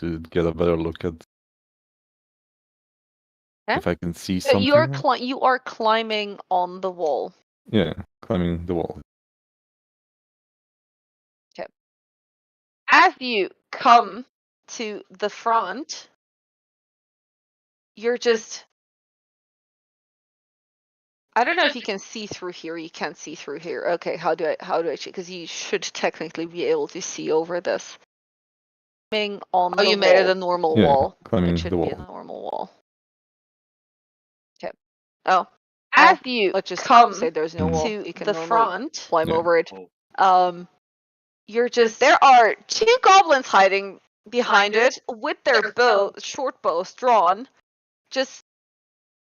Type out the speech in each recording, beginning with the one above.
to get a better look at if I can see So something. you are climbing on the wall. Yeah, climbing the wall. Okay. As you come to the front, you're just... I don't know if you can see through here. You can't see through here. Okay, how do I check? Because you should technically be able to see over this. Climbing on the you made it a normal wall. Climbing It should the be wall. a normal wall. Okay. Oh, as you let's just come say there's no wall. You can the front, climb over it. You're just there are two goblins hiding behind it with their short bows drawn. Just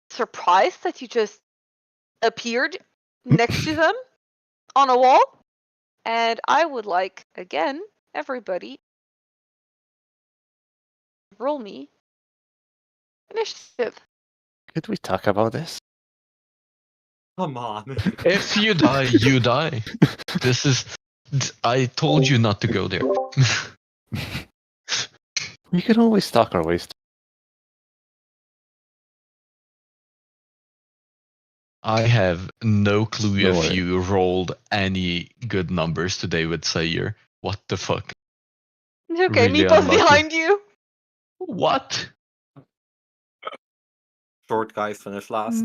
surprised that you just appeared next to them on a wall. And I would like, again, everybody, roll me initiative. Could we talk about this? Come on. If you die, you die. This is. I told you not to go there. We can always talk our ways. I have no clue No if way. you rolled any good numbers today with Sayer. What the fuck? Okay, Really Meepo's unlucky. behind you. What? Short guys finish last.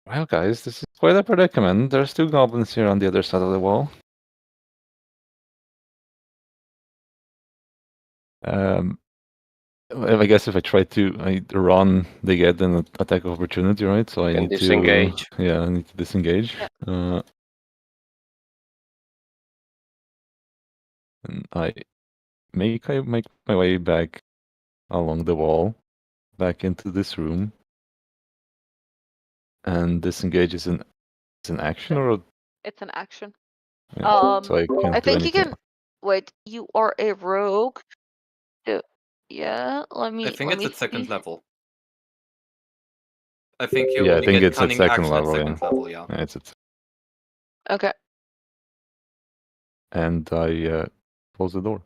Well, guys, this is quite a predicament. There's two goblins here on the other side of the wall. I guess if I try to run, they get an attack of opportunity, right? So I need disengage. to... Yeah, I need to disengage. And I make my way back along the wall, back into this room. And disengage is an action or... It's an action. Yeah, so I can't I do think you anything. can. Wait, you are a rogue. Yeah, let me. I think let it's me at second see. level. I think you Yeah, I only think get it's at cunning second action level, at yeah. second level, yeah. Yeah, it's at... Okay. And I close the door.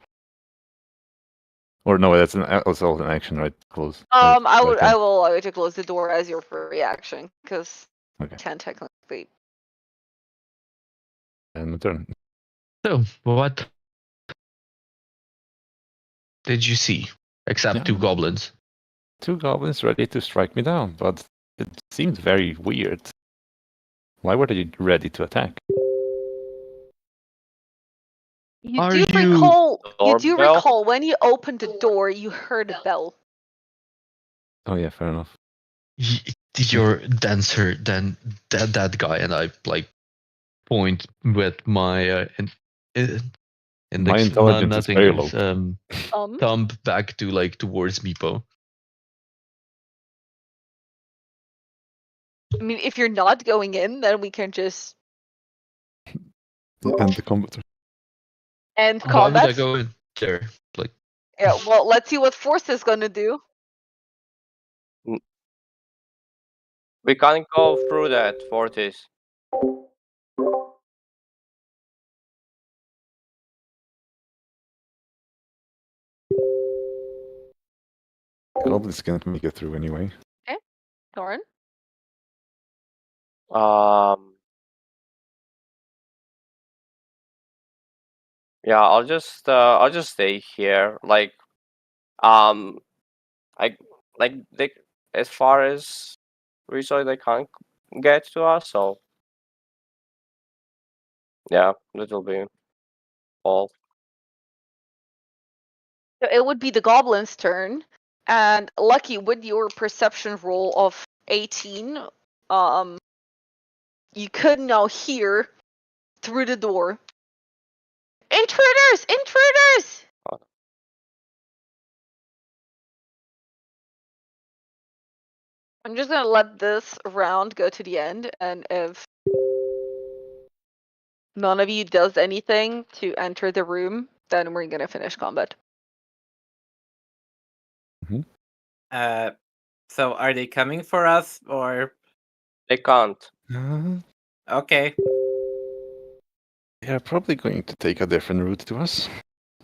Or no, that's also an action, right? Close. I Right, would. right. I will allow you to close the door as your free action because Okay. can technically. And my turn. So, what did you see? Except two goblins. Two goblins ready to strike me down, but it seemed very weird. Why were they ready to attack? Are You you- do recall when you opened the door, you heard a bell. Oh yeah, fair enough. You're denser than that guy, and I like point with my My intelligence is very low. thumb back to like towards Meepo. I mean, if you're not going in, then we can just End the combat. end Why would combat. I go in there? Like, Yeah, well, let's see what Force is gonna do. We can't go through that, Fortis. Goblins can't make it through anyway. Okay, Thorin. Yeah, I'll just stay here. Like, they, as far as resource, they can't get to us. So, yeah, that will be all. So it would be the goblin's turn, and Lucky, with your perception roll of 18, you could now hear through the door. Intruders! Intruders! I'm just gonna let this round go to the end, and if none of you does anything to enter the room, then we're gonna finish combat. So are they coming for us or they can't? Okay. They are probably going to take a different route to us.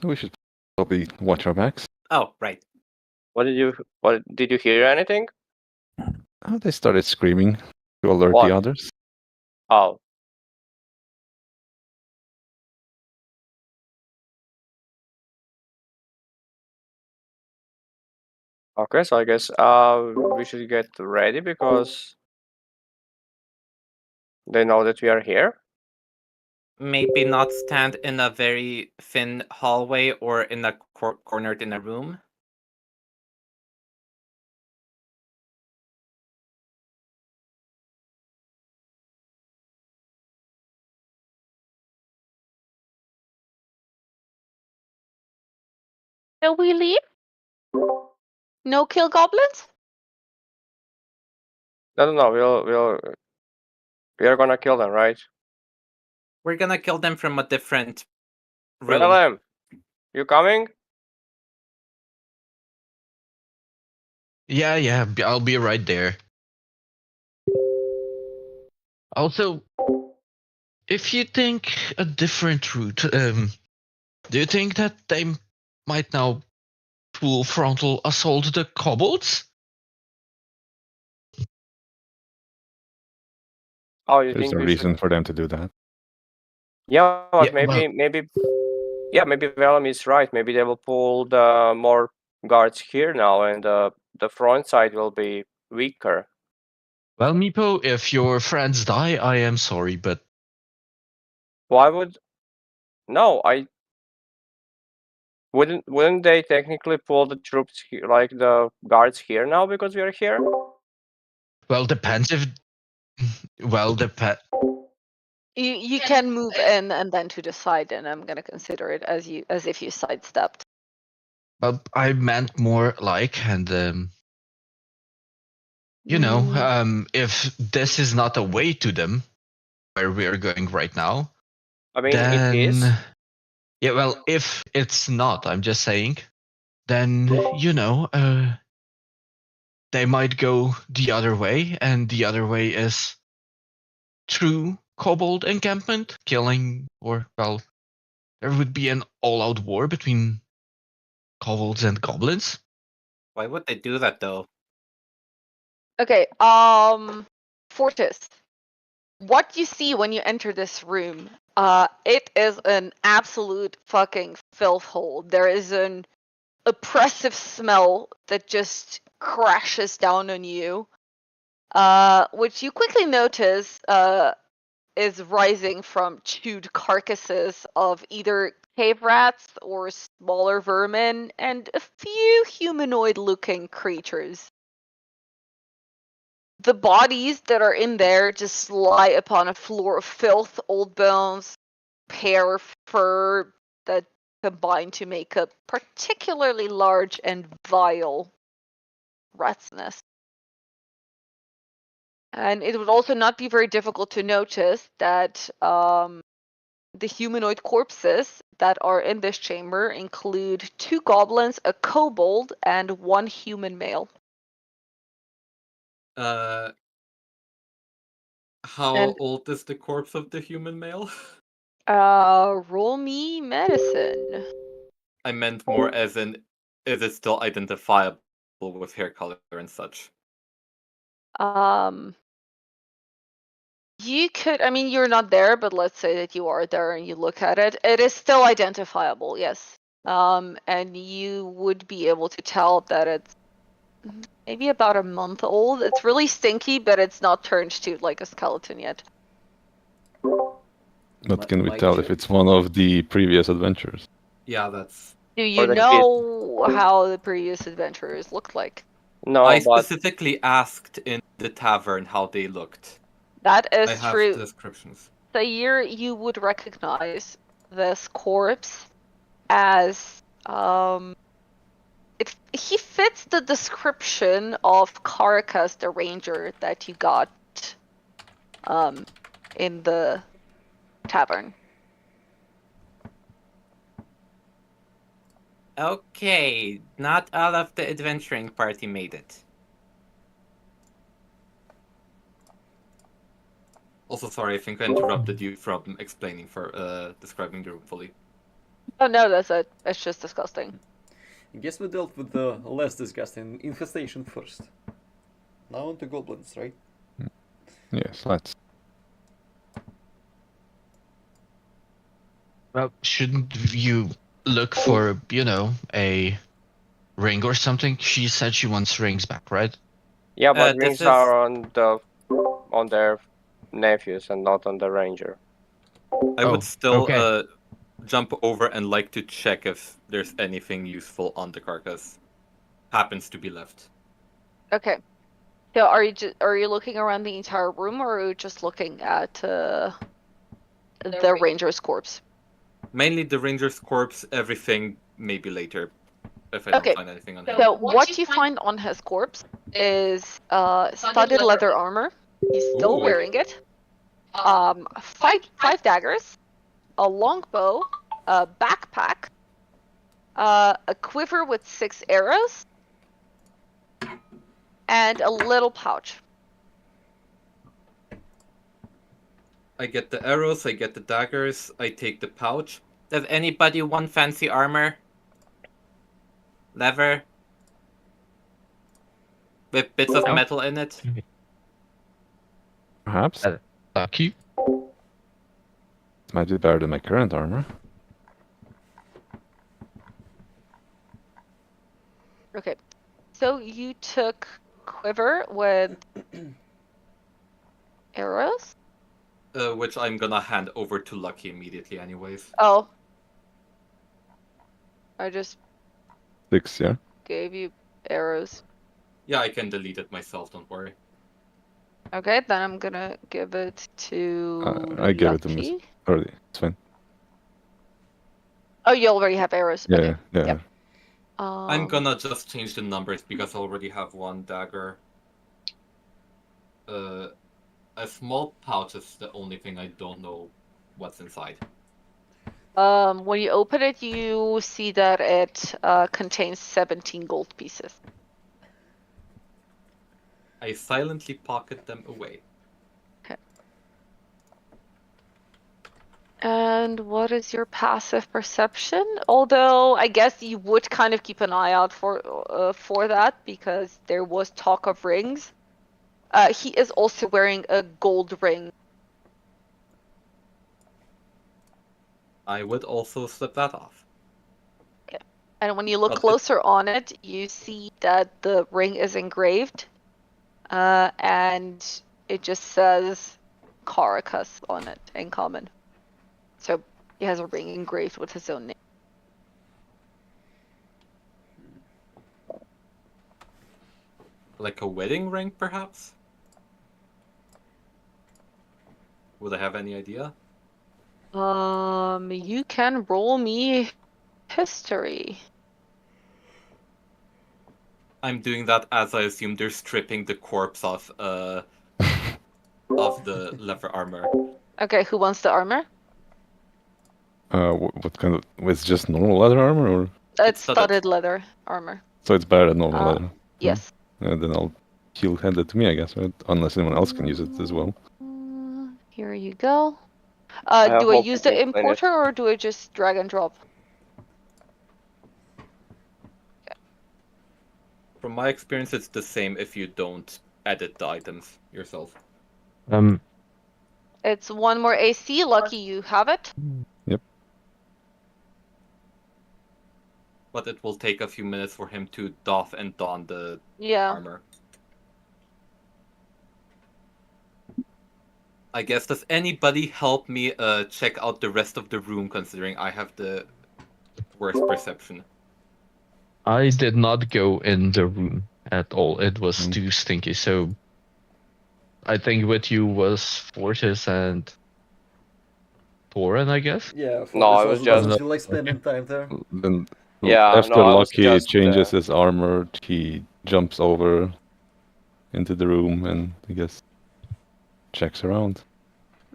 We should probably watch our backs. Oh, right. What did you hear anything? Oh, they started screaming to alert What? the others. Oh. Okay, so I guess we should get ready because they know that we are here. Maybe not stand in a very thin hallway or in a cornered in a room. Shall we leave? No kill goblins? No. We are gonna kill them, right? We're gonna kill them from a different room. Willem, you coming? Yeah, I'll be right there. Also, if you think a different route, do you think that they might now full frontal assault the kobolds? Oh, you There's think no we reason should? for them to do that. Yeah, but Yeah, well- maybe Willem is right. Maybe they will pull the more guards here now, and the front side will be weaker. Well, Meepo, if your friends die, I am sorry, but Why would? No, I wouldn't. Wouldn't they technically pull the troops here, like the guards here now because we are here? well, depends if. Well, You can move in and then to the side, and I'm gonna consider it as if you sidestepped. Well, I meant more like, and you know, if this is not a way to them, where we are going right now, I mean, then it is. yeah. Well, if it's not, I'm just saying, then you know, they might go the other way, and the other way is through kobold encampment, killing, or well, there would be an all-out war between kobolds and goblins. Why would they do that though? Okay, Fortis, what you see when you enter this room, it is an absolute fucking filth hole. There is an oppressive smell that just crashes down on you, which you quickly notice is rising from chewed carcasses of either cave rats or smaller vermin and a few humanoid-looking creatures. The bodies that are in there just lie upon a floor of filth, old bones, hair, fur that combine to make a particularly large and vile rat's nest. And it would also not be very difficult to notice that the humanoid corpses that are in this chamber include 2 goblins, a kobold, and 1 human male. How And- old is the corpse of the human male? Roll me medicine. I meant more as in, is it still identifiable with hair color and such? You could, I mean, you're not there, but let's say that you are there and you look at it. It is still identifiable, yes. And you would be able to tell that it's maybe about a month old. It's really stinky, but it's not turned to like a skeleton yet. But can we Like tell it. if it's one of the previous adventures? Yeah, that's. Do you the know how the previous adventurers looked like? No, I but specifically asked in the tavern how they looked. That I is have true. descriptions. Sayir, you would recognize this corpse as he fits the description of Carakas the ranger that you got in the tavern. Okay, not all of the adventuring party made it. Also, sorry, I think I interrupted you from explaining describing the room fully. Oh no, that's it. It's just disgusting. I guess we dealt with the less disgusting infestation first. Now on to goblins, right? Yes, let's. Well, shouldn't you look for, a ring or something? She said she wants rings back, right? Yeah, but This rings is- are on their nephews and not on the ranger. I would still okay. jump over and like to check if there's anything useful on the carcass. Happens to be left. Okay. So are you looking around the entire room, or are you just looking at the ranger's corpse? Mainly the ranger's corpse, everything maybe later, if I Okay. don't find anything on him. So what you find on his corpse is studded leather armor. He's still Ooh. wearing it. Five daggers, a longbow, a backpack, a quiver with 6 arrows, and a little pouch. I get the arrows, I get the daggers, I take the pouch. Does anybody want fancy armor? Leather? With bits of No. metal in it? Perhaps. Lucky. Might be better than my current armor. Okay. So you took quiver with arrows? Which I'm gonna hand over to Lucky immediately anyways. Oh. I just 6, yeah? gave you arrows. Yeah, I can delete it myself, don't worry. Okay, then I'm gonna give it to I gave it to Lucky. Miss early. It's fine. Oh, you already have arrows. Yeah, Okay. yeah. Yep. I'm gonna just change the numbers because I already have one dagger. A small pouch is the only thing I don't know what's inside. When you open it, you see that it contains 17 gold pieces. I silently pocket them away. And what is your passive perception? Although I guess you would kind of keep an eye out for that because there was talk of rings. He is also wearing a gold ring. I would also slip that off. And when you look But closer on it, you see that the ring is engraved. And it just says Caracas on it in common. So he has a ring engraved with his own name. Like a wedding ring, perhaps? Would I have any idea? You can roll me history. I'm doing that as I assume they're stripping the corpse of the leather armor. Okay, who wants the armor? What kind of? It's just normal leather armor, or It's studded. studded leather armor. so it's better than normal leather. Yes. Then he'll hand it to me, I guess, right? Unless anyone else can use it as well. Here you go. have Do I multiple use the in it. importer or do I just drag and drop? From my experience, it's the same if you don't edit the items yourself. It's 1 more AC. Lucky you have it. Yep. But it will take a few minutes for him to doff and don the Yeah. armor. I guess, does anybody help me check out the rest of the room, considering I have the worst perception? I did not go in the room at all. It was too stinky. So I think with you was Fortis and Thorin, I guess. Yeah. No, I was just- Doesn't feel like spending time there. Then Yeah, after no, I was Lucky just, changes his armor, he jumps over into the room and I guess checks around.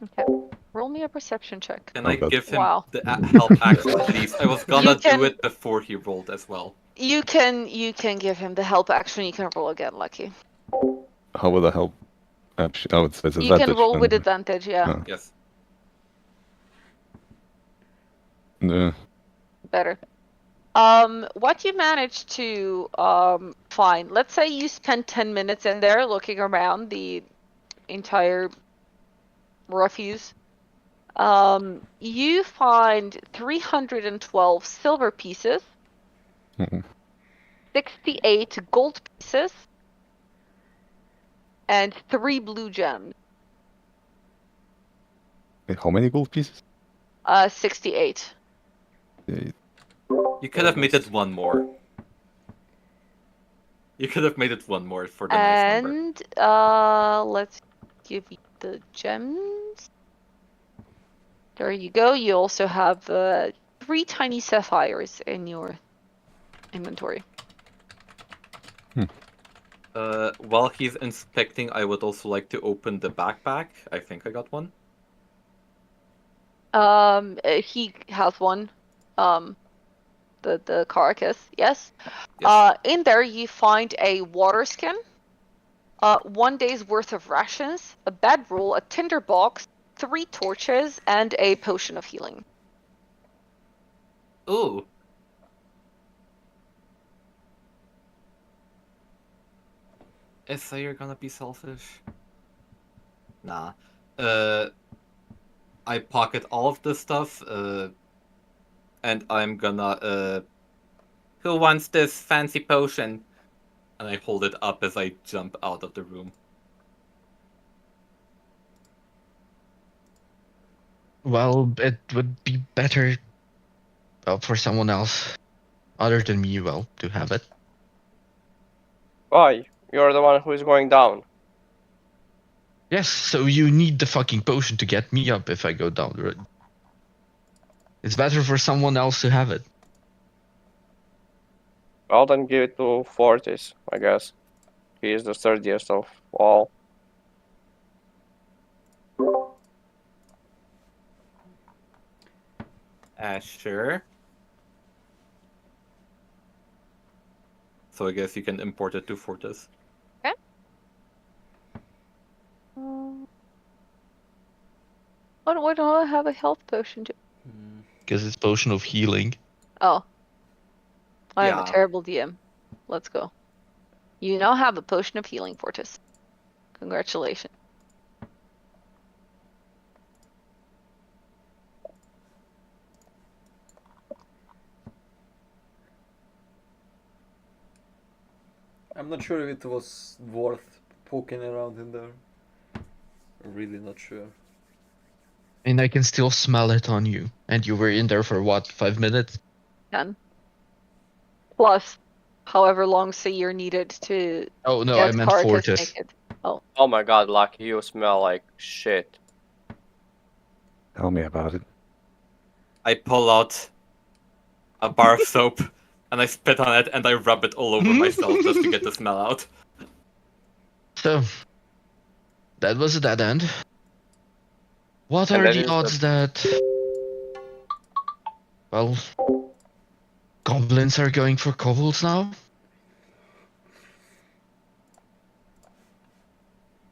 Okay. Roll me a perception check. Can Oh, I God. give him Wow. the help action, please? I was gonna can- do it before he rolled as well. You can give him the help action. You can roll again, Lucky. How would I help? Oh, it's You advantage. can roll with then. advantage, yeah. Oh. Yes. Better. What you managed to find, let's say you spent 10 minutes in there looking around the entire refuse. You find 312 silver pieces, Mm. 68 gold pieces, and 3 blue gems. How many gold pieces? 68. You could have made it one more. You could have made it one more for the nice number. And let's give you the gems. There you go. You also have 3 tiny sapphires in your inventory. While he's inspecting, I would also like to open the backpack. I think I got one. He has one. The carcass, yes. Yes. In there you find a water skin, 1 day's worth of rations, a bedroll, a tinder box, 3 torches, and a potion of healing. Ooh. So you're gonna be selfish? Nah. I pocket all of this stuff, and I'm gonna, who wants this fancy potion? And I hold it up as I jump out of the room. Well, it would be better for someone else other than me, to have it. Why? You're the one who is going down. Yes, so you need the fucking potion to get me up if I go down the road. It's better for someone else to have it. Well, then give it to Fortis, I guess. He is the sturdiest of all. Sure. So I guess you can import it to Fortis. Okay. Why don't I have a health potion too? Because it's potion of healing. Oh. I am Yeah. a terrible DM. Let's go. You now have a potion of healing, Fortis. Congratulations. I'm not sure if it was worth poking around in there. Really not sure. And I can still smell it on you. And you were in there for what, 5 minutes? 10. Plus, however long Seer needed to Oh no, get I meant carcass Fortis. naked. Oh. Oh my god, Lucky, you smell like shit. Tell me about it. I pull out a bar of soap and I spit on it and I rub it all over myself just to get the smell out. So, that was a dead end. What And are that the is odds that, well, goblins are going for kobolds now?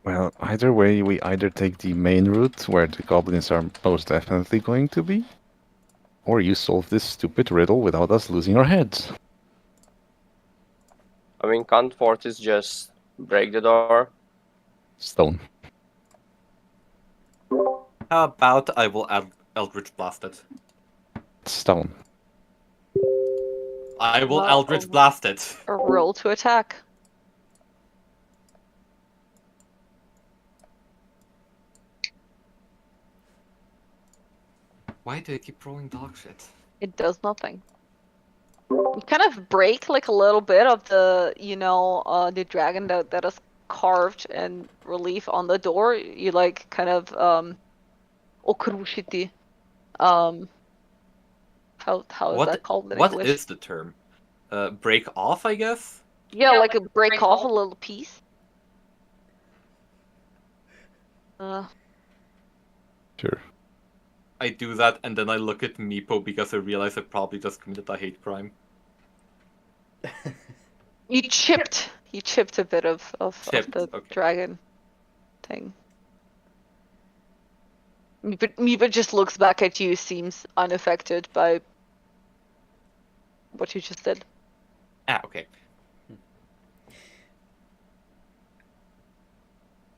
Well, either way, we either take the main route, where the goblins are most definitely going to be, or you solve this stupid riddle without us losing our heads. I mean, can't Fortis just break the door? Stone. How about I will Eldritch Blast it? Stone. I will Well, Eldritch Blast it. A roll to attack. Why do I keep rolling dog shit? It does nothing. You kind of break like a little bit of the, the dragon that is carved in relief on the door. You like kind of okrushiti. How is that called in What English? is the term? Break off, I guess? Yeah, like a break off a little piece. Sure. I do that and then I look at Meepo because I realize I probably just committed a hate crime. You chipped a bit of Chipped, the okay. dragon thing. Meepa just looks back at you, seems unaffected by what you just did. Ah, okay.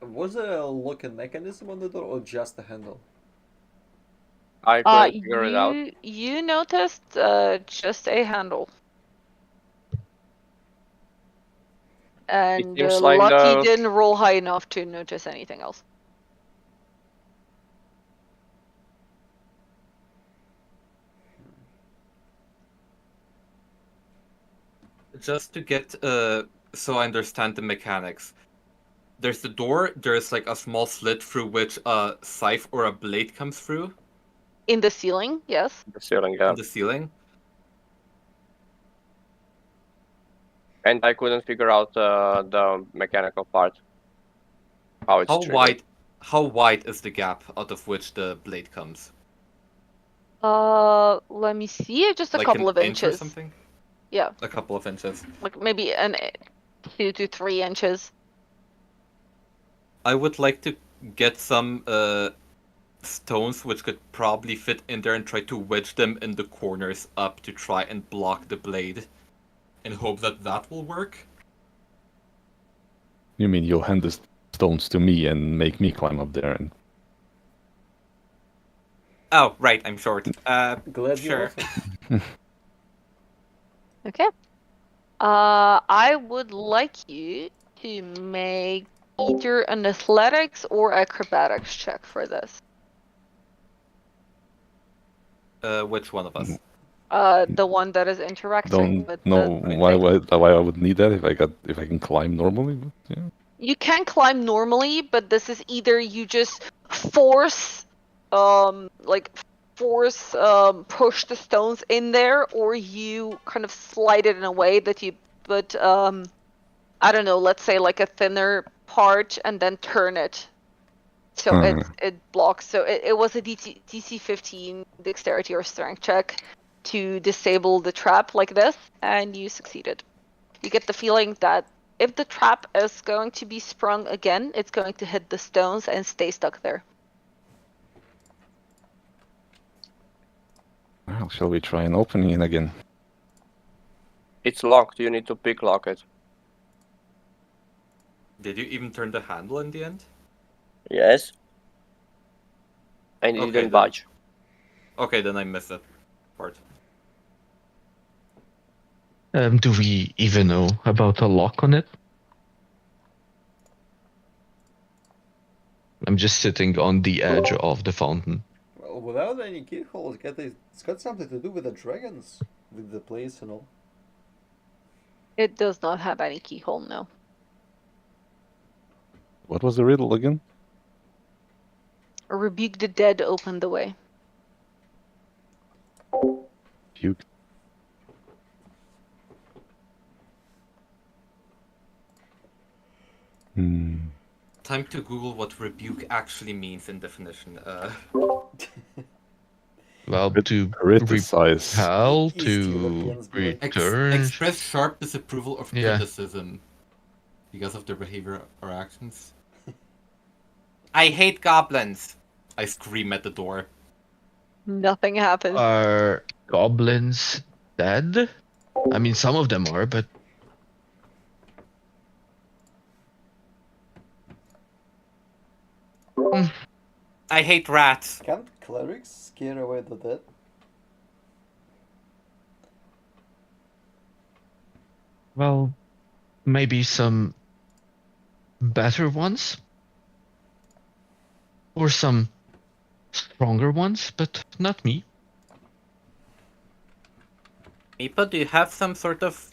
Was there a locking mechanism on the door or just a handle? I couldn't figure it out. You noticed just a handle. And seems like Lucky the- didn't roll high enough to notice anything else. Just to get so I understand the mechanics. There's the door, there's like a small slit through which a scythe or a blade comes through In the ceiling, yes. The ceiling, yeah. in the ceiling. And I couldn't figure out the mechanical part. How it's triggered. How wide is the gap out of which the blade comes? Let me see. Just a Like couple an of inch or inches. something? Yeah, A couple of inches. like maybe 2 to 3 inches. I would like to get some stones which could probably fit in there and try to wedge them in the corners up to try and block the blade and hope that that will work. You mean you'll hand the stones to me and make me climb up there? And Oh, right, I'm short. Glad you Sure. offered. Okay. I would like you to make either an athletics or acrobatics check for this. Which one of us? The one that is interacting don't with know the why I would need that if I can climb normally. But yeah. You can climb normally, but this is either you just force push the stones in there, or you kind of slide it in a way that you put I don't know, let's say like a thinner part and then turn it so it blocks. So it was a DC 15 dexterity or strength check to disable the trap like this, and you succeeded. You get the feeling that if the trap is going to be sprung again, it's going to hit the stones and stay stuck there. Well, shall we try and opening it again? It's locked. You need to pick lock it. Did you even turn the handle in the end? Yes. And it Okay, didn't then. budge. Okay, then I missed that part. Do we even know about a lock on it? I'm just sitting on the edge of the fountain. Well, without any keyhole, it's got something to do with the dragons, with the place and all. It does not have any keyhole, no. What was the riddle again? Rebuke the dead, open the way. Puke. Time to Google what rebuke actually means in definition. Well, to Criticize. repel, East to Europeans be like- return. Express sharp disapproval of Yeah. criticism because of their behavior or actions. I hate goblins! I scream at the door. Nothing happens. Are goblins dead? I mean, some of them are, but I hate rats. Can't clerics scare away the dead? well, maybe some better ones, or some stronger ones, but not me. Meepa, do you have some sort of...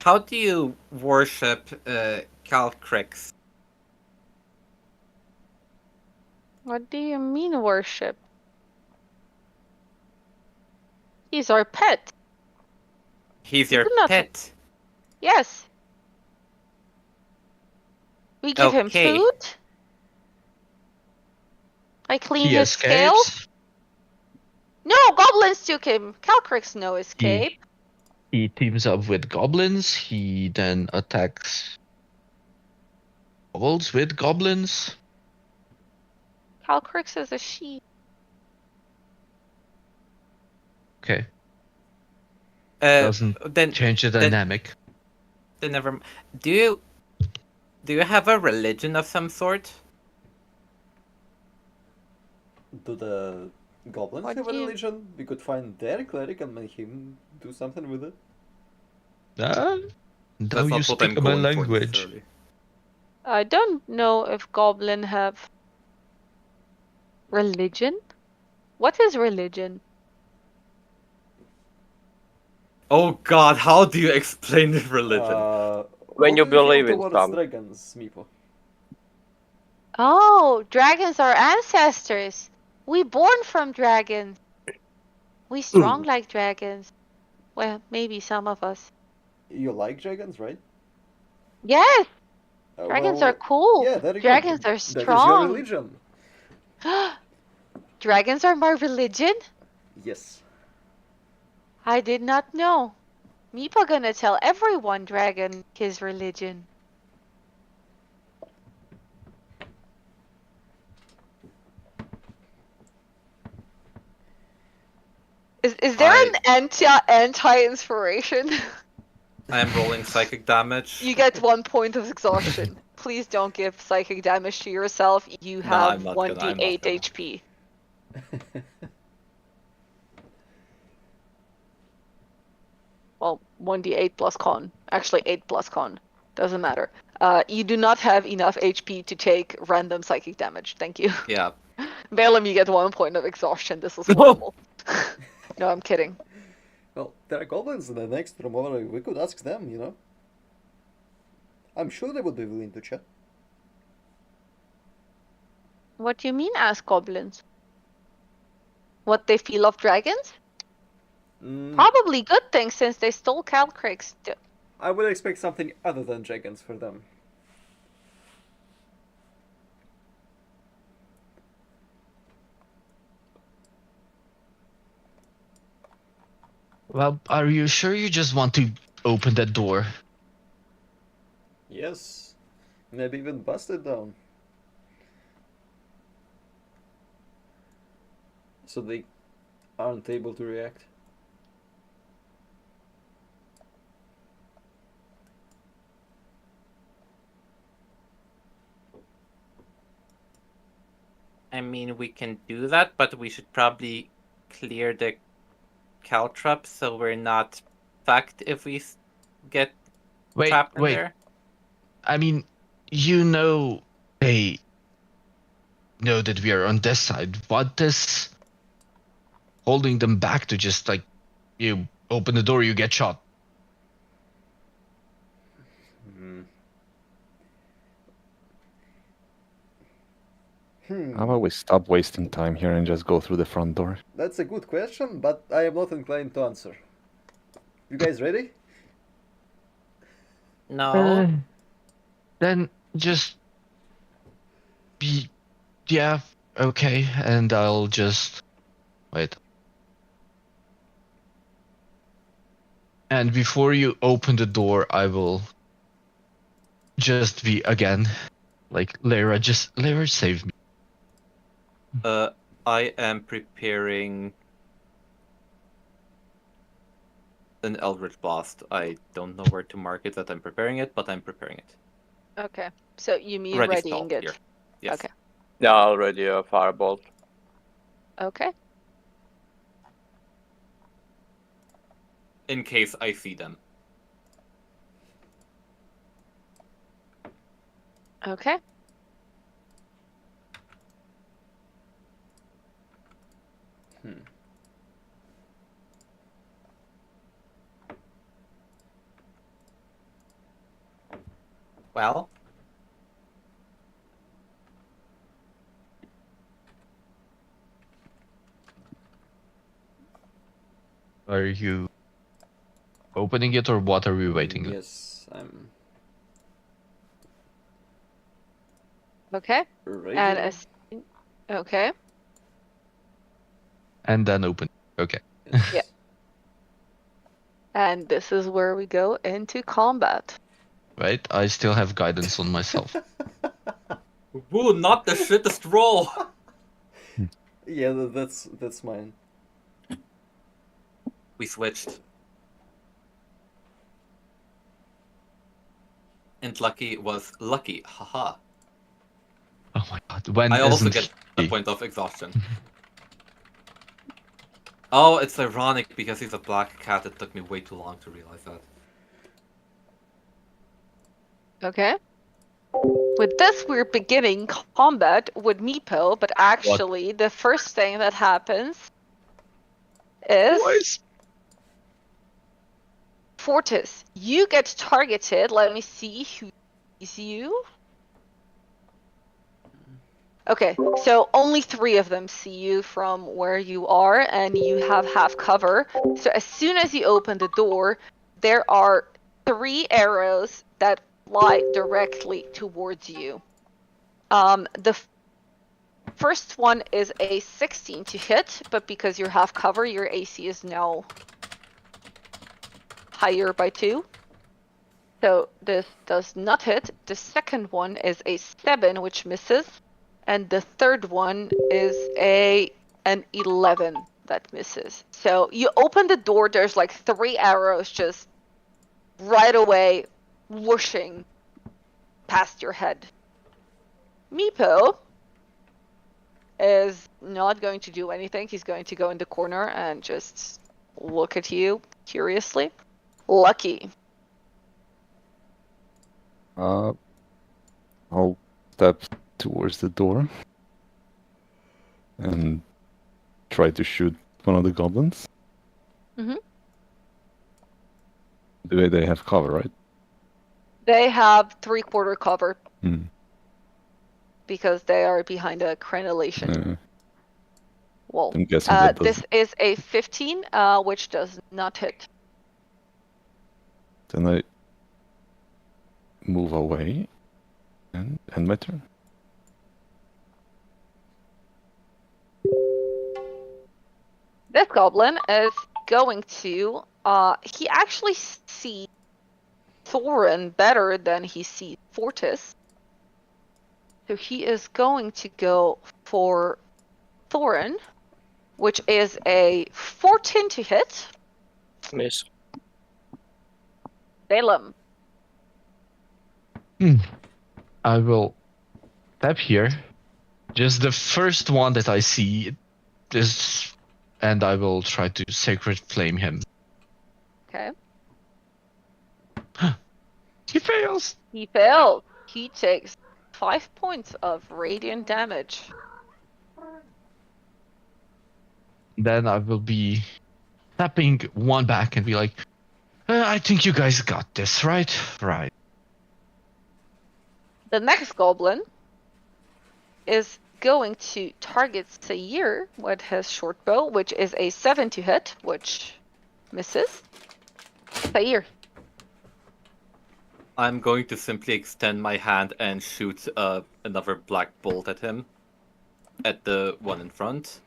How do you worship Calcrix? What do you mean worship? He's our pet. He's your Do not- pet. Yes. We give him Okay. food. I clean He his scale. escapes. No, goblins took him. Calcrix no escape. He teams up with goblins. He then attacks kobolds with goblins. Calcrix is a she. Okay, Uh, doesn't then change the dynamic. then never. Do you have a religion of some sort? Do the goblins What have a do you- religion? We could find their cleric and make him do something with it. Now That's you not what I'm speak my going for language. necessarily. I don't know if goblin have religion. What is religion? Oh God, how do you explain the religion? When What you do feel believe in towards something. dragons, Meepo? Oh, dragons are ancestors. We born from dragons. We strong like dragons. Well, maybe some of us. You like dragons, right? Yes, dragons Well, are cool. yeah, there you Dragons go. are That is your strong. religion. Dragons are my religion? Yes. I did not know. Meepa gonna tell everyone dragon his religion. Is there an anti inspiration? I am rolling psychic damage. You get 1 point of exhaustion. Please don't give psychic damage to yourself. You No, have I'm not gonna, I'm not 1d8 gonna. HP. Well, 1d8 plus con. Actually, 8 plus con. Doesn't matter. You do not have enough HP to take random psychic damage. Thank you. Yeah. Balaam, you get 1 point of exhaustion. This is horrible. No, I'm kidding. Well, there are goblins in the next room over. We could ask them, you know. I'm sure they would be willing to chat. What do you mean, ask goblins? What they feel of dragons? Probably good things since they stole Calcrix. I would expect something other than dragons for them. Well, are you sure you just want to open that door? Yes. Maybe even bust it down. So they aren't able to react. I mean, we can do that, but we should probably clear the caltrop so we're not fucked if we get trapped in there. I mean, you know they know that we are on this side. What is holding them back to just like you open the door, you get shot? How about we stop wasting time here and just go through the front door? That's a good question, but I am not inclined to answer. You guys ready? No. Then just be, yeah, okay, and I'll just wait. And before you open the door, I will just be again, like Lyra, save me. I am preparing an Eldritch Blast. I don't know where to mark it that I'm preparing it, but I'm preparing it. Okay. So you mean Ready readying stalled it? here. Yes. Okay. Yeah, already a firebolt. Okay. In case I see them. Okay. Well. Are you opening it or what are we waiting on? Yes, I'm Okay. ready. And okay. And then open. Okay. Yeah. And this is where we go into combat. Right? I still have guidance on myself. Woo, not the shittest roll! Yeah, that's mine. We switched. And Lucky was lucky, haha. Oh my god, when I also isn't get he? a point of exhaustion. Oh, it's ironic because he's a black cat. It took me way too long to realize that. Okay. With this, we're beginning combat with Meepo, but actually, the first thing that happens is Boys. Fortis. You get targeted. Let me see who sees you. Okay, so only 3 of them see you from where you are, and you have half cover. So as soon as you open the door, there are 3 arrows that fly directly towards you. The first one is a 16 to hit, but because you're half cover, your AC is now higher by 2. So this does not hit. The second one is a 7, which misses. And the third one is an 11 that misses. So you open the door, there's like 3 arrows just right away whooshing past your head. Meepo is not going to do anything. He's going to go in the corner and just look at you curiously. Lucky. I'll step towards the door and try to shoot one of the goblins. Mhm. They have cover, right? They have 3/4 cover Hmm. because they are behind a crenellation wall. I'm guessing that does. This is a 15, which does not hit. Then I move away and end my turn. This goblin is going to, he actually sees Thorin better than he sees Fortis. So he is going to go for Thorin, which is a 14 to hit. Miss. Salem. I will tap here. Just the first one that I see is, and I will try to sacred flame him. Okay. He fails. He fails. He takes 5 points of radiant damage. Then I will be tapping one back and be like, I think you guys got this, right? Right. The next goblin is going to target Sayir with his short bow, which is a 7 to hit, which misses. Sayir. I'm going to simply extend my hand and shoot another black bolt at him. At the one in front.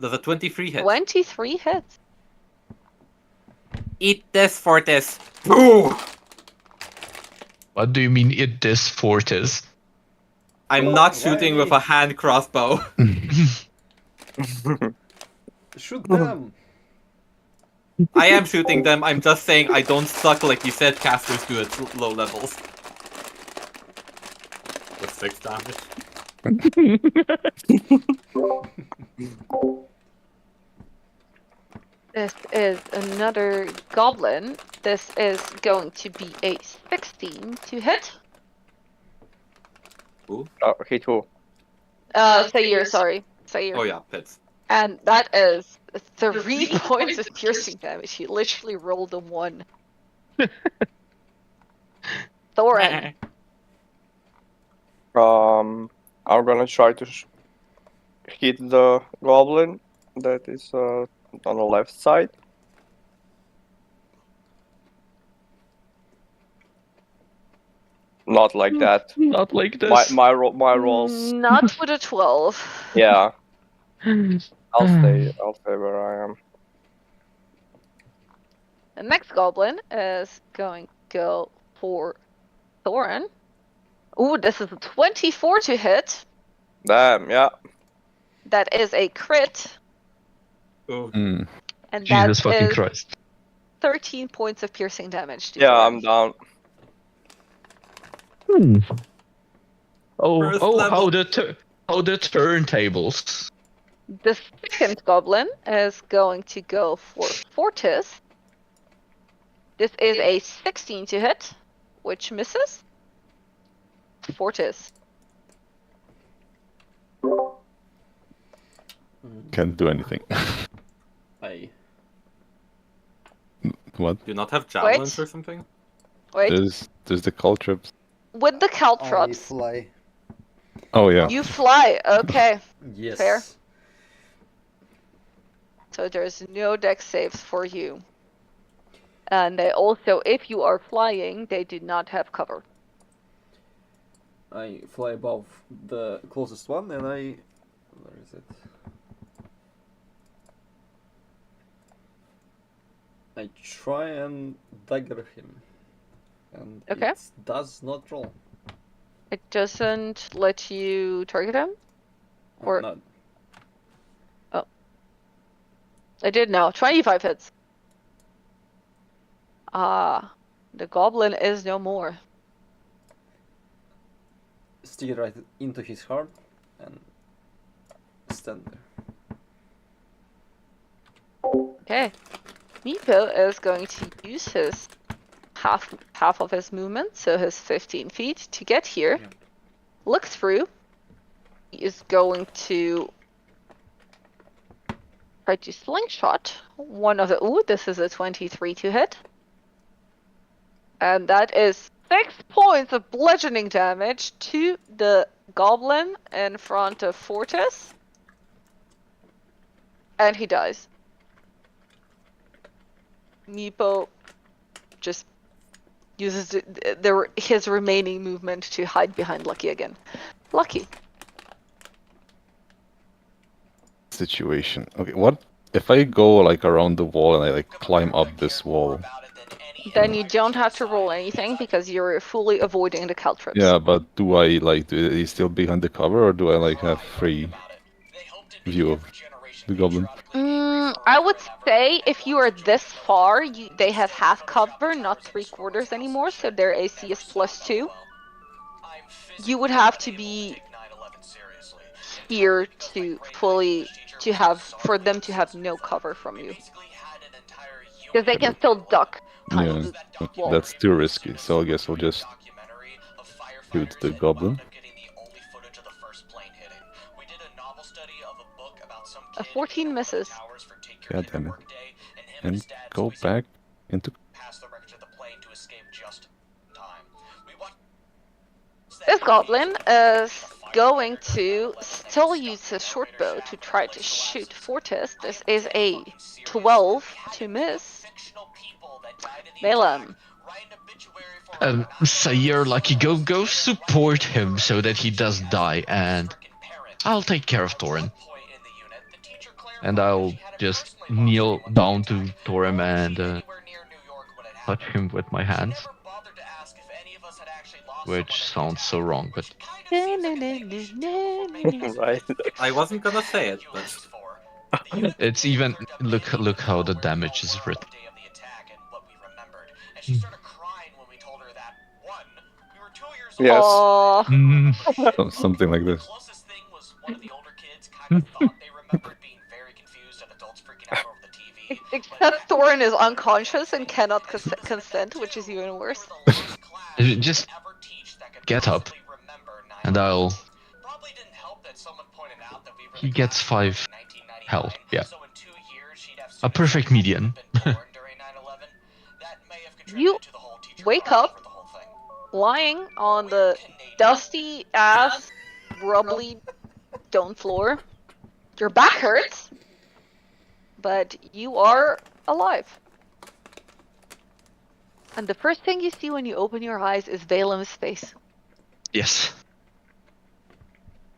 Does a 23 hit? 23 hits. Eat this, Fortis! Boo! What do you mean it this Fortis? I'm not shooting with a hand crossbow. Shoot them! I am shooting them, I'm just saying I don't suck like you said casters do at low levels. With 6 damage. This is another goblin. This is going to be a 16 to hit. Who? Hit who? Sayir, sorry. Sayir. Oh yeah, pits. And that is 3 points of piercing damage. He literally rolled a 1. Thorin. I'm gonna try to hit the goblin that is on the left side. Not like that. Not like this. My rolls. Not with a 12. Yeah. I'll stay where I am. The next goblin is going to go for Thorin Ooh, this is a 24 to hit. Damn, yeah. That is a crit. Oh, Mm. And Jesus that fucking is Christ. 13 points of piercing damage to Yeah, Thorin. I'm down. Oh, First oh, level. how the turntables. The second goblin is going to go for Fortis. This is a 16 to hit, which misses. Fortis. Can't do anything. I What? Do you not have javelins Wait. or something? Wait. There's the caltrops. With the I caltrops, fly. Oh yeah. you fly. Okay. Yes. Fair. So there's no dex saves for you. And they also, if you are flying, they do not have cover. I fly above the closest one, and I. Where is it? I try and dagger him, and Okay. it does not roll. It doesn't let you target him? Or- No. I did now. 25 hits. Ah, the goblin is no more. Steer right into his heart and stand there. Okay. Meepo is going to use his half of his movement, so his 15 feet, to get here. Yeah. Look through. He is going to try to slingshot one of the. Ooh, this is a 23 to hit. And that is 6 points of bludgeoning damage to the goblin in front of Fortis. And he dies. Meepo just uses his remaining movement to hide behind Lucky again. Lucky. Situation. Okay, what if I go like around the wall and I like climb up this wall? Then you don't have to roll anything because you're fully avoiding the caltrips. Yeah, but do I like do he still behind the cover or do I like have free view of the goblin? I would say if you are this far, they have half cover, not 3/4 anymore, so their AC is +2. You would have to be here to fully for them to have no cover from you, because they can still duck behind Yeah, the wall. that's too risky. So I guess I'll just shoot the goblin. A 14 misses. God damn it. And go back into. This goblin is going to still use his short bow to try to shoot Fortis. This is a 12 to miss. Balaam. Sayir, Lucky, go support him so that he does die, and I'll take care of Thorin. And I'll just kneel down to Thorin and touch him with my hands. Which sounds so wrong, but Right. I wasn't gonna say it, but it's even look how the damage is written. Yes. Aww. Something like this. Except Thorin is unconscious and cannot consent, which is even worse. Just get up, and I'll. He gets 5 health. Yeah, a perfect median. You wake up lying on the dusty ass, rubbly stone floor. Your back hurts, but you are alive. And the first thing you see when you open your eyes is Valem's face. Yes.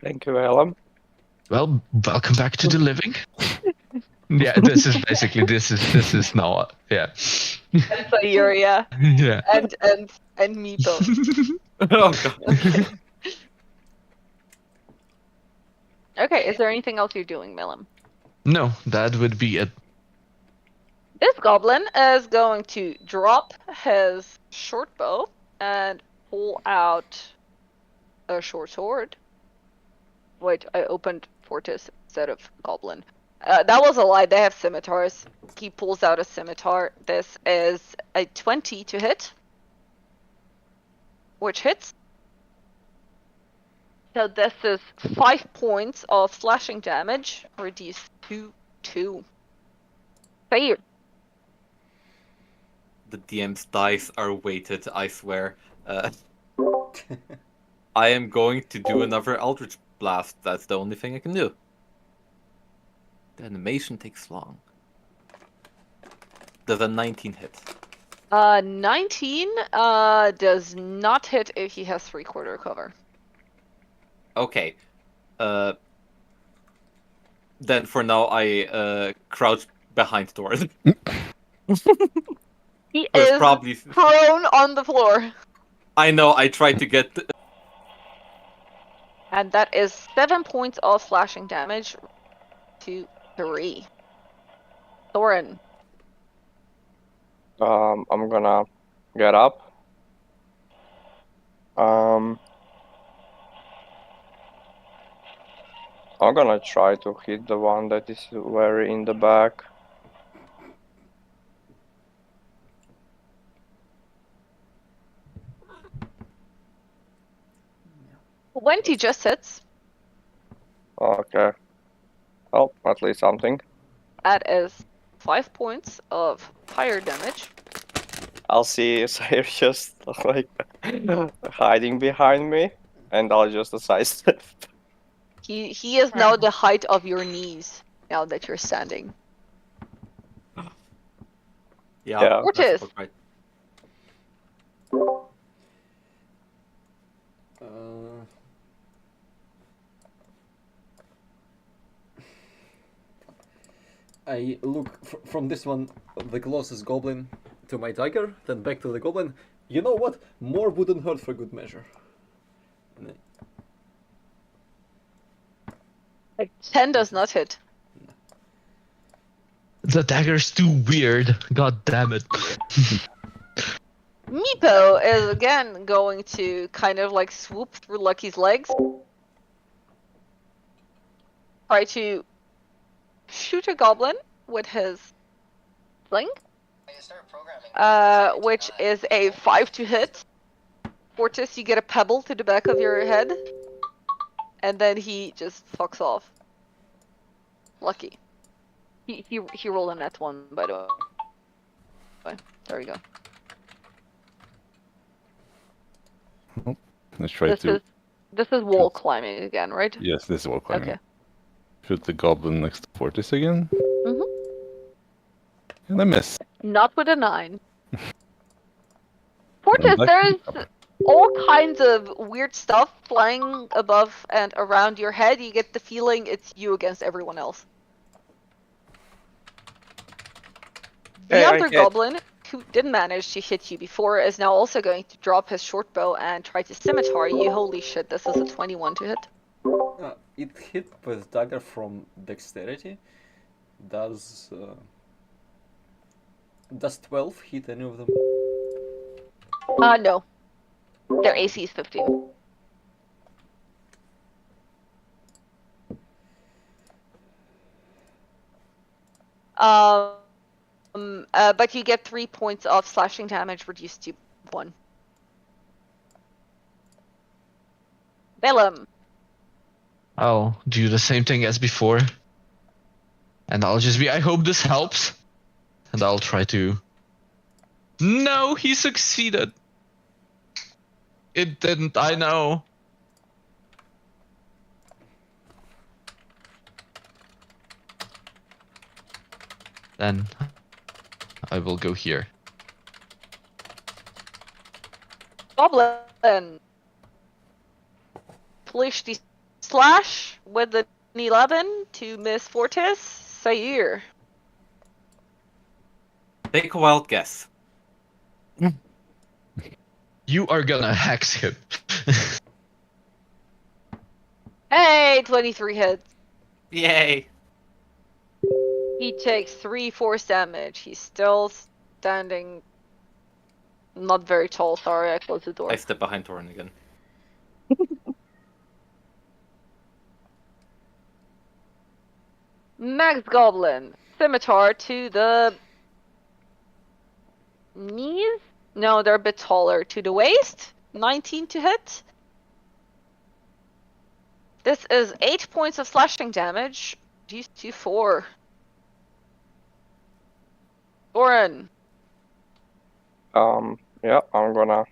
Thank you, Elam. Well, welcome back to the living. Yeah, this is basically this is now. Yeah. And Sayuri, Yeah. and Meepo. Oh god. Okay. Okay, is there anything else you're doing, Milim? No, that would be it. This goblin is going to drop his short bow and pull out a short sword. Wait, I opened Fortis instead of goblin. That was a lie. They have scimitars. He pulls out a scimitar. This is a 20 to hit, which hits. So this is 5 points of slashing damage, reduced to 2. Fair. The DM's dice are weighted, I swear. I am going to do another Eldritch Blast. That's the only thing I can do. The animation takes long. Does a 19 hit? 19 does not hit if he has 3/4 cover. Okay. Then for now I crouch behind Thor. He Who is is probably prone on the floor. I know, I tried to get And that is 7 points of slashing damage to 3. Thorin. I'm gonna get up. I'm gonna try to hit the one that is very in the back. 20 just hits. Okay. Oh, at least something. That is 5 points of fire damage. I'll see Sire just like hiding behind me, and I'll just sidestep. He is now the height of your knees, now that you're standing. Yeah. Fortis. That's about right. I look from this one, the closest goblin, to my tiger, then back to the goblin. You know what? More wouldn't hurt for good measure. 10 does not hit. The dagger's too weird. God damn it. Meepo is again going to kind of like swoop through Lucky's legs. Try to shoot a goblin with his sling. Which is a 5 to hit. Fortis, you get a pebble to the back of your head. And then he just fucks off. Lucky. He rolled a net 1, by the way. There we go. Let's try to. This is wall climbing again, right? Yes, this is wall climbing. Okay. Shoot the goblin next to Fortis again. Mhm. And I miss. Not with a 9. Fortis, Like- there's all kinds of weird stuff flying above and around your head. You get the feeling it's you against everyone else. The Hey, I other hit. goblin, who didn't manage to hit you before, is now also going to drop his short bow and try to scimitar you. Holy shit, this is a 21 to hit. It hit with dagger from dexterity. Does 12 hit any of them? No. Their AC is 15. But you get 3 points of slashing damage reduced to 1. Bellum. I'll do the same thing as before. And I'll just be, I hope this helps. And I'll try to... No, he succeeded. It didn't, I know. Then I will go here. Goblin. Push the slash with an 11 to miss Fortis. Sair. Take a wild guess. You are gonna hex him. Hey, 23 hits. Yay! He takes 3 force damage. He's still standing. Not very tall. Sorry, I closed the door. I step behind Torin again. Next goblin. Scimitar to the knees? No, they're a bit taller. To the waist? 19 to hit. This is 8 points of slashing damage. These 2 4. Oren. Yeah, I'm gonna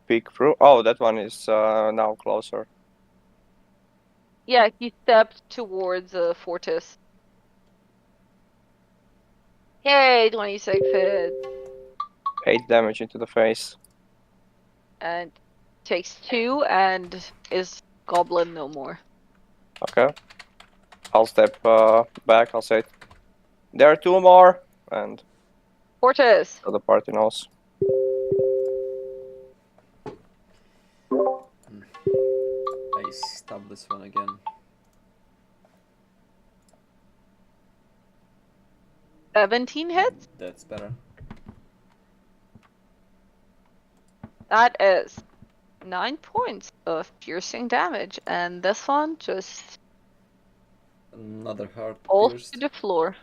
peek through. Oh, that one is now closer. Yeah, he stepped towards Fortis. Yay, 26 hit. 8 damage into the face. And takes 2 and is goblin no more. Okay. I'll step back. I'll say, there are 2 more, and Fortis. so the party knows. I stab this one again. $17 hits? That's better. That is 9 points of piercing damage, and this one just Another heart falls pierced. to the floor.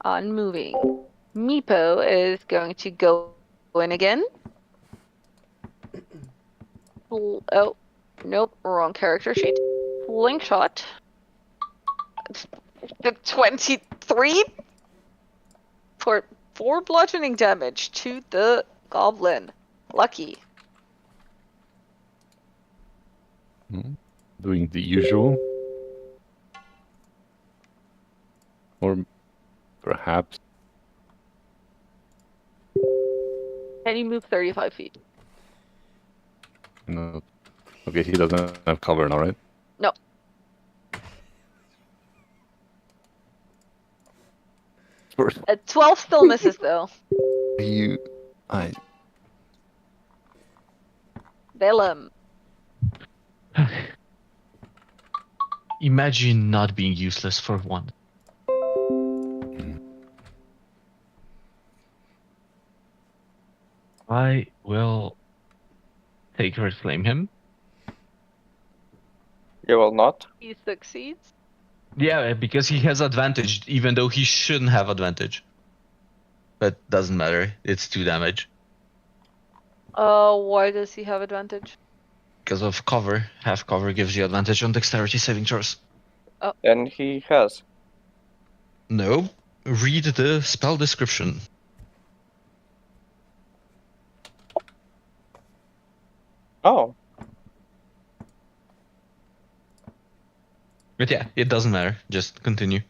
Unmoving. Meepo is going to go in again. Oh, nope, wrong character sheet. Slingshot. The 23 for 4 bludgeoning damage to the goblin. Lucky. Doing the usual. Or perhaps Can you move 35 feet? no. Okay, he doesn't have cover now, right? No. First, 12 still misses though. I Balaam. Imagine not being useless for one. I will Sacred Flame him. You will not. He succeeds. Yeah, because he has advantage, even though he shouldn't have advantage. But doesn't matter. It's 2 damage. Why does he have advantage? Because of cover. Half cover gives you advantage on dexterity saving throws. And he has. No. Read the spell description. Oh, But yeah, it doesn't matter. Just continue.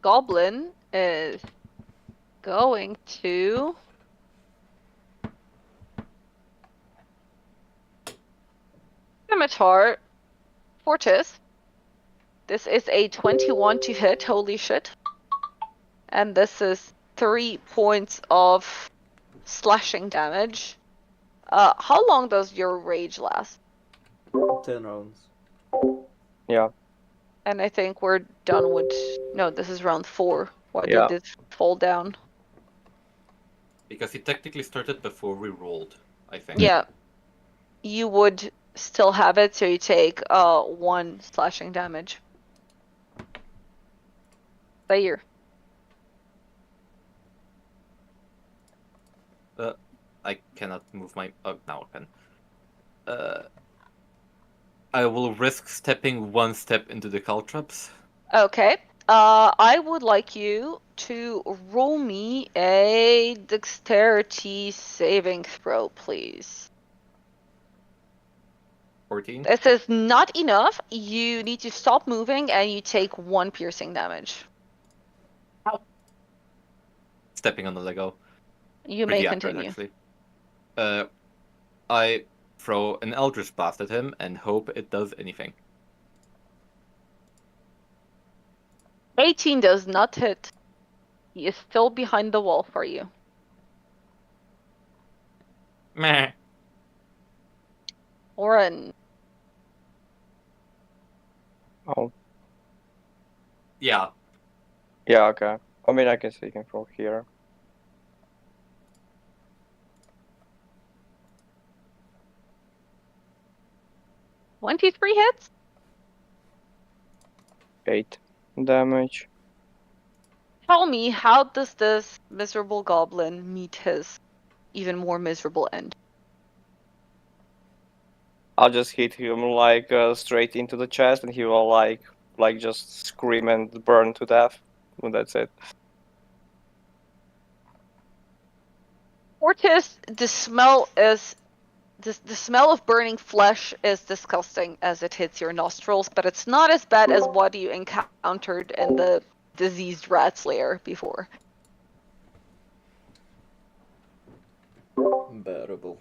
Goblin is going to Scimitar Fortis. This is a 21 to hit, holy shit. And this is 3 points of slashing damage. How long does your rage last? 10 rounds. yeah. And I think we're done with... No, this is round 4. Why Yeah. did it fall down? Because he technically started before we rolled, I think. Yeah. You would still have it, so you take 1 slashing damage. There. I cannot move my... Oh, now I can. I will risk stepping 1 step into the caltrops. Okay. I would like you to roll me a dexterity saving throw, please. 14. This is not enough. You need to stop moving and you take 1 piercing damage. Stepping on the Lego. You Pretty may accurate, continue. actually. I throw an Eldritch Blast at him and hope it does anything. 18 does not hit. He is still behind the wall for you. Meh. Oren. Oh, Yeah. yeah, okay. I mean, I can see him from here. $23 hits? 8 damage. Tell me, how does this miserable goblin meet his even more miserable end? I'll just hit him like straight into the chest, and he will like just scream and burn to death. And that's it. Fortis, the smell is the smell of burning flesh is disgusting as it hits your nostrils, but it's not as bad as what you encountered in the diseased rat's lair before. Bearable.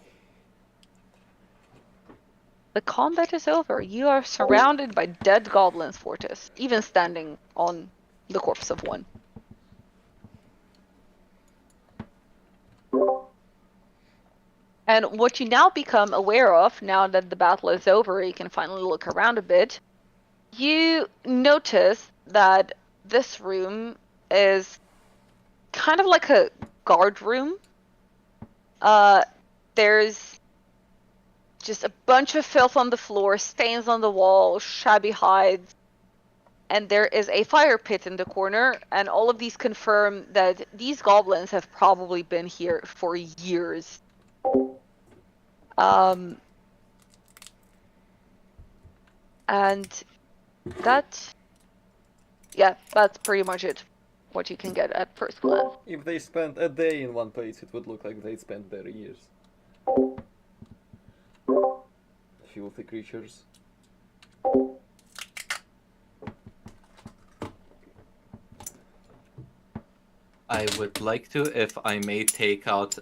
The combat is over. You are surrounded by dead goblins, Fortis, even standing on the corpse of one. And what you now become aware of, now that the battle is over, you can finally look around a bit, you notice that this room is kind of like a guard room. There's just a bunch of filth on the floor, stains on the wall, shabby hides, and there is a fire pit in the corner, and all of these confirm that these goblins have probably been here for years. And that's pretty much it. What you can get at first glance. If they spent a day in one place, it would look like they spent there years. Filthy creatures. I would like to, if I may, take out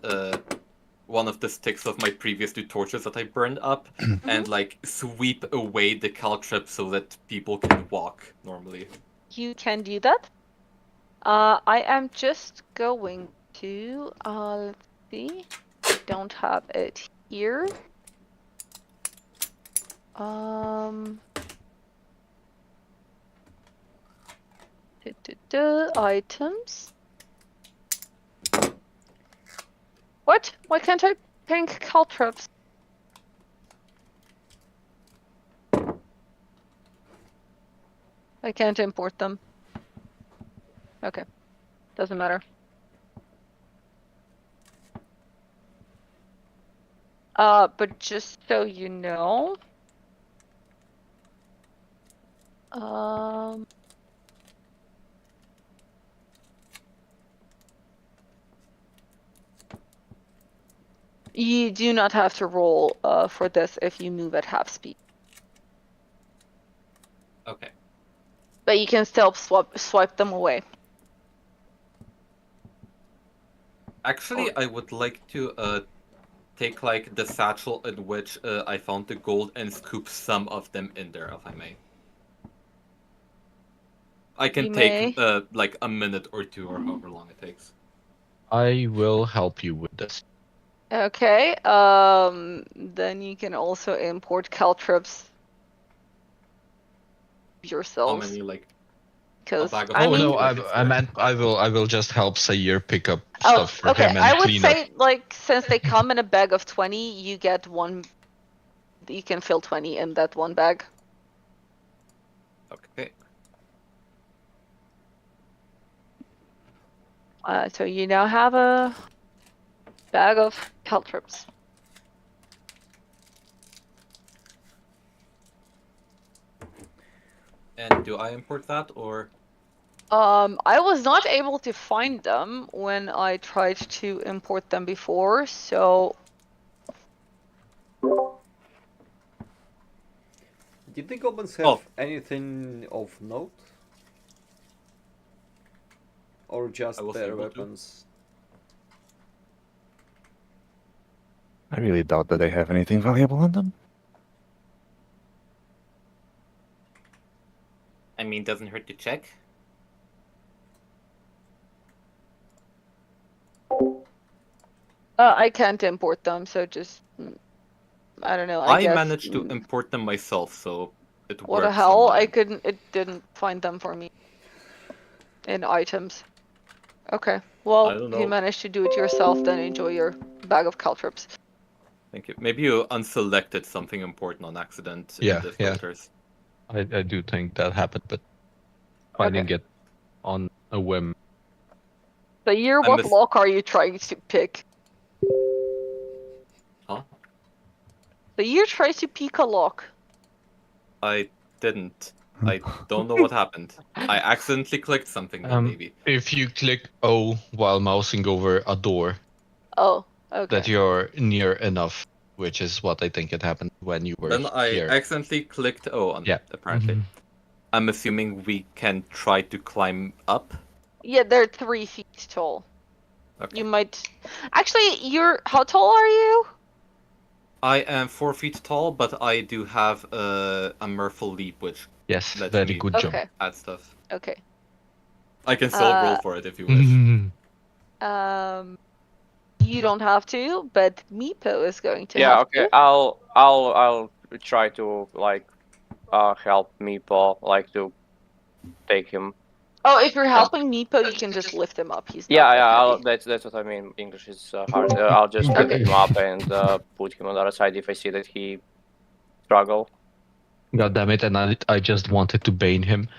one of the sticks of my previous 2 torches that I burned up and like sweep away the caltrip so that people can walk normally. You can do that. I am just going to let's see. I don't have it here. Items. What? Why can't I pink caltrops? I can't import them. Okay. Doesn't matter. But just so you know, you do not have to roll for this if you move at half speed. Okay. But you can still swipe them away. Actually, I would like to take like the satchel in which I found the gold and scoop some of them in there, if I may. I can You take may. like a minute or 2 or however long it takes. I will help you with this. Okay. Then you can also import caltrops How yourselves. many, like a Because bag of I Oh mean, no, torches I worth? meant I will just help Sayir pick up oh, stuff for okay. him and I would clean up. say like since they come in a bag of 20, you get one. You can fill 20 in that one bag. Okay. So you now have a bag of caltrops. And do I import that or? I was not able to find them when I tried to import them before, so Did the goblins have anything of note? Or just I was their able to. weapons? I really doubt that they have anything valuable on them. I mean, doesn't hurt to check. I can't import them, so just I don't know. I guess. managed to import them myself, so it What the works. hell? on I mine. couldn't. It didn't find them for me. In items. Okay. I Well, don't if you know. managed to do it yourself, then enjoy your bag of caltrops. Thank you. Maybe you unselected something important on accident Yeah, in the yeah. filters. I do think that happened, but finding it on a whim. So, I what miss- lock are you trying to pick? Huh? So, you try to pick a lock. I didn't. I don't know what happened. I accidentally clicked something then, maybe. If you click O while mousing over a door, Oh, okay. that you're near enough, which is what I think it happened when you were Then I here. accidentally clicked O on it, apparently. Mhm. I'm assuming we can try to climb up. Yeah, they're 3 feet tall. Okay. You might. Actually, How tall are you? I am 4 feet tall, but I do have a Murphle leap, which Yes, lets very me good job. Okay. add stuff. Okay. I can still roll for it if you wish. Mhm. You don't have to, but Meepo is going to Yeah, have okay. to. I'll try to help Meepo, like to take him. Oh, if you're helping Meepo, you can just lift him up. He's not Yeah, that yeah. heavy. That's what I mean. English is hard. I'll just lift Okay. him up and put him on the other side if I see that he struggle. God damn it! And I just wanted to bane him.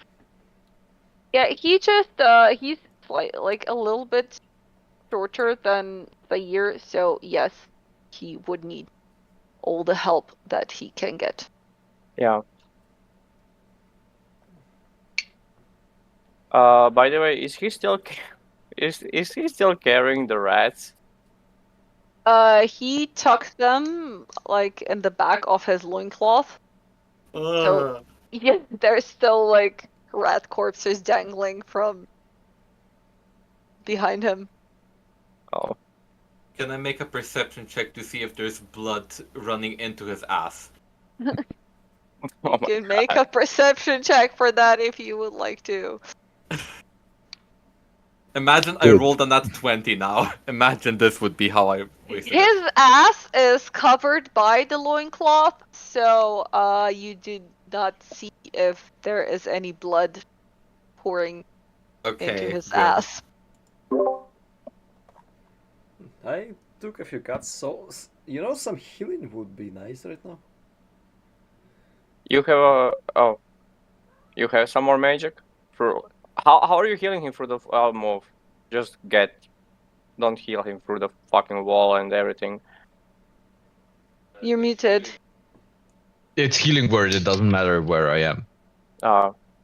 Yeah, he's like a little bit shorter than Zaire, so yes, he would need all the help that he can get. Yeah. By the way, is he still is he still carrying the rats? He tucks them like in the back of his loincloth. So yeah, there's still like rat corpses dangling from behind him. Oh. Can I make a perception check to see if there's blood running into his ass? You Oh my can make God. a perception check for that if you would like to. Imagine I Good. rolled a nat 20 now. Imagine this would be how I wasted it. His ass is covered by the loincloth, so you did not see if there is any blood pouring Okay, into his good. ass. I took a few cuts, so some healing would be nice right now. You have you have some more magic? Through how are you healing him through the move? Just don't heal him through the fucking wall and everything. You're muted. It's healing word. It doesn't matter where I am.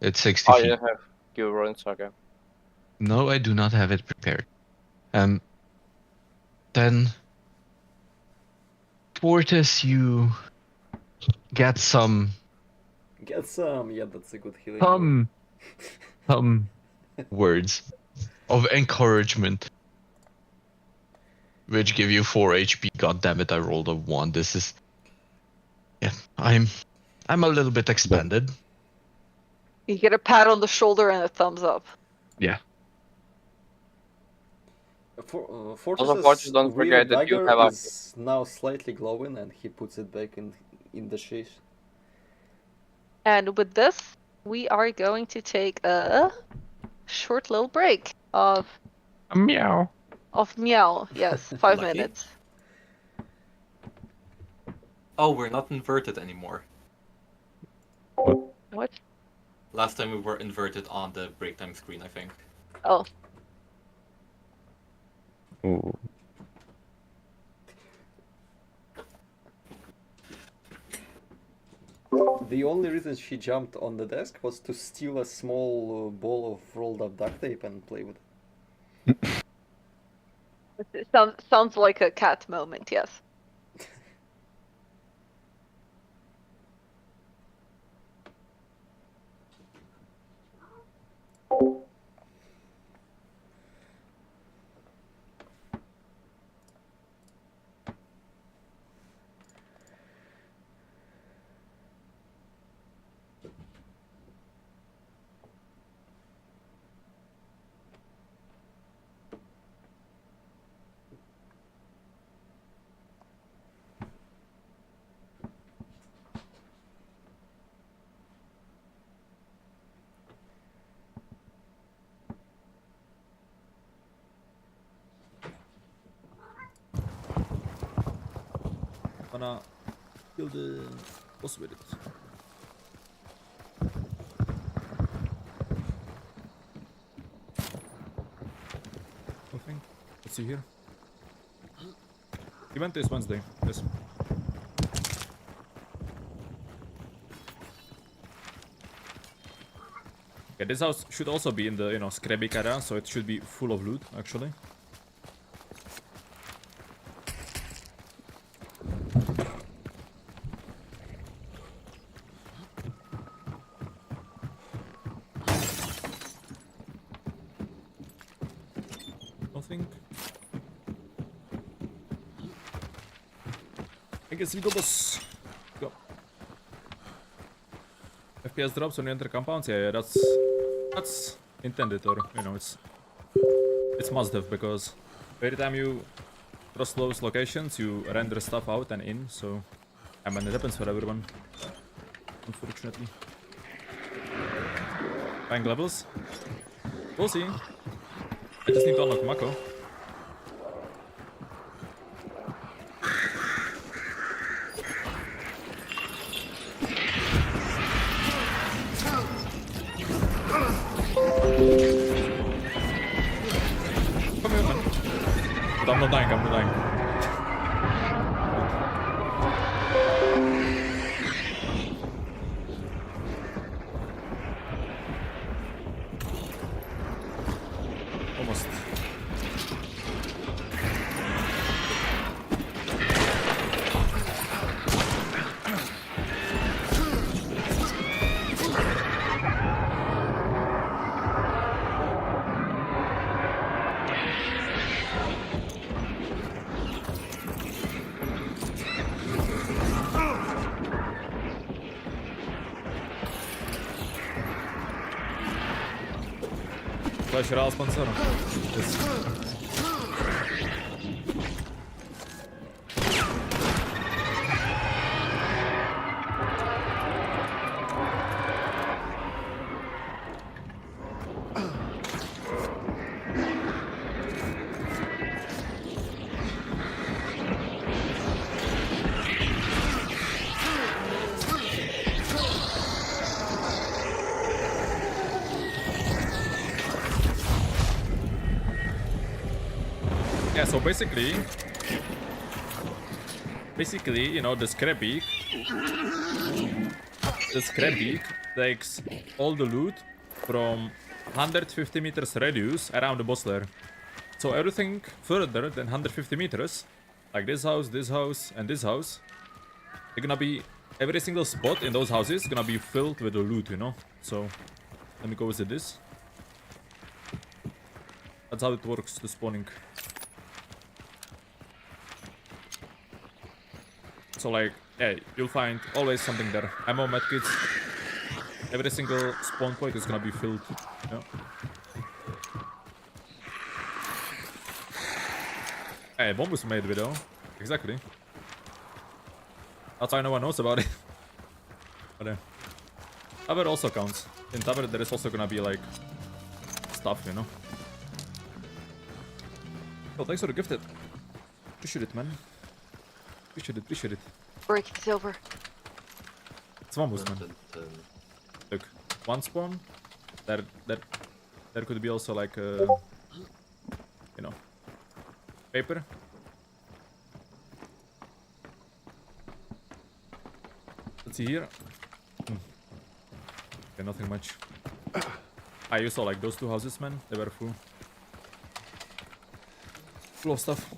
It's 60 You feet. don't have cure runes, okay. No, I do not have it prepared. Then, Fortis, you get some Get some, yeah, that's a good healing move. some words of encouragement, which give you 4 HP. God damn it! I rolled a 1. This is, yeah. I'm a little bit expanded. You get a pat on the shoulder and a thumbs up. Yeah. Also, Fortis's Fortis, don't weird forget that you dagger have a is now slightly glowing, and he puts it back in the sheath. And with this, we are going to take a short little break of Meow. meow. Yes, 5 Lucky. minutes. Oh, we're not inverted anymore. What? Last time we were inverted on the break time screen, I think. Oh. Ooh. The only reason she jumped on the desk was to steal a small ball of rolled up duct tape and play with it. It sounds like a cat moment, yes. Gonna kill the boss with it. Nothing. Let's see here. Event is Wednesday. Yes. Okay, this house should also be in the, you know, Skrebik area, so it should be full of loot, actually. Nothing. I guess we go, boss. Go. FPS drops when you enter compounds. Yeah, that's intended, or you know, it's must have, because every time you cross those locations, you render stuff out and in. So, I mean, it happens for everyone, unfortunately. Buying levels. We'll see. I just need to unlock Mako. Come here, man. But I'm not dying, I'm not dying. Almost. Flash raz pancera. Yes. Yeah, so basically, you know, the Skrebik takes all the loot from 150 meters radius around the boss lair. So everything further than 150 meters, like this house, and this house, they're gonna be, every single spot in those houses gonna be filled with the loot, you know? So, let me go with this. That's how it works, the spawning. So like, yeah, you'll find always something there. Ammo, medkits. Every single spawn point is gonna be filled. Yeah. Hey, bomb was made with though. Exactly. That's why no one knows about it. But Tower also counts. In Tower there is also gonna be like stuff, you know. Oh, thanks for the gifted. Appreciate it, man. Appreciate it. Breaking's over. It's one boost, man. Look, one spawn. There could be also like you know, paper. Let's see here. Okay, nothing much. You saw like those two houses, man. They were full of stuff.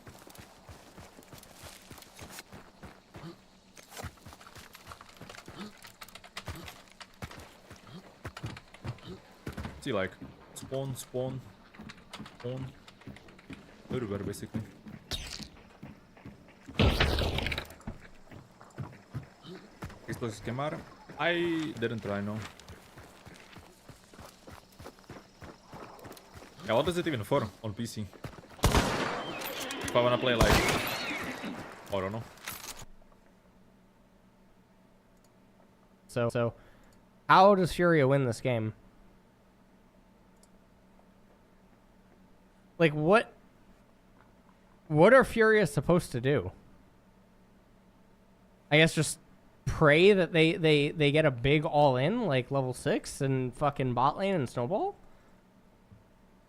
See, like spawn everywhere basically. Explosive camera. I didn't try, no. Yeah, what is it even for on PC? If I wanna play like, I don't know. So how does Furia win this game? Like, what are Furia supposed to do? I guess just pray that they get a big all-in, like level 6 and fucking bot lane and snowball.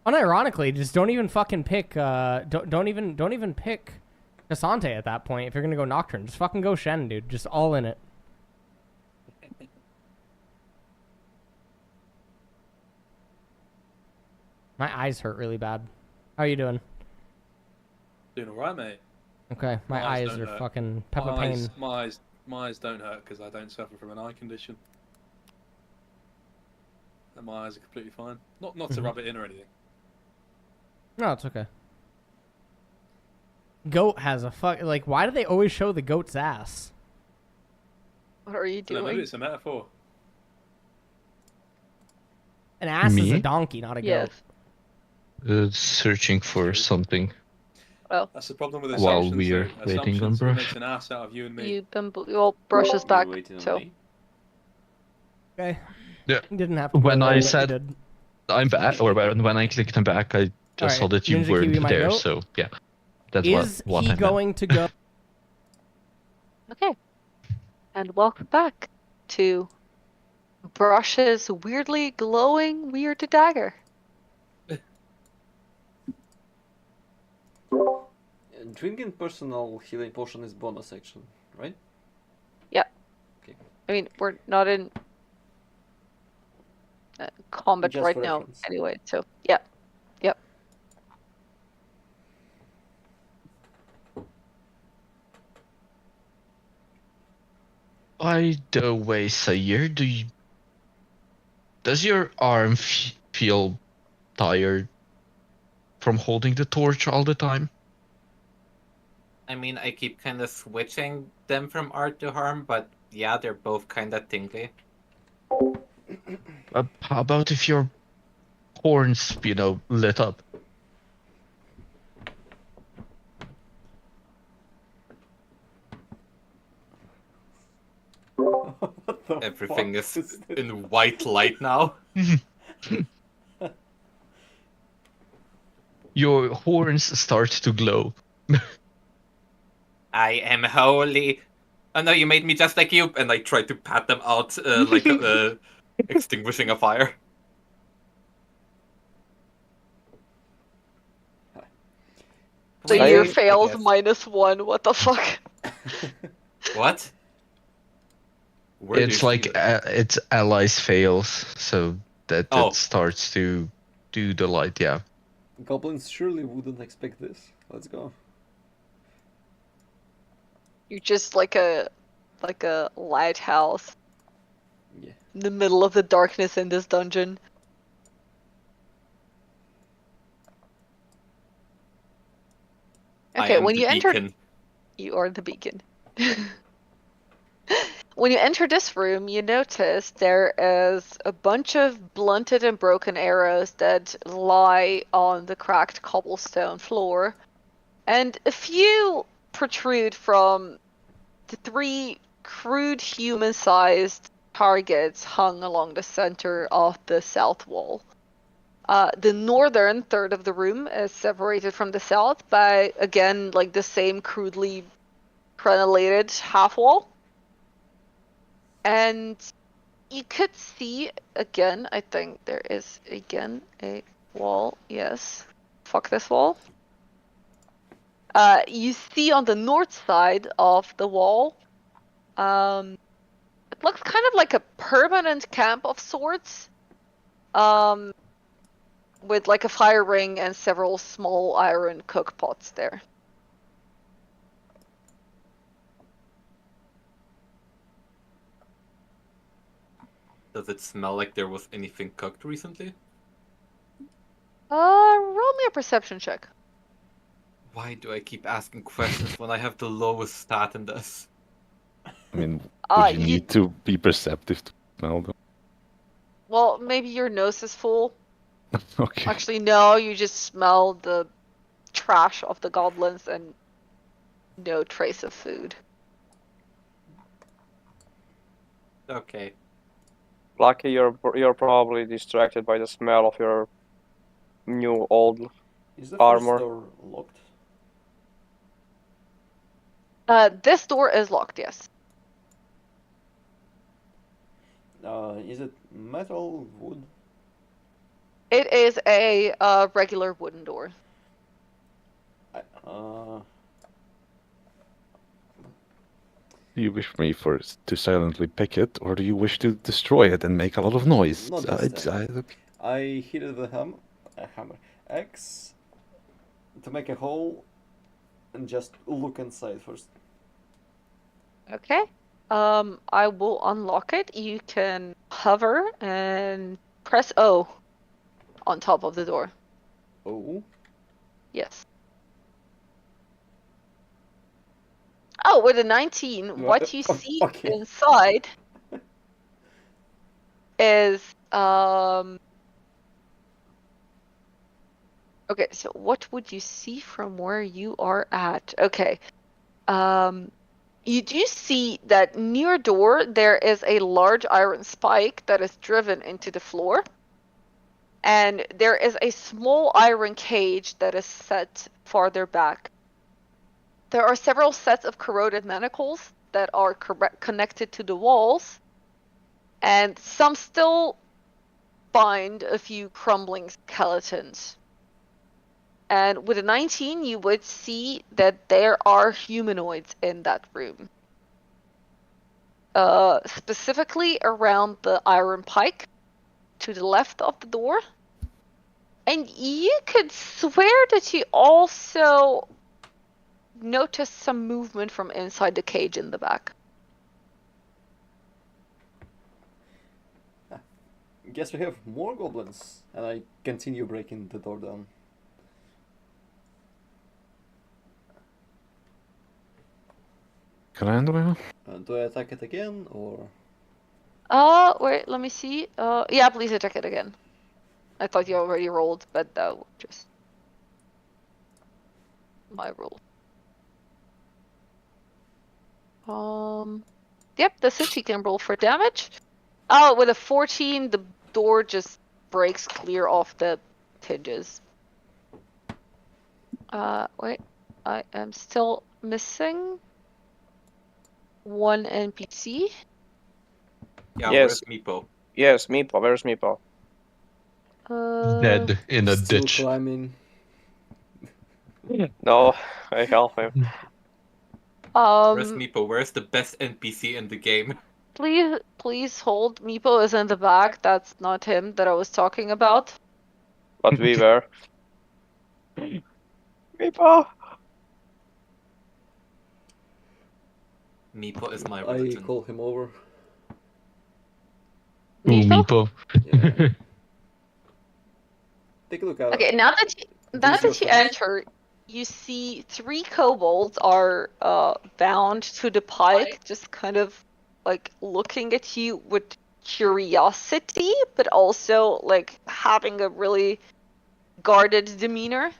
Unironically, just don't even fucking pick, don't even pick Cassante at that point if you're gonna go Nocturne. Just fucking go Shen, dude. Just all in it. My eyes hurt really bad. How are you doing? Doing alright, mate. Okay, my eyes are don't hurt. fucking pepper pain. My eyes don't hurt because I don't suffer from an eye condition. And my eyes are completely fine. Not to rub it in or anything. No, it's okay. Goat has a like. Why do they always show the goat's ass? What are you No, maybe doing? it's a metaphor. An ass is a Me? donkey, not a goat. Yes. Searching for something. That's the problem with While assumptions. we're though. waiting on Assumptions, it Brush. makes an ass out of you and me. You've been well, Brush is back, so Okay. Yeah. You didn't have to. When go I there, but you said did. I'm back, or when I clicked him back, I just saw Alright, that you Ninja weren't Kiwi might there. go. So yeah, that's Is what he I meant. going to go? okay. And welcome back to Brush's weirdly glowing weird dagger. Drinking personal healing potion is bonus action, right? I mean, we're not in combat Just right for now, reference. anyway. So yeah. By the way, Sayir, does your arm feel tired from holding the torch all the time? I mean, I keep kind of switching them from art to harm, but yeah, they're both kind of tingly. How about if your horns, lit up? What the Everything fuck is this? in white light now. Your horns start to glow. I am holy. Oh no, you made me just like you. And I tried to pat them out like extinguishing a fire. So I- year I fails guess. -1. What the fuck? What? Where do It's you like see that? its allies fails, so that Oh. it starts to do the light. Yeah. Goblins surely wouldn't expect this. Let's go. You're just like a lighthouse Yeah. in the middle of the darkness in this dungeon. I Okay, am when the you enter, beacon. you are the beacon. When you enter this room, you notice there is a bunch of blunted and broken arrows that lie on the cracked cobblestone floor, and a few protrude from the 3 crude human-sized targets hung along the center of the south wall. The northern third of the room is separated from the south by, again, like the same crudely crenellated half wall. And you could see, again, I think there is, again, a wall. Yes. Fuck this wall. You see on the north side of the wall, it looks kind of like a permanent camp of sorts. With like a fire ring and several small iron cook pots there. Does it smell like there was anything cooked recently? Roll me a perception check. Why do I keep asking questions when I have the lowest stat in this? I mean, would you You need to be perceptive to smell them? well, maybe your nose is full. Okay. Actually, no, you just smell the trash of the goblins and no trace of food. Okay. Lucky you're probably distracted by the smell of your new old. Is the Armor. first door locked? This door is locked, yes. Is it metal, wood? It is a regular wooden door. Do you wish me to silently pick it, or do you wish to destroy it and make a lot of noise? Not just I hit it with a hammer X to make a hole and just look inside first. Okay. I will unlock it. You can hover and press O on top of the door. Oh. Yes. Oh, with a 19, what you see inside is okay, so what would you see from where you are at? Okay. You do see that near door there is a large iron spike that is driven into the floor. And there is a small iron cage that is set farther back. There are several sets of corroded manacles that are connected to the walls, and some still bind a few crumbling skeletons. And with a 19, you would see that there are humanoids in that room. Specifically around the iron pike to the left of the door. And you could swear that you also noticed some movement from inside the cage in the back. Guess we have more goblins, and I continue breaking the door down. Can I handle it? Do I attack it again, or? Wait, let me see. Yeah, please attack it again. I thought you already rolled, but that was just my roll. Yep, that's it. You can roll for damage. Oh, with a 14, the door just breaks clear off the hinges. Wait, I am still missing one NPC. Yeah, Yes. where's Meepo? Yes, Meepo. Where's Meepo? Dead in a still ditch. Climbing. No, I help him. Where's Meepo? Where's the best NPC in the game? Please hold. Meepo is in the back. That's not him that I was talking about. But we were. Meepo! Meepo is my I religion. call him over. Meepo. Yeah. Take a look at. Okay, now that you enter, you see 3 kobolds are bound to the pike, just kind of like looking at you with curiosity, but also like having a really guarded demeanor.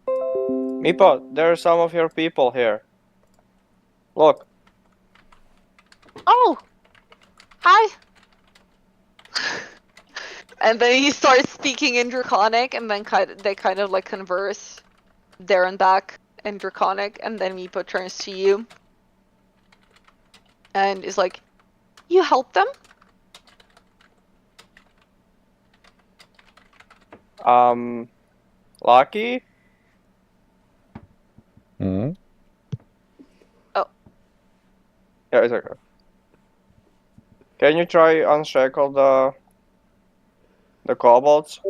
Meepo, there are some of your people here. Look. Oh! Hi! And then he starts speaking in Draconic, and then they kind of like converse there and back in Draconic, and then Meepo turns to you and is like, "You helped them?" Lucky? Hmm? Oh. Yeah, it's okay. Can you try unshackle the kobolds?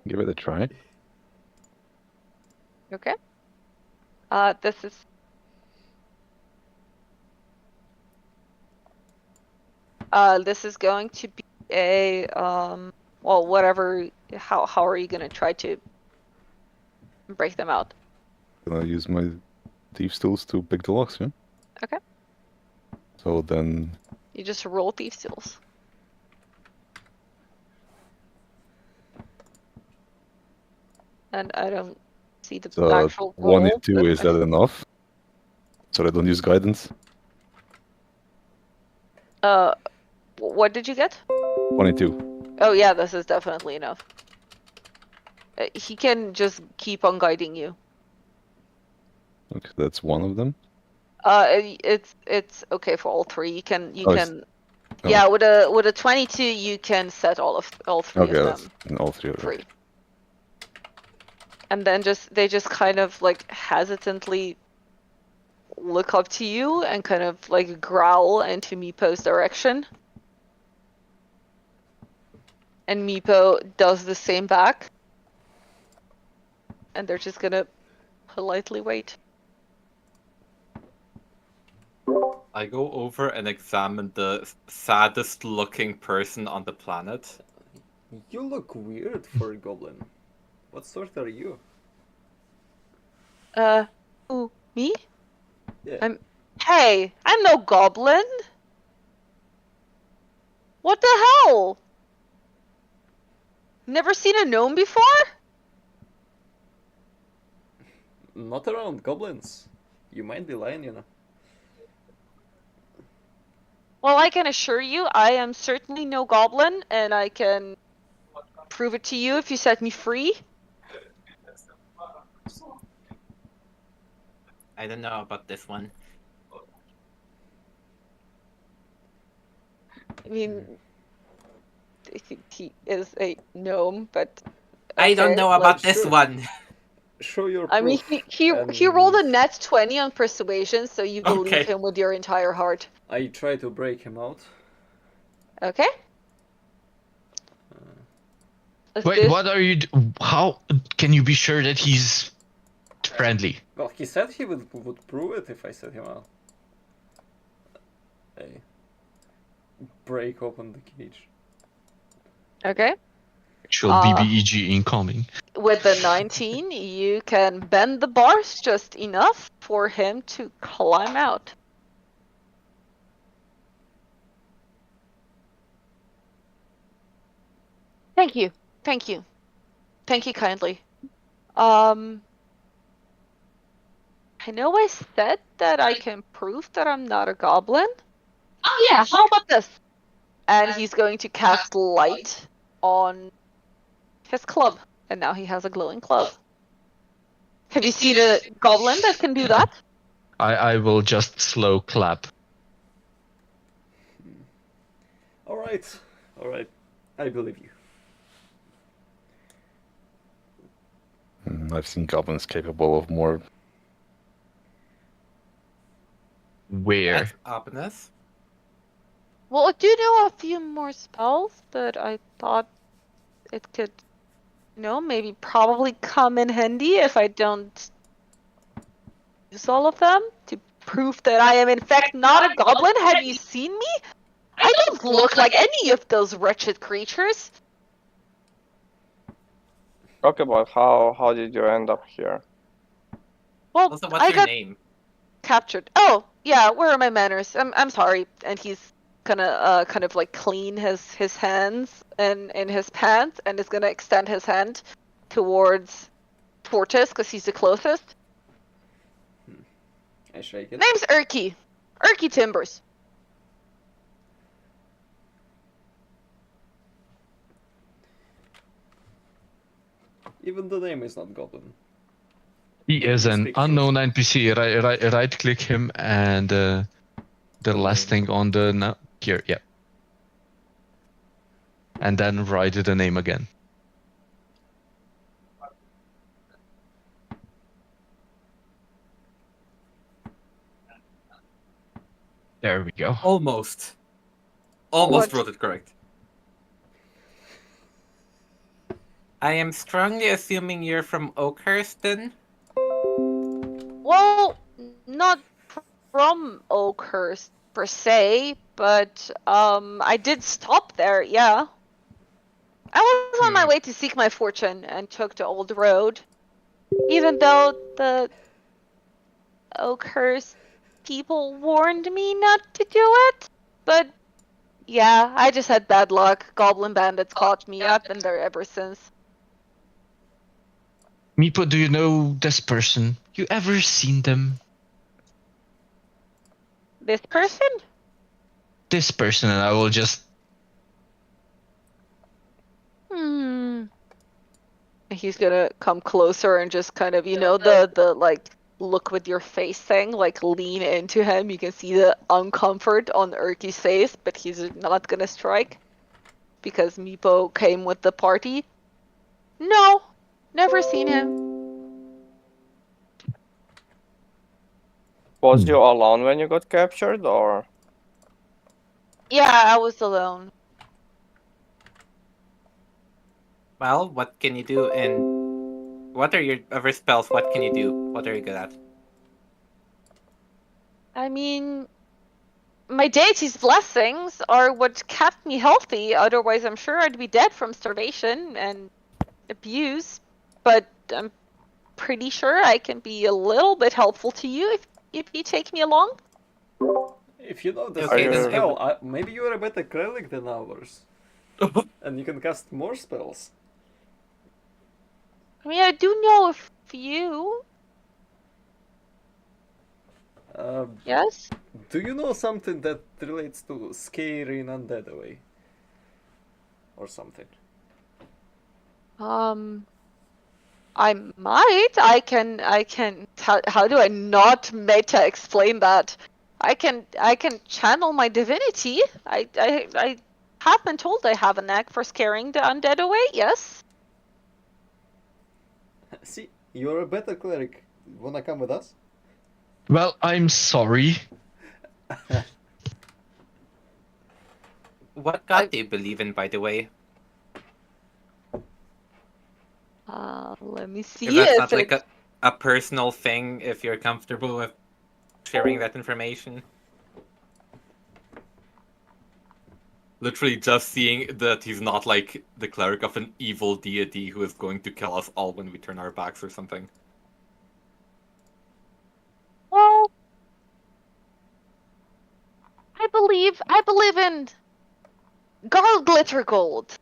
Give it a try. Okay. This is... this is going to be a, well, whatever, how are you gonna try to break them out? Gonna use my thieves tools to pick the locks, yeah? Okay. So then... You just roll thieves tools. And I don't see the actual roll. 1 and 2, is that enough? So I don't use guidance? What did you get? 1 and 2. Oh yeah, this is definitely enough. He can just keep on guiding you. Okay, that's one of them. It's okay for all three. You can Oh, yeah, with a 22 you can set all three okay, of that's them all three of them. free. And then they just kind of like hesitantly look up to you and kind of like growl into Meepo's direction. And Meepo does the same back. And they're just gonna politely wait. I go over and examine the saddest looking person on the planet. You look weird for a goblin. What sort are you? Who, me? Yeah. Hey, I'm no goblin. What the hell? Never seen a gnome before? Not around goblins. You might be lying, you know. Well, I can assure you, I am certainly no goblin, and I can prove it to you if you set me free. I don't know about this one. I mean, he is a gnome, but I don't know about this one. Show your proof. I mean, he rolled a net 20 on persuasion, so you believe Okay. him with your entire heart. I try to break him out. Okay. Wait, what are you? How can you be sure that he's friendly? Well, he said he would prove it if I set him out. I break open the cage. Okay. Actual BBEG incoming. With the 19, you can bend the bars just enough for him to climb out. Thank you. Thank you. Thank you kindly. I know I said that I can prove that I'm not a goblin. Oh yeah, how about this? And he's going to cast light on his club. And now he has a glowing club. Have you seen a goblin that can do that? I will just slow clap. Alright. I believe you. I've seen goblins capable of more. Where? That's ominous. Well, I do know a few more spells that I thought it could, maybe probably come in handy if I don't use all of them to prove that I am in fact not a goblin. Have you seen me? I don't look like any of those wretched creatures. Okay, but how did you end up here? Well, Also, what's I your got name? captured. Oh, yeah, where are my manners? I'm sorry. And he's gonna kind of like clean his hands in his pants and is gonna extend his hand towards Tortoise because he's the closest. I shake it. Name's Erky. Erky Timbers. Even the name is not goblin. He is an unknown NPC. Right click him and the last thing on the here, yeah. And then write the name again. There we go. Almost What? wrote it correct. I am strongly assuming you're from Oakhurst, then? Well, not from Oakhurst per se, but I did stop there, yeah. I was on my way to seek my fortune and took the old road. Even though the Oakhurst people warned me not to do it. But yeah, I just had bad luck. Goblin bandits caught me. I've been there ever since. Meepo, do you know this person? You ever seen them? This person? This person, and I will just... He's gonna come closer and just kind of, the like look with your face thing, like lean into him. You can see the uncomfort on Urki's face, but he's not gonna strike because Meepo came with the party. No, never seen him. Was you alone when you got captured, or? Yeah, I was alone. Well, what can you do? And what are your other spells? What can you do? What are you good at? I mean, my deity's blessings are what kept me healthy. Otherwise, I'm sure I'd be dead from starvation and abuse. But I'm pretty sure I can be a little bit helpful to you if you take me along. If you know the Okay, same then spell, maybe you're a better cleric than ours. And you can cast more spells. I mean, I do know a few. Yes? Do you know something that relates to scaring undead away? Or something? I might. I can. How do I not meta explain that? I can channel my divinity. I have been told I have a knack for scaring the undead away. Yes. See, you're a better cleric. Wanna come with us? Well, I'm sorry. What god do you believe in, by the way? Let me see. If that's not like a personal thing, if you're comfortable with sharing that information. Literally just seeing that he's not like the cleric of an evil deity who is going to kill us all when we turn our backs or something. Well, I believe in Garl Glittergold.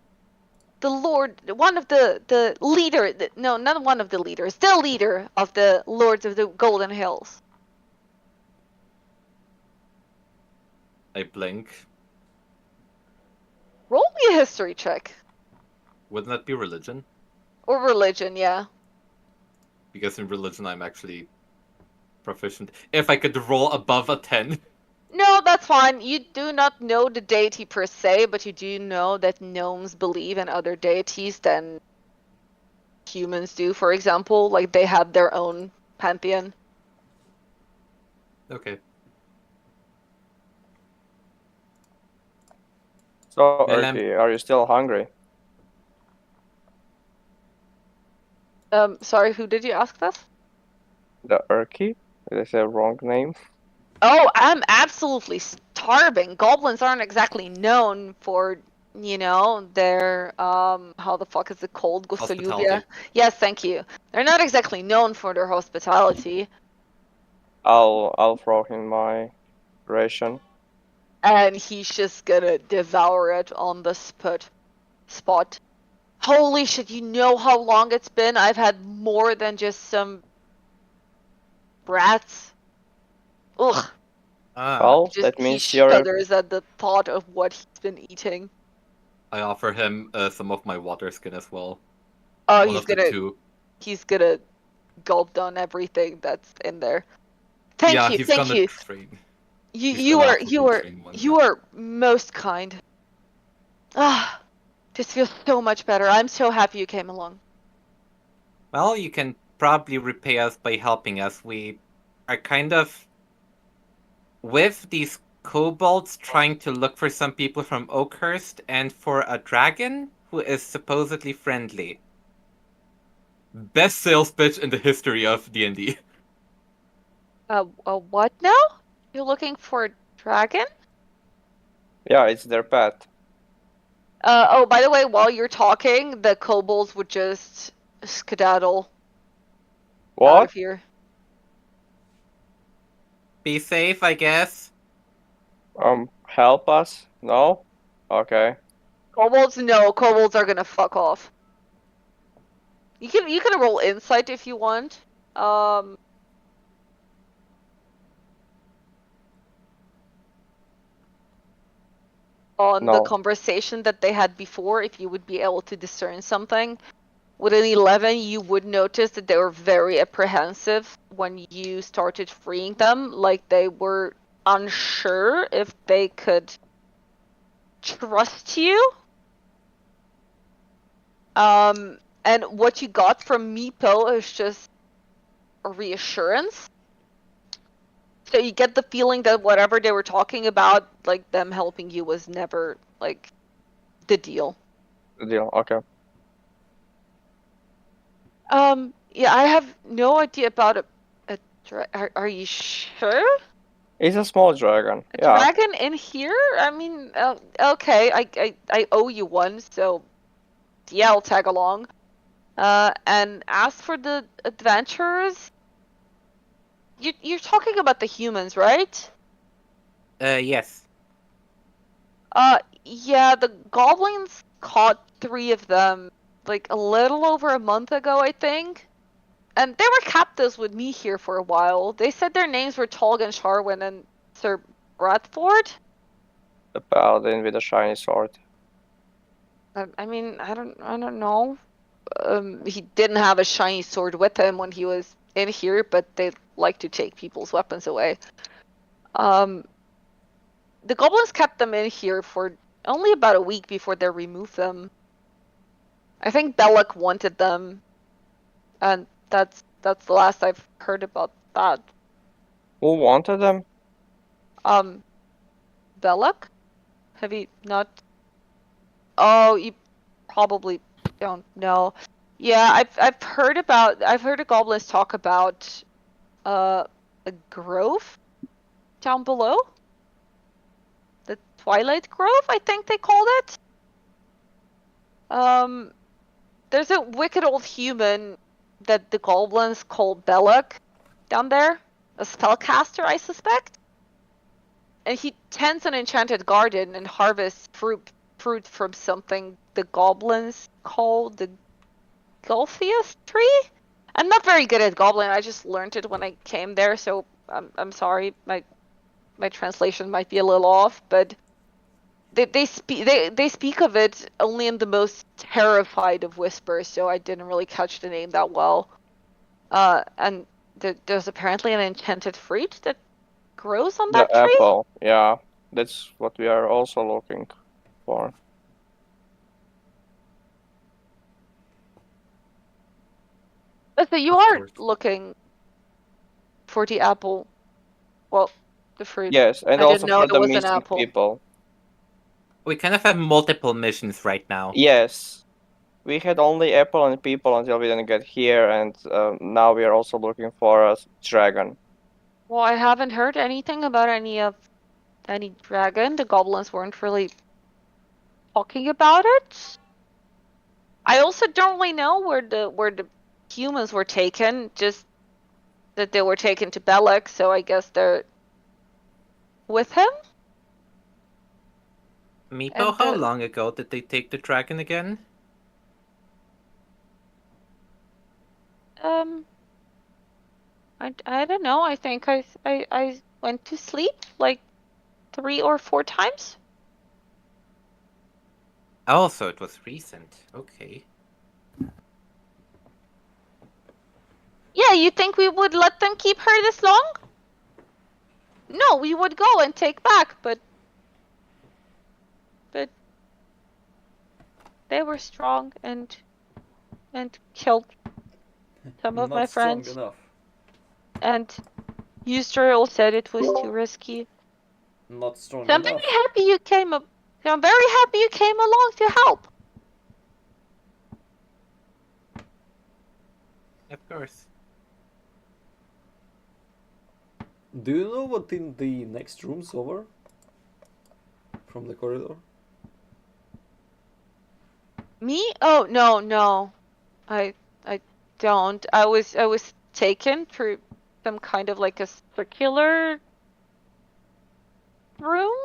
The lord, one of the leader, no, not one of the leaders, the leader of the Lords of the Golden Hills. I blink. Roll me a history check. Wouldn't that be religion? Or religion, yeah. Because in religion I'm actually proficient. If I could roll above a 10. No, that's fine. You do not know the deity per se, but you do know that gnomes believe in other deities than humans do, for example. Like, they have their own pantheon. Okay. So, Urki, are you still hungry? Sorry, who did you ask this? The Urki? Did I say wrong name? Oh, I'm absolutely starving. Goblins aren't exactly known for, their, how the fuck is it called? Gostolubia? Yes, thank you. They're not exactly known for their hospitality. I'll throw him my ration. And he's just gonna devour it on the spot. Holy shit, you know how long it's been? I've had more than just some brats. Ugh. Well, that He means you're... shudders at the thought of what he's been eating. I offer him some of my water skin as well. Oh, He's gonna gulp down everything that's in there. Thank you. Train. You are most kind. Ah, this feels so much better. I'm so happy you came along. Well, you can probably repay us by helping us. We are kind of with these kobolds trying to look for some people from Oakhurst and for a dragon who is supposedly friendly. Best sales pitch in the history of D&D. What now? You're looking for a dragon? Yeah, it's their pet. Oh, by the way, while you're talking, the kobolds would just skedaddle out of here. Be safe, I guess. Help us? No? Okay. Kobolds? No, kobolds are gonna fuck off. You can roll insight if you want. On the conversation that they had before, if you would be able to discern something. with an 11, you would notice that they were very apprehensive when you started freeing them. Like they were unsure if they could trust you. And what you got from Meepo is just a reassurance. So you get the feeling that whatever they were talking about, like them helping you, was never like the deal. The deal. Okay. Yeah, I have no idea about are you sure? It's a small dragon. A Yeah. dragon in here? I mean, okay, I owe you one, so yeah, I'll tag along. And as for the adventurers, you're talking about the humans, right? Yes. Yeah, the goblins caught 3 of them, like a little over a month ago, I think. And they were captives with me here for a while. They said their names were Tolgan Sharwin and Sir Bradford. The paladin with a shiny sword. I mean, I don't know. He didn't have a shiny sword with him when he was in here, but they like to take people's weapons away. The goblins kept them in here for only about a week before they removed them. I think Belloc wanted them, and that's the last I've heard about that. Who wanted them? Belloc? Have you not? Oh, you probably don't know. Yeah, I've heard the goblins talk about a grove down below. The Twilight Grove, I think they called it. There's a wicked old human that the goblins call Belloc down there. A spellcaster, I suspect. And he tends an enchanted garden and harvests fruit from something the goblins call the Golpheus tree. I'm not very good at goblin. I just learned it when I came there, so I'm sorry. My translation might be a little off, but they speak of it only in the most terrified of whispers, so I didn't really catch the name that well. And there's apparently an enchanted fruit that grows on The that tree. apple. Yeah. That's what we are also looking for. So you Of are course. looking for the apple. Well, the fruit. Yes, and I also didn't know for it the was an missing apple. people. We kind of have multiple missions right now. Yes. We had only apple and people until we didn't get here, and now we are also looking for a dragon. Well, I haven't heard anything about any dragon. The goblins weren't really talking about it. I also don't really know where the humans were taken. Just that they were taken to Belloc, so I guess they're with him. Meepo, how long ago did they take the dragon again? I don't know. I think I went to sleep like 3 or 4 times. Oh, so it was recent. Okay. Yeah, you think we would let them keep her this long? No, we would go and take back, but they were strong and killed some of Not my strong friends. enough. And Eustrel said it was too risky. Not strong So I'm enough. very happy you came up. I'm very happy you came along to help. Of course. Do you know what in the next room's over? From the corridor? Me? Oh no. I don't. I was taken through some kind of like a circular room?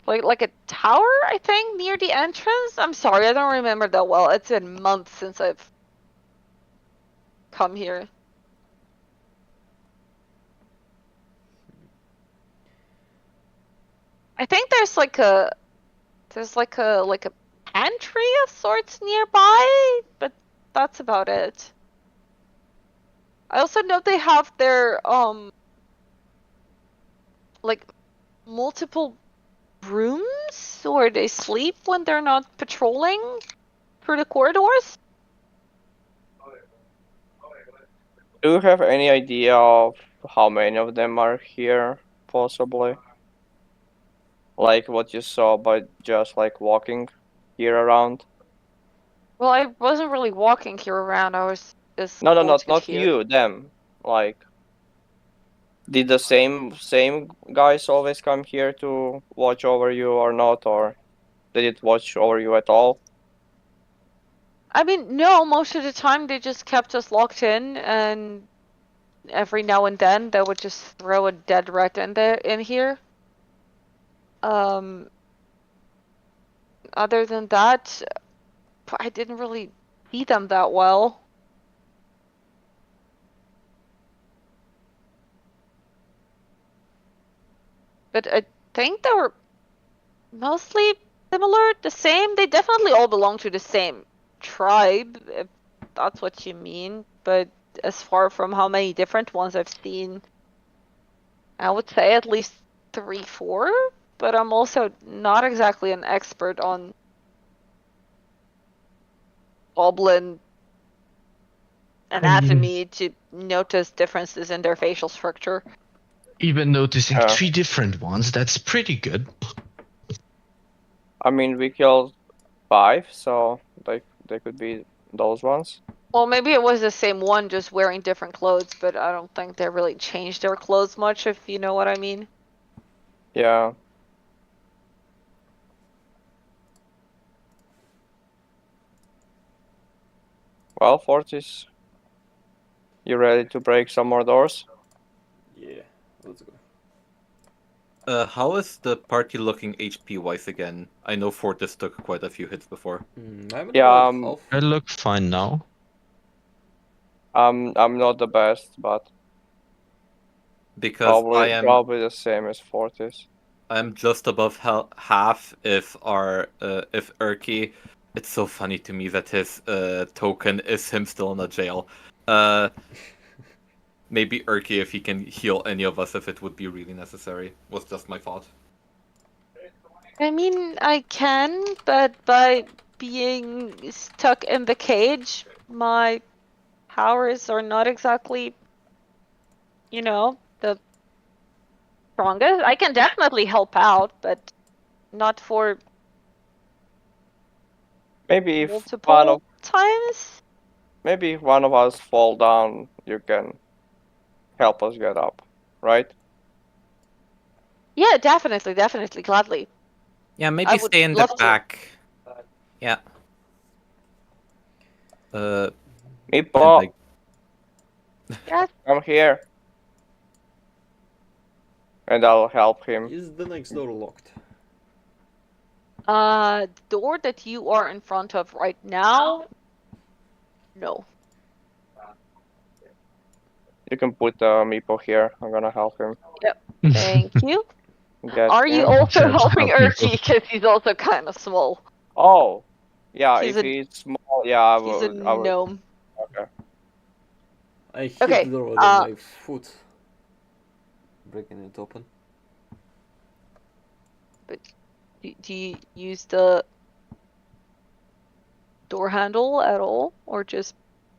Like a tower, I think, near the entrance? I'm sorry, I don't remember that well. It's been months since I've come here. I think there's like a pen pantry of sorts nearby, but that's about it. I also know they have their like multiple rooms where they sleep when they're not patrolling through the corridors. Do you have any idea of how many of them are here, possibly? Like what you saw by just like walking here around? Well, I wasn't really walking here around. I was just No, bolted not here. you, them. Like, did the same guys always come here to watch over you or not, or did it watch over you at all? I mean, no, most of the time they just kept us locked in, and every now and then they would just throw a dead rat in here. Other than that, I didn't really see them that well. But I think they were mostly similar, the same. They definitely all belong to the same tribe, if that's what you mean. But as far from how many different ones I've seen, I would say at least 3, 4. But I'm also not exactly an expert on goblin anatomy to notice differences in their facial structure. Even noticing 3 different ones, that's pretty good. I mean, we killed 5, so they could be those ones. Well, maybe it was the same one, just wearing different clothes, but I don't think they really changed their clothes much, if you know what I mean. Yeah. Well, Fortis, you ready to break some more doors? Yeah, let's go. How is the party looking HP-wise again? I know Fortis took quite a few hits before. I'm at Yeah, about half. I look fine now. I'm not the best, but Because probably the same as Fortis. I'm just above half if Urki. It's so funny to me that his token is him still in a jail. Maybe Urki, if he can heal any of us, if it would be really necessary, was just my thought. I mean, I can, but by being stuck in the cage, my powers are not exactly, the strongest. I can definitely help out, but not for Maybe if multiple times. maybe if one of us fall down, you can help us get up, right? Yeah, definitely, gladly. Yeah, maybe stay in the back. Yeah. Meatball, Yes. come here, and I'll help him. Is the next door locked? Door that you are in front of right now? No. You can put Meepo here. I'm gonna help him. Yep. Thank you. Get Are you him. also Good helping job, Urki? Meepo. Because he's also kind of small. Oh, yeah. He's If a- he's small, yeah, I He's a will. gnome. Okay. I hit Okay, the door with my foot, breaking it open. But do you use the door handle at all, or just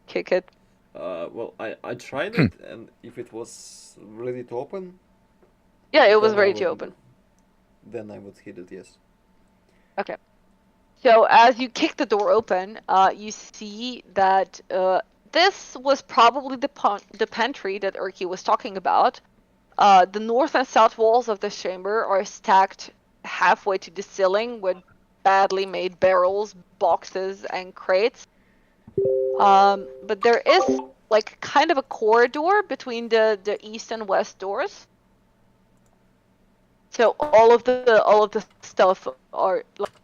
kick it? Well, I tried it, and if it was ready to open, Yeah, it was then I ready to would- open. Then I would hit it, yes. Okay. So as you kick the door open, you see that this was probably the pantry that Urki was talking about. The north and south walls of this chamber are stacked halfway to the ceiling with badly made barrels, boxes, and crates. But there is like kind of a corridor between the east and west doors. So all of the stuff are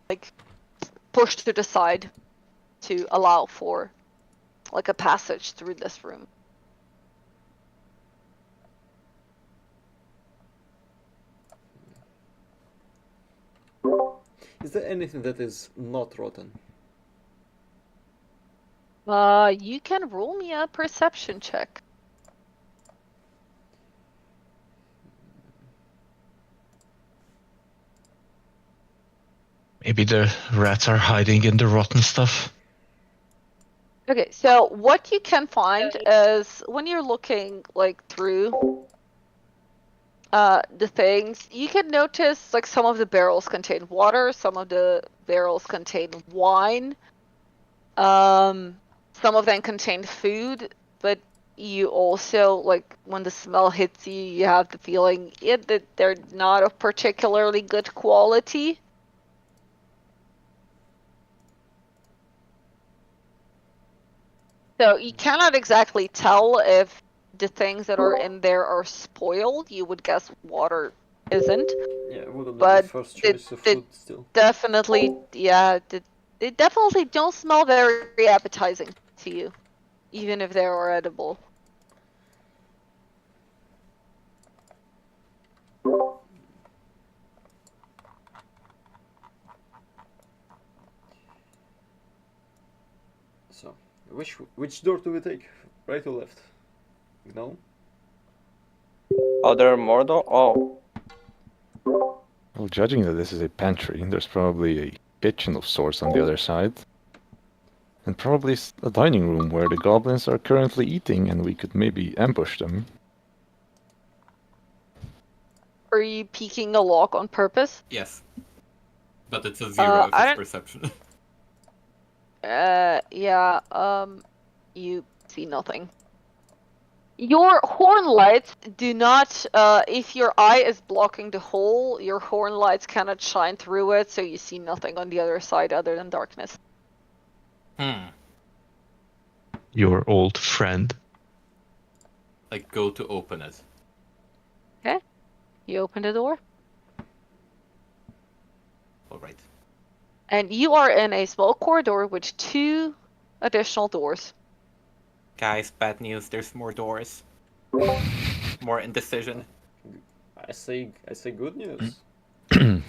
like pushed to the side to allow for like a passage through this room. Is there anything that is not rotten? You can roll me a perception check. Maybe the rats are hiding in the rotten stuff. Okay, so what you can find is when you're looking like through the things, you can notice like some of the barrels contain water, some of the barrels contain wine, some of them contain food, but you also like when the smell hits you, you have the feeling that they're not of particularly good quality. So you cannot exactly tell if the things that are in there are spoiled. You would guess water isn't. Yeah, wouldn't be But first choice of food still. Definitely, yeah, they definitely don't smell very appetizing to you, even if they are edible. So, which door do we take? Right or left? No? Are there more door? Oh. Well, judging that this is a pantry, there's probably a kitchen of sorts on the other side. And probably a dining room where the goblins are currently eating and we could maybe ambush them. Are you peeking a lock on purpose? Yes. But it's a 0 if it's perception. Yeah, you see nothing. Your horn lights do not, if your eye is blocking the hole, your horn lights cannot shine through it, so you see nothing on the other side other than darkness. Your old friend. I go to open it. Okay. You open the door. Alright. And you are in a small corridor with 2 additional doors. Guys, bad news, there's more doors. More indecision. I say good news. I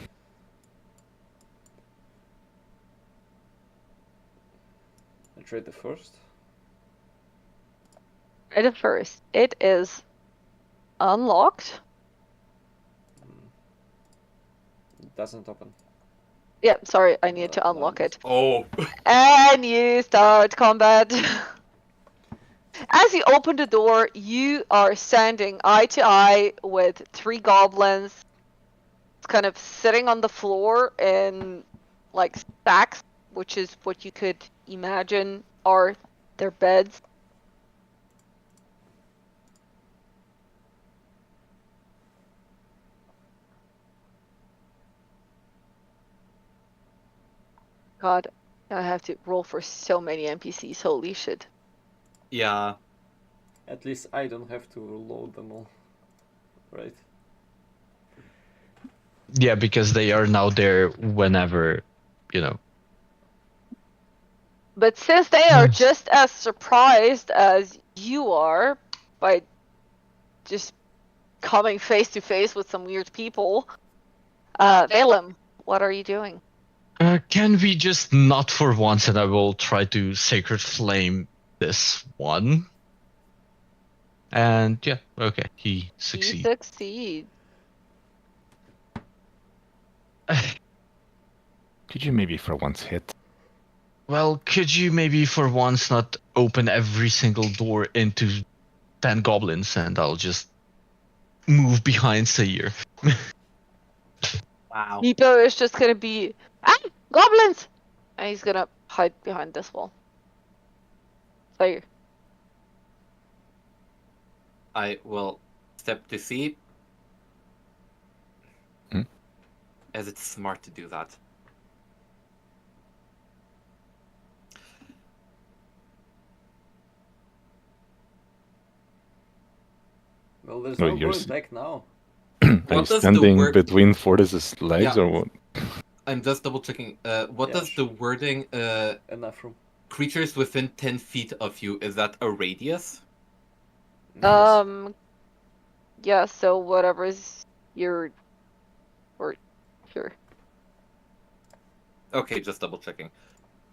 tried the first. Right at first, it is unlocked. It doesn't open. Yeah, sorry, I need to unlock it. Oh. And you start combat. As you open the door, you are standing eye to eye with 3 goblins, kind of sitting on the floor in like stacks, which is what you could imagine are their beds. God, I have to roll for so many NPCs, holy shit. Yeah. At least I don't have to load them all. Right? Yeah, because they are now there whenever, you know. But since they are just as surprised as you are by just coming face to face with some weird people, Valem, what are you doing? Can we just not for once, and I will try to sacred flame this one. And yeah, okay, he succeeds. He succeeds. Could you maybe for once hit? Well, could you maybe for once not open every single door into 10 goblins, and I'll just move behind Sayir. Wow. Neepo is just gonna be, goblins! And he's gonna hide behind this wall. Sayir. I will step to see. As it's smart to do that. Well, there's No, no you're going back now. Are you What does the standing word- between Fortis's legs Yeah. or what? I'm just double checking. What Yeah, does the wording Enough room. creatures within 10 feet of you, is that a radius? Yes. Yeah, so whatever's your, or, sure. Okay, just double checking.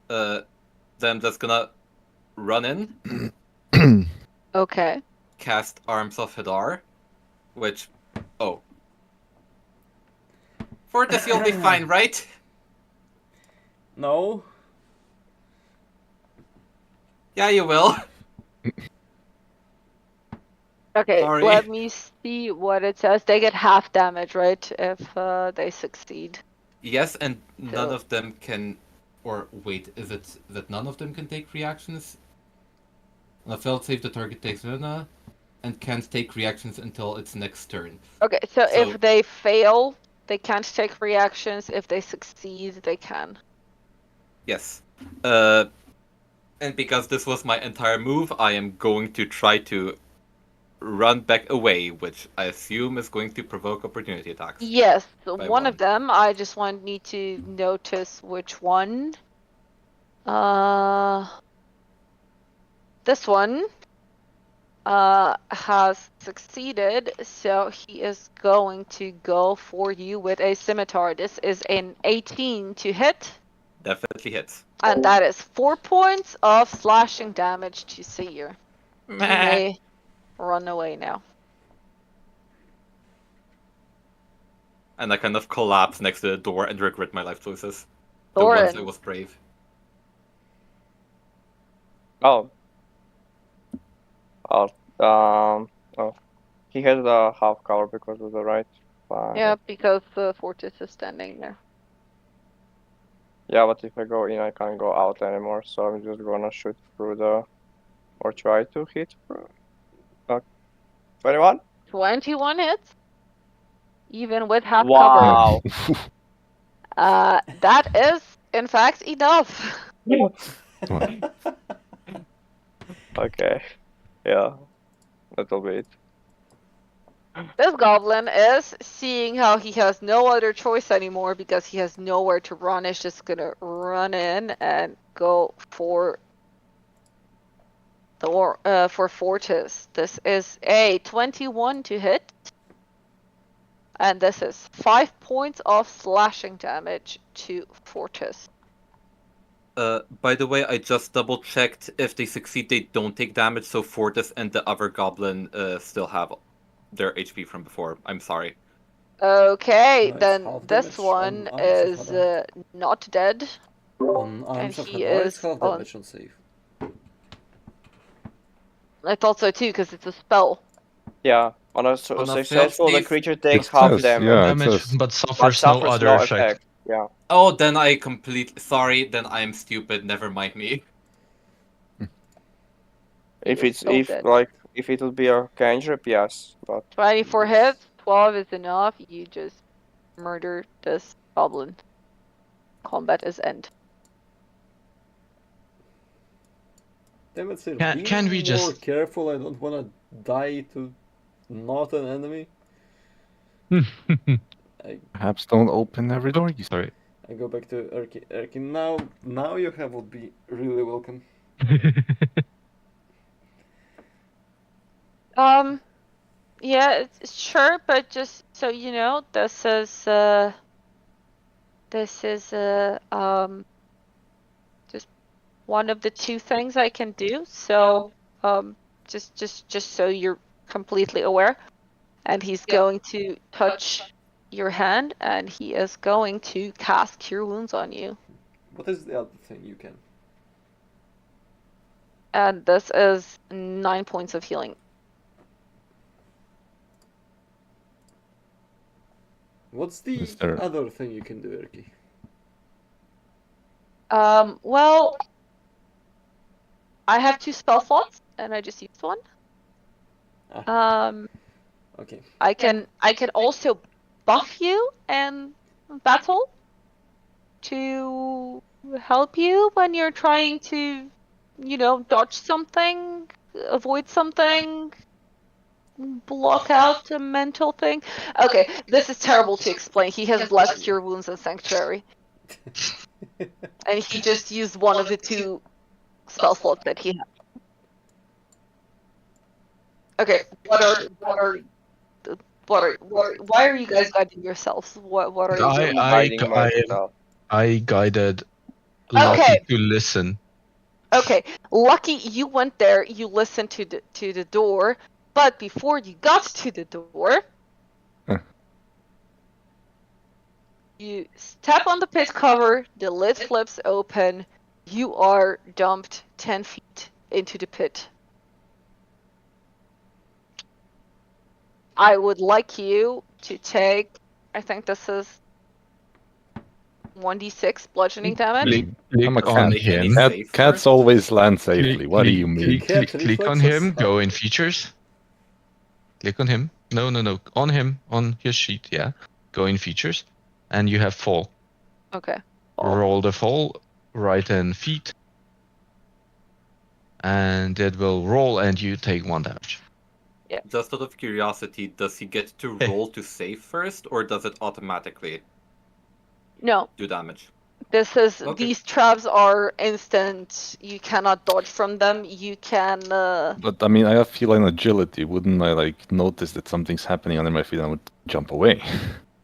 Then I'm just gonna run in, Okay. cast Arms of Hadar, which... Oh. Fortis, you'll be fine, right? No. Yeah, you will. Okay, Sorry. let me see what it says. They get half damage, right? If they succeed. Yes, and none So- of them can... Or wait, is it that none of them can take reactions? On a failed save, the target takes mana and can't take reactions until its next turn. Okay, so So- if they fail, they can't take reactions. If they succeed, they can. Yes. And because this was my entire move, I am going to try to run back away, which I assume is going to provoke opportunity attacks. Yes, By one of them. I just need to notice which one. This one has succeeded, so he is going to go for you with a scimitar. This is an 18 to hit, Definitely hits. and that is 4 points of slashing damage to Seer. You may run away now. And I kind of collapse next to the door and regret my life choices. The ones I Thorin. was brave. Oh. Oh. Oh. He has the half cover because of the right. Yeah, because Fortis is standing there. Yeah, but if I go in, I can't go out anymore. So I'm just gonna shoot through the, or try to hit through. 21. 21 hits, even with half Wow. cover. That is, in fact, enough. Okay. Yeah. That'll be it. This goblin is seeing how he has no other choice anymore because he has nowhere to run. Is just gonna run in and go for the for Fortis. This is a 21 to hit, and this is 5 points of slashing damage to Fortis. By the way, I just double checked. If they succeed, they don't take damage, so Fortis and the other goblin still have their HP from before. I'm sorry. Okay, Nice, then half this damage one on Arms of is Hadar. not dead. On Arms of he Hadar, is it's half on- damage on save. I thought so too, because it's a spell. Yeah. On a On a successful, the failed creature It takes half says, damage. yeah, it Damage, says. but But suffers no suffers other no effect. effect. Yeah. Oh, then I completely... Sorry, then I'm stupid. Never mind me. If He is it's still if dead. like if it will be a cantrip, yes. But 24 hits, 12 is enough. You just murder this goblin. Combat is end. Damn it, sir. Can Be we more just- careful. I don't wanna die to not an enemy. Perhaps don't open every door. Sorry. I go back to Erky. Erky, now your help would be really welcome. Yeah, it's sure, but just so you know, this is just one of the two things I can do. So, just so you're completely aware. And he's going to touch your hand, and he is going to cast Cure Wounds on you. What is the other thing you can? And this is 9 points of healing. What's the Is there- other thing you can do, Erky? Well, I have 2 spell slots, and I just used one. Okay. I can also buff you in battle to help you when you're trying to, dodge something, avoid something, block out a mental thing. Okay, this is terrible to explain. He has blessed Cure Wounds and Sanctuary, and he just used one of the 2 spell slots that he had. Okay, why are you guys guiding yourselves? What are you doing? hiding myself. I guided Lucky to listen. Okay, Lucky, you went there. You listened to the door, but before you got to the door, you step on the pit cover. The lid flips open. You are dumped 10 feet into the pit. I would like you to take. I think this is 1d6 bludgeoning damage. I'm a on cat. him. Cats always land safely. What do you mean? Click on him. Go in features. Click on him. No. On him. On his sheet. Yeah. Go in features, and you have fall. Okay. Roll the fall. Right in feet, and it will roll, and you take 1 damage. Yeah. Just out of curiosity, does he get to roll to save first, or does it automatically No. do damage? These traps are instant. You cannot dodge from them. You can. But I mean, I have feline agility. Wouldn't I like notice that something's happening under my feet and I would jump away?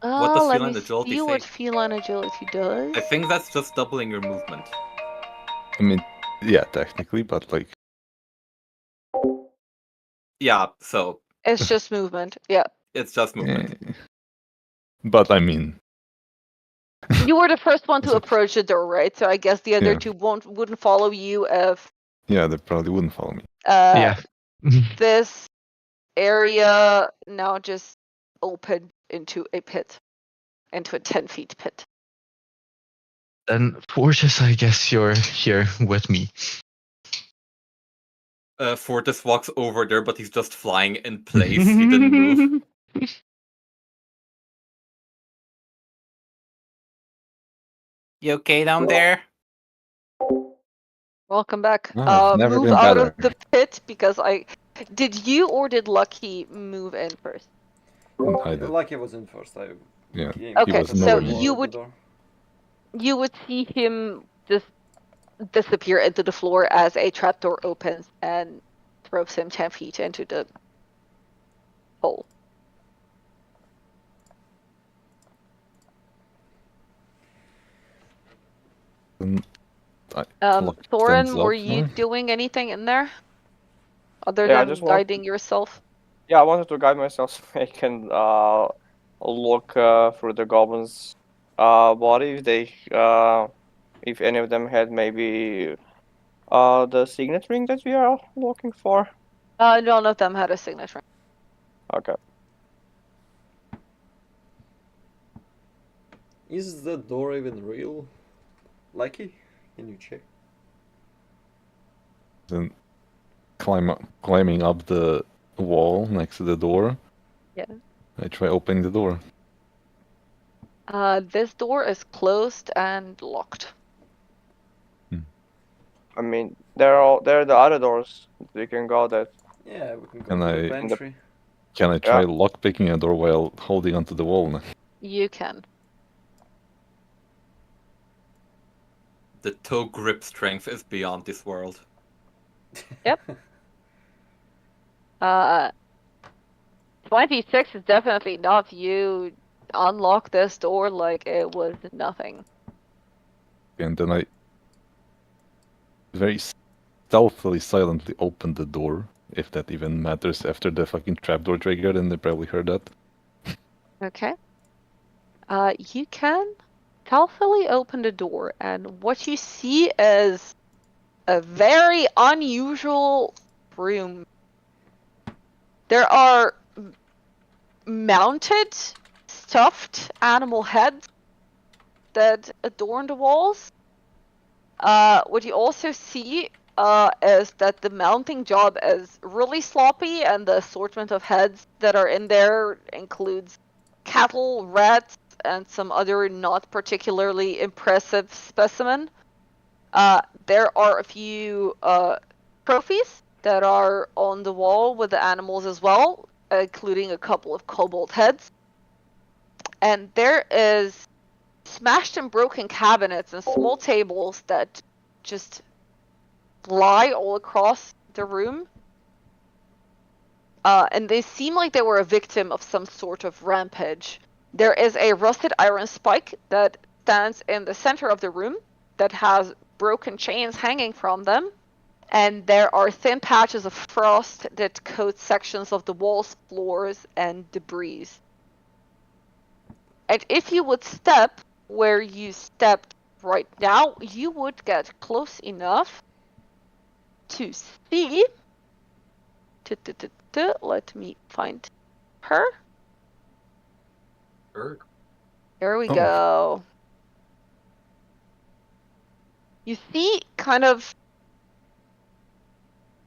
What does let feline me agility see say? what feline agility does. I think that's just doubling your movement. I mean, yeah, technically, but like. Yeah, so. It's just movement. Yeah. It's just movement. But I mean. You were the first one to approach the door, right? So I guess the other Yeah. two wouldn't follow you if. Yeah, they probably wouldn't follow me. Yeah. This area now just opened into a pit, into a 10-feet pit. Then Fortis, I guess you're here with me. Fortis walks over there, but he's just flying in place. He didn't move. You okay down there? Welcome back. Oh, never move been out better. of the pit because did you or did Lucky move in first? I did. Lucky was in first. Yeah. Okay, so you would see him just disappear into the floor as a trapdoor opens and throws him 10 feet into the hole. Thorin, were you doing anything in there other than guiding yourself? Yeah, I wanted to guide myself so I can look through the goblins' body if any of them had maybe the signet ring that we are looking for. None of them had a signet ring. Okay. Is the door even real? Lucky? Can you check? Then climbing up the wall next to the door. Yeah. I try opening the door. This door is closed and locked. I mean, there are the other doors. We can go that. Yeah, we can go Can to I- the pantry. Can I try lock picking a door while holding onto the wall? You can. The toe grip strength is beyond this world. Yep. 26 is definitely enough. You unlock this door like it was nothing. And then I very stealthily, silently opened the door, if that even matters after the fucking trapdoor triggered, and they probably heard that. Okay. You can stealthily open the door, and what you see is a very unusual room. There are mounted, stuffed animal heads that adorn the walls. What you also see is that the mounting job is really sloppy, and the assortment of heads that are in there includes cattle, rats, and some other not particularly impressive specimen. There are a few trophies that are on the wall with the animals as well, including a couple of kobold heads. And there is smashed and broken cabinets and small tables that just lie all across the room. And they seem like they were a victim of some sort of rampage. There is a rusted iron spike that stands in the center of the room that has broken chains hanging from them, and there are thin patches of frost that coat sections of the walls, floors, and debris. And if you would step where you stepped right now, you would get close enough to see. Let me find her. Here we go. You see kind of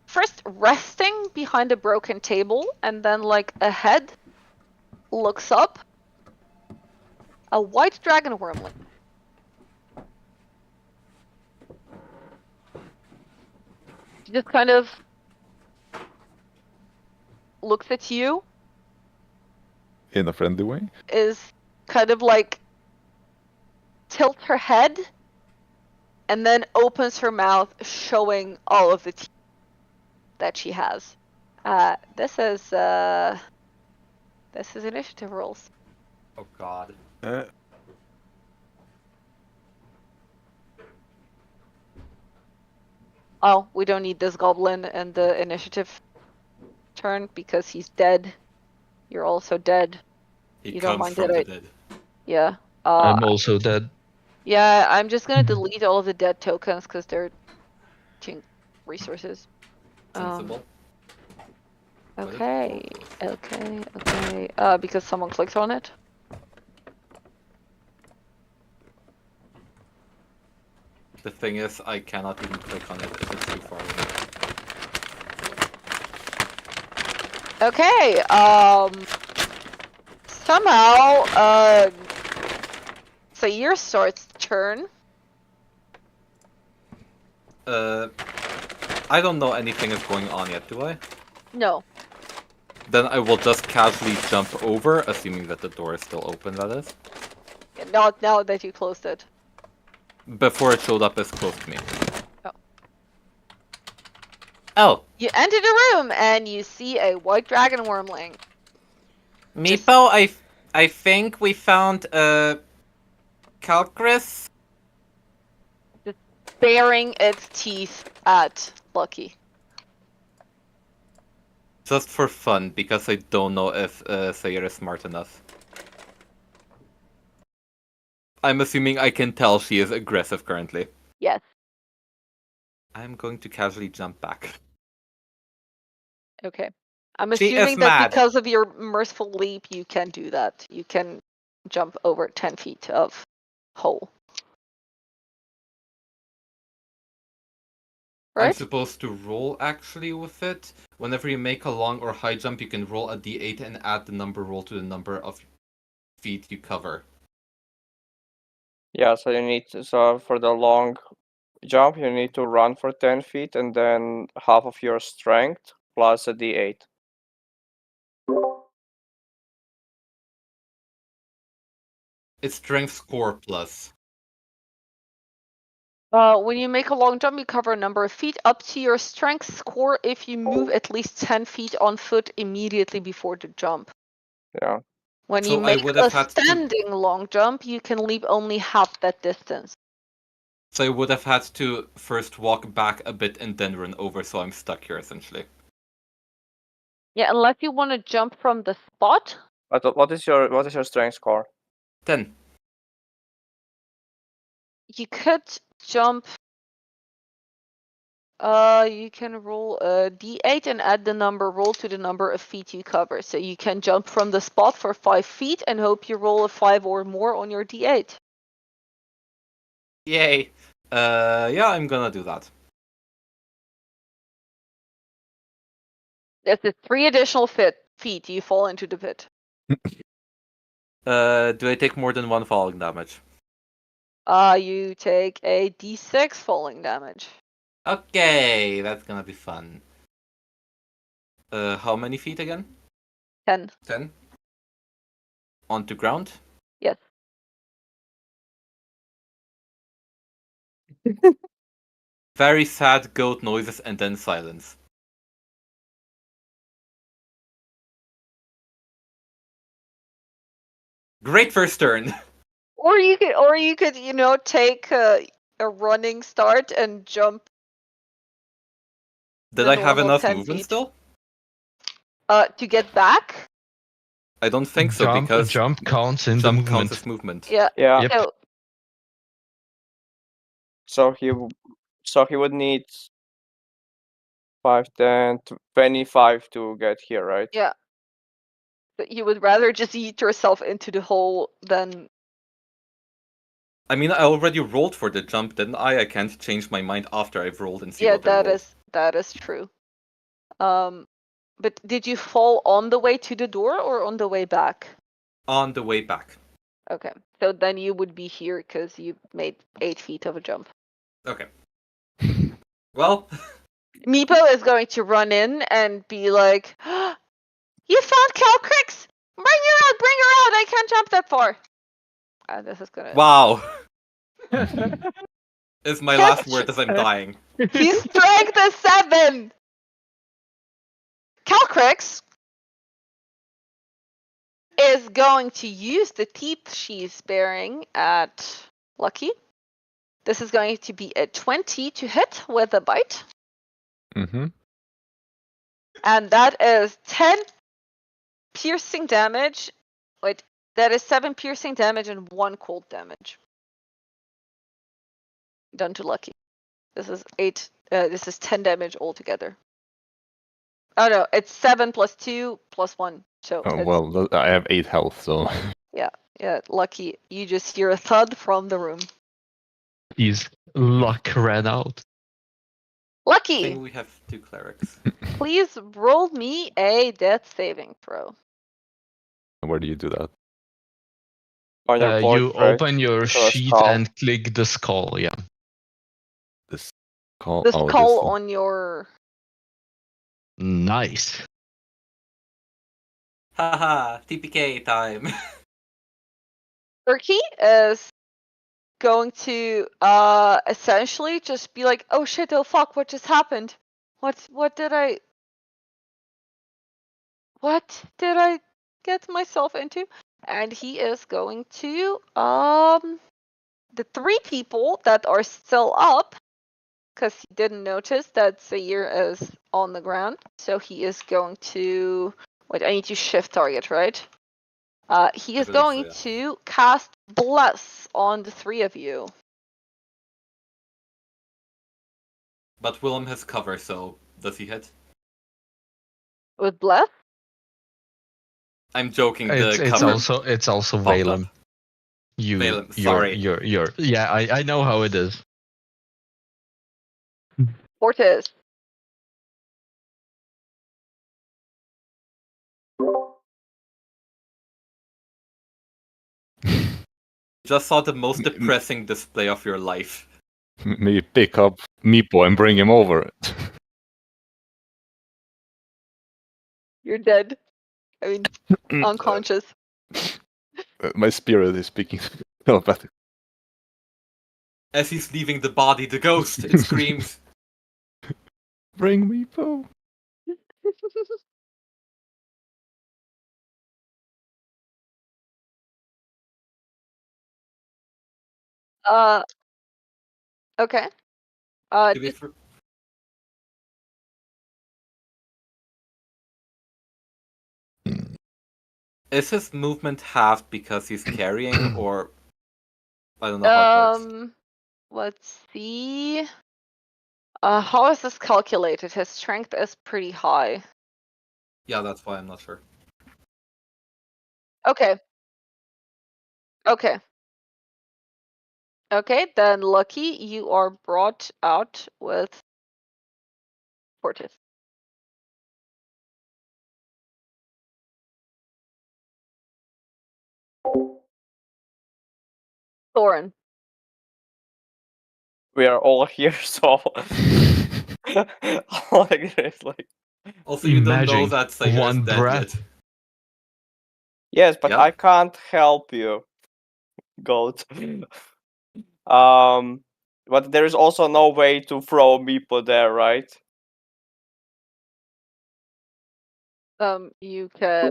first resting behind a broken table, and then like a head looks up. A white dragon wormling. She just kind of looks at you. In a friendly way? Is kind of like tilts her head and then opens her mouth, showing all of the teeth that she has. This is initiative rolls. Oh god. Oh, we don't need this goblin in the initiative turn because he's dead. You're also dead. He You don't comes mind from it, the dead. Yeah. I'm also dead. Yeah, I'm just gonna delete all of the dead tokens because they're resources. Sensible. Okay. Because someone clicked on it. The thing is, I cannot even click on it if it's too far away. Okay. Somehow, so your sword's turn. I don't know anything is going on yet, do I? No. Then I will just casually jump over, assuming that the door is still open, that is. Not now that you closed it. Before it showed up as close to me. Oh. Oh. You enter the room and you see a white dragon wormling. Meepo, I think we found Calcris. Just baring its teeth at Lucky. Just for fun, because I don't know if Sayer is smart enough. I'm assuming I can tell she is aggressive currently. Yes. I'm going to casually jump back. Okay. I'm She assuming is that mad. because of your merciful leap, you can do that. You can jump over 10 feet of hole. I'm Right? supposed to roll actually with it. Whenever you make a long or high jump, you can roll a d8 and add the number rolled to the number of feet you cover. Yeah, so you need to, so for the long jump, you need to run for 10 feet and then half of your strength plus a d8. It's strength score plus. When you make a long jump, you cover a number of feet up to your strength score if you move at least 10 feet on foot immediately before the jump. Yeah. When So you I make would a have had to- standing long jump, you can leap only half that distance. So I would have had to first walk back a bit and then run over, so I'm stuck here essentially. Yeah, unless you want to jump from the spot. But what is your strength score? 10. You could jump. You can roll a d8 and add the number roll to the number of feet you cover. So you can jump from the spot for 5 feet and hope you roll a 5 or more on your d8. Yay. Yeah, I'm gonna do that. That's 3 additional feet. You fall into the pit. Do I take more than 1 falling damage? You take a d6 falling damage. Okay, that's gonna be fun. How many feet again? 10. 10? Onto ground? Yes. Very sad goat noises and then silence. Great first turn! Or you could, take a running start and jump. Did the I have normal enough 10 movement feet. still? To get back? I don't think so because jump counts in the jump movement. counts as movement. Yeah. Yeah. Yep. So, So he would need 5, 10, 25 to get here, right? yeah. But you would rather just eat yourself into the hole than. I mean, I already rolled for the jump, didn't I? I can't change my mind after I've rolled and see Yeah, what I rolled. that is true. But did you fall on the way to the door or on the way back? On the way back. Okay, so then you would be here because you made 8 feet of a jump. Okay. Well, Meepo is going to run in and be like, "You found Calcrix! Bring her out! Bring her out! I can't jump that far." This is gonna. wow. Is my last Catch. word as I'm dying. He's strength is 7. Calcrix is going to use the teeth she's bearing at Lucky. This is going to be a 20 to hit with a bite. Mm-hmm. And that is 10 piercing damage. Wait, that is 7 piercing damage and 1 cold damage. Done to Lucky. This is 8. This is 10 damage altogether. Oh no, it's 7 plus 2 plus 1. So Well, I have 8 health, so. yeah, Lucky. You just hear a thud from the room. His luck ran out. I Lucky, think we have 2 clerics. please roll me a death saving throw. Where do you do that? On your You portrait, open your the sheet skull. and click the skull. Yeah. This call. The Oh, skull this. on your. Nice. Haha, TPK time. Turkey is going to essentially just be like, "Oh shit, oh fuck, what just happened? What did I get myself into?" And he is going to the 3 people that are still up, because he didn't notice that Zaire is on the ground, so he is going to wait. I need to shift target, right? He is believe so, going yeah. to cast Bless on the 3 of you. But Willem has cover, so does he hit? With Bless? I'm joking. It's cover also popped Valem. up. Valem, sorry. You're yeah, I know how it is. Fortis. Just saw the most depressing display of your life. Maybe pick up Meepo and bring him over. You're dead. I mean, unconscious. My spirit is speaking telepathic. As he's leaving the body, the ghost, it screams. Bring Meepo. Okay. To be fr- Is his movement halved because he's carrying, or I don't know how it works. Let's see. How is this calculated? His strength is pretty high. Yeah, that's why I'm not sure. Okay. Okay. Okay, then Lucky, you are brought out with Fortis. Thorin. We are all here, so like this, like. Also, you don't know Imagine that Zaire is one dead breath. yet. Yes, but Yeah. I can't help you, goat. But there is also no way to throw Meepo there, right? You can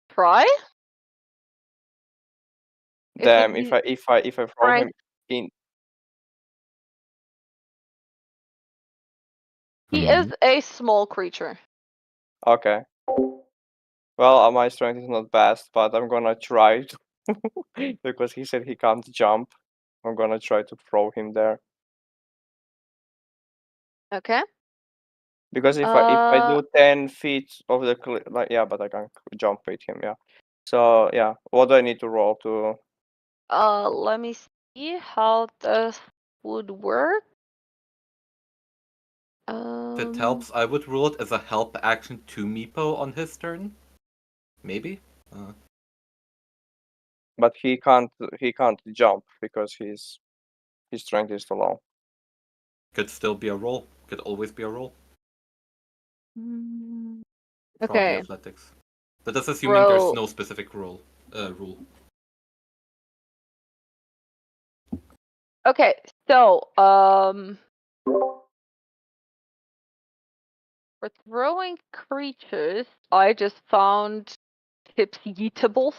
try. Damn, if I throw Right. him in. He Hmm. is a small creature. Okay. Well, my strength is not best, but I'm gonna try to because he said he can't jump. I'm gonna try to throw him there. Okay. Because if I do 10 feet of the cliff, like yeah, but I can jump with him, yeah. So yeah, what do I need to roll to? Let me see how this would work. If it helps, I would rule it as a help action to Meepo on his turn. Maybe? But he can't jump because his strength is too low. Could still be a roll. Could always be a roll. Probably Okay. athletics. But that's assuming there's Roll. no specific rule. Okay, so for throwing creatures, I just found tips yeetables.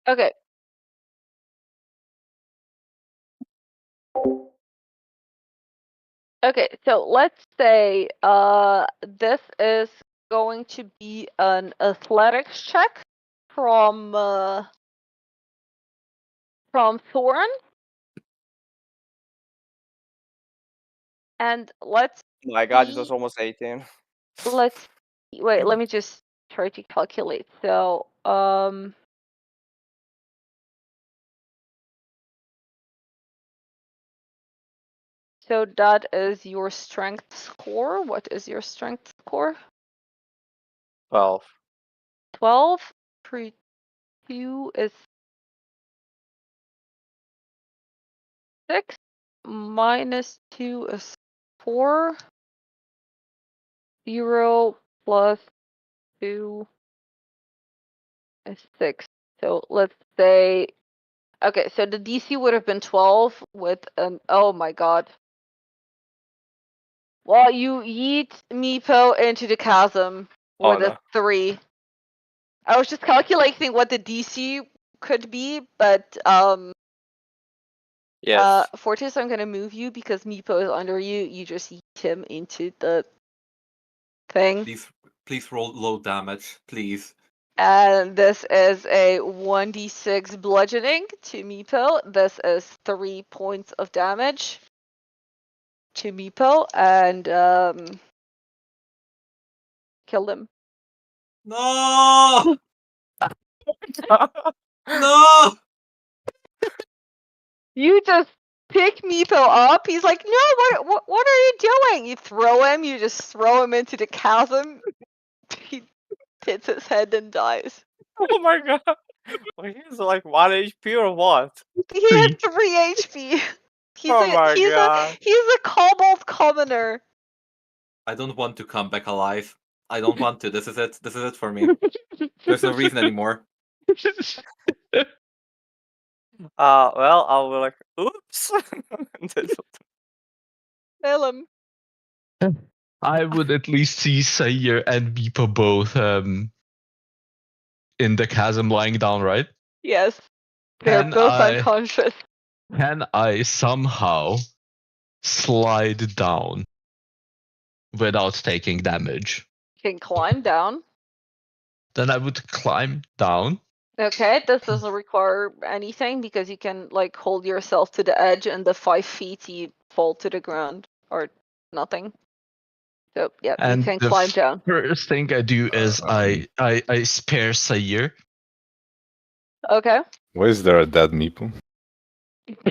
Okay. Okay, so let's say this is going to be an athletics check from Thorin. And let's My God, it see. was almost 18. Let's wait, let me just try to calculate. So so that is your strength score. What is your strength score? 12. 12. 2 is 6. Minus 2 is 4. 0 plus 2 is 6. So let's say, okay, so the DC would have been 12 with oh my god. Well, you yeet Meepo into the chasm with a 3. I was just calculating what the DC could be, but Yes. Fortis, I'm gonna move you because Meepo is under you. You just yeet him into the thing. Please roll low damage, please. And this is a 1d6 bludgeoning to Meepo. This is 3 points of damage to Meepo, and kill him. No! No! You just pick Meepo up. He's like, no, what are you doing? You throw him. You just throw him into the chasm. He hits his head and dies. Oh my God. Well, he's like 1 HP or what? He had 3 HP. He's a kobold commoner. I don't want to come back alive. I don't want to. This is it. This is it for me. There's no reason anymore. Well, I'll be like, oops. Kill him. I would at least see Sayer and Beepo both in the chasm lying down, right? Yes. They're both unconscious. Can I somehow slide down without taking damage? You can climb down. Then I would climb down. Okay, this doesn't require anything because you can like hold yourself to the edge and the 5 feet you fall to the ground or nothing. So yeah, And you can the climb down. first thing I do is I spare Sayer. Okay. Why is there a dead meeple?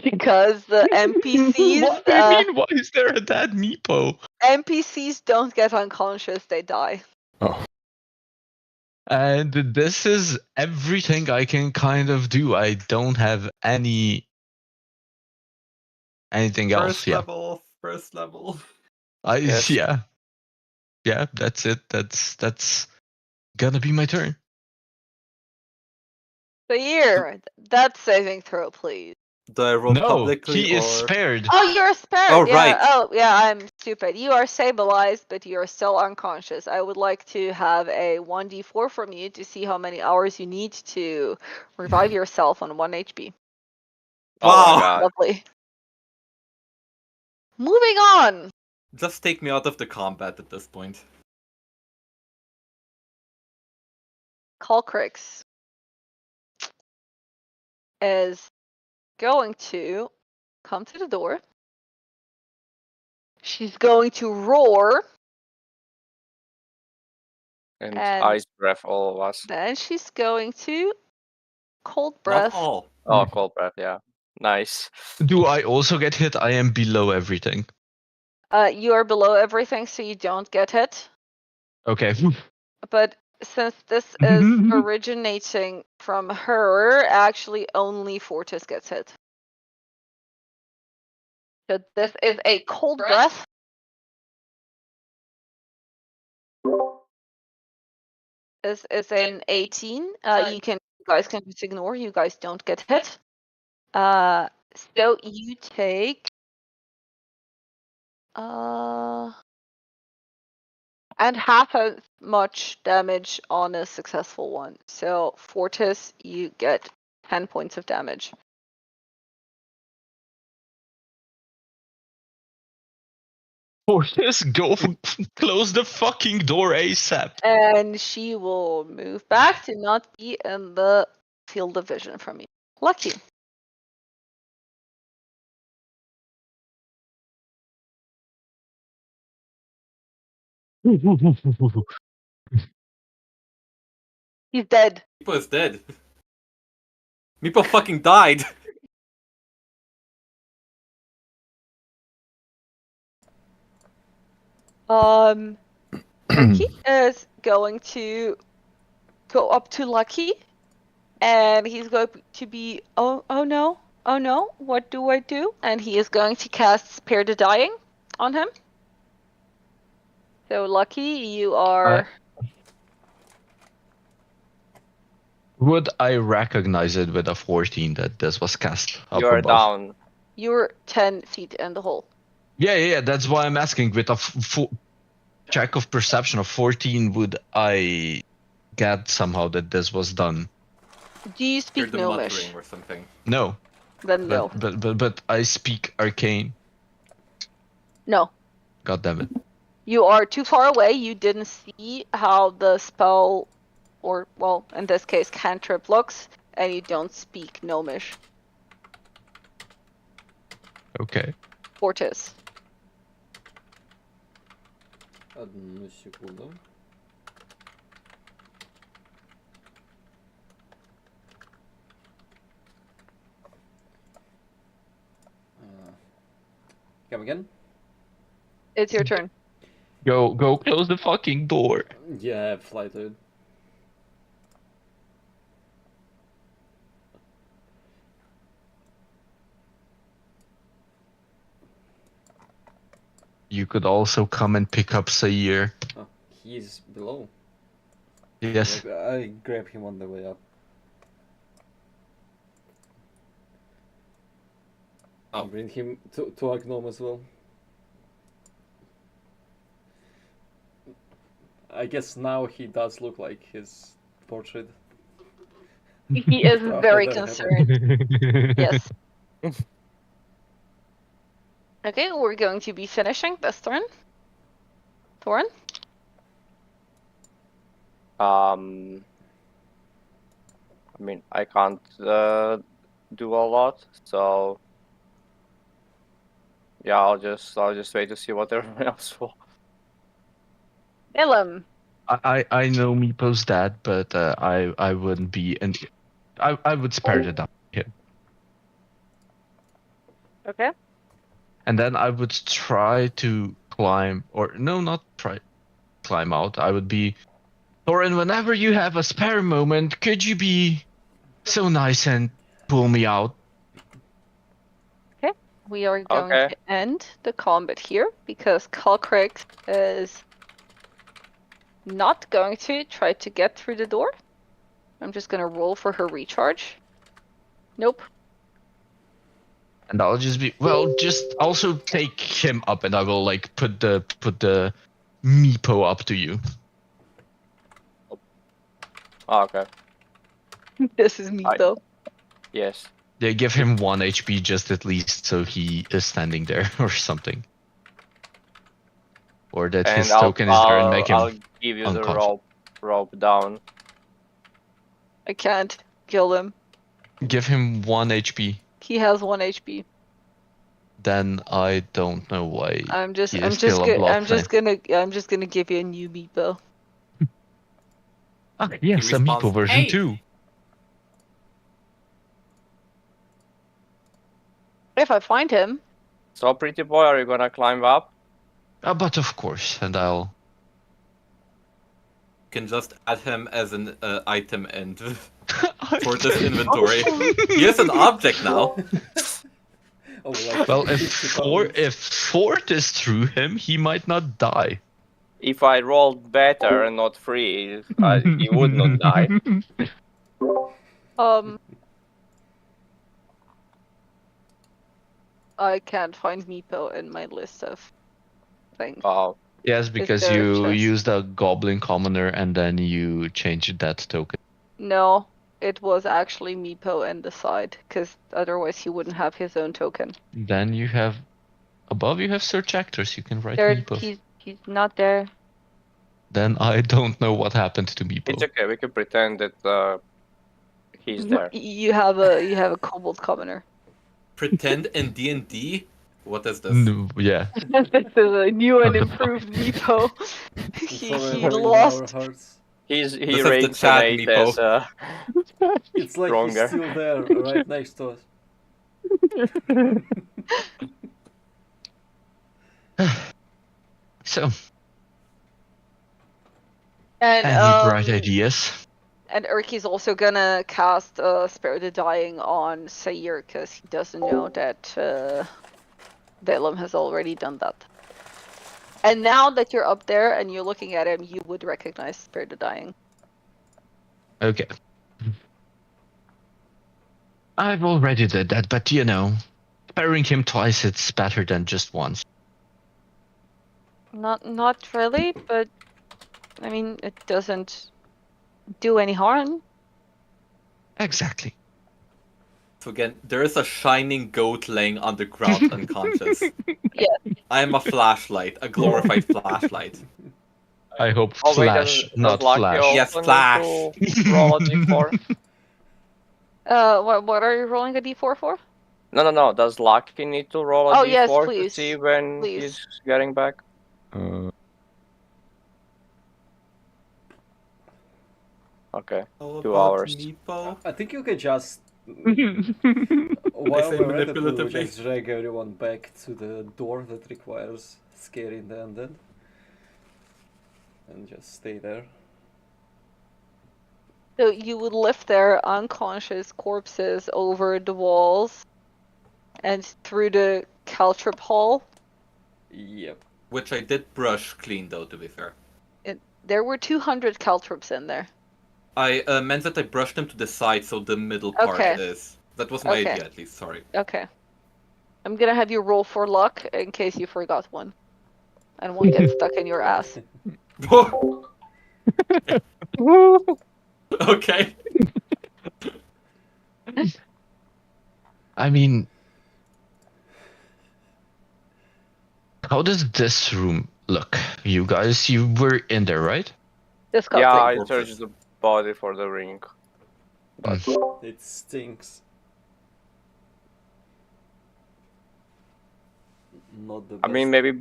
Because the NPCs What do you mean? Why is there a dead Meepo? NPCs don't get unconscious, they die. Oh. And this is everything I can kind of do. I don't have anything else. First level. Yes. Yeah. That's it. That's gonna be my turn. Sayir, that's saving throw, please. Do I roll No, publicly he is or? spared. Oh, you're spared. Oh, yeah. right. Oh, yeah. I'm stupid. You are stabilized, but you're still unconscious. I would like to have a 1d4 from you to see how many hours you need to revive yourself on 1 HP. Oh my Wow. god. Lovely. Moving on. Just take me out of the combat at this point. Colcrix is going to come to the door. She's going to roar. And And- ice breath, all of us. Then she's going to cold Not breath. all. Oh, cold breath, yeah. Nice. Do I also get hit? I am below everything. You are below everything, so you don't get hit. Okay. But since this is originating from her, actually only Fortis gets hit. So this is a cold breath. This is an 18. You guys can just ignore. You guys don't get hit. So you take and half as much damage on a successful one. So Fortis, you get 10 points of damage. Fortis, go close the fucking door ASAP. And she will move back to not be in the field of vision from you. Lucky. He's dead. Meepo is dead. Meepo fucking died. Lucky is going to go up to Lucky, and he's going to be, oh no, what do I do? And he is going to cast Spare the Dying on him. So Lucky, you are... Would I recognize it with a 14 that this was cast up You're above? down. You're 10 feet in the hole. Yeah, that's why I'm asking. With a check of perception of 14, would I get somehow that this was done? Do you You're speak the Gnomish? muttering or something. No. Then no. But I speak arcane. No. God damn it. You are too far away. You didn't see how the spell, or, well, in this case, cantrip looks, and you don't speak Gnomish. Okay. Fortis. Одну секунду. Come again? It's your turn. Go close the fucking door. Yeah, fly to it. You could also come and pick up Sayir. Oh, he's below. Yes. I grab him on the way up. Oh. Bring him to our gnome as well. I guess now he does look like his portrait. He is After very that concerned. Yes. Okay, we're going to be finishing this turn. Thorin? I mean, I can't do a lot, so yeah, I'll just wait to see what everyone else will. Ilum. I know Meepo's dad, but I wouldn't be, and I would spare the dump him. Okay. And then I would try to climb, or no, not try climb out. I would be, Thorin, whenever you have a spare moment, could you be so nice and pull me out? Okay. We are going Okay. to end the combat here because Colcrix is not going to try to get through the door. I'm just gonna roll for her recharge. Nope. And I'll just be just also take him up, and I will like put the meepo up to you. Oh, okay. This is Meepo. Yes. They give him 1 HP just at least, so he is standing there or something, or that his And token is there and make him I'll give you the unconscious. rope down. I can't kill him. Give him 1 HP. He has 1 HP. Then I don't know why I'm just he is still a blood flame. I'm just gonna give you a new Meepo. Ah, yes, a meepo version 2. If I find him. So, pretty boy, are you gonna climb up? But of course, and I'll. Can just add him as an item and for this inventory. He is an object now. Well, if Fort is through him, he might not die. If I rolled better and not 3, he would not die. I can't find Meepo in my list of things. Oh. Yes, because you used a goblin commoner and then you changed that token. No, it was actually Meepo in the side, because otherwise he wouldn't have his own token. Then you have above you have search actors. You can write There, Meepo. he's not there. Then I don't know what happened to Meepo. It's okay. We can pretend that he's there. You have a kobold commoner. Pretend in D&D? What is this? No, yeah. This is a new and improved Meepo. he lost. He This rates an 8 as it's like stronger. he's still there, right next to us. So. And any bright ideas? And Urki's also gonna cast Spare the Dying on Sayir because he doesn't know that Velum has already done that. And now that you're up there and you're looking at him, you would recognize Spare the Dying. Okay. I've already did that, but you know, sparing him twice, it's better than just once. Not really, but I mean, it doesn't do any harm. Exactly. So again, there is a shining goat laying on the ground unconscious. Yeah. I am a flashlight, a glorified flashlight. I hope Oh, wait, Flash, does not Lucky Flash. also Yes, need Flash. to roll a d4? What are you rolling a d4 for? No. Does Lucky need to roll a d4 yes, please. to see when he's getting back? Okay, How 2 about hours. Meepo? I think you can just I while say we're at it, we'll manipulatively. just drag everyone back to the door that requires scaring the undead. And just stay there. So you would lift their unconscious corpses over the walls and through the caltrip hall. Yep. Which I did brush clean though, to be fair. There were 200 caltrips in there. I meant that I brushed them to the side so the middle part is. That was my idea at least, sorry. Okay. I'm gonna have you roll for luck in case you forgot one. And one gets stuck in your ass. Okay. I mean, how does this room look? You guys, you were in there, right? Yeah, I searched the body for the ring. But it stinks. Not the best. I mean, maybe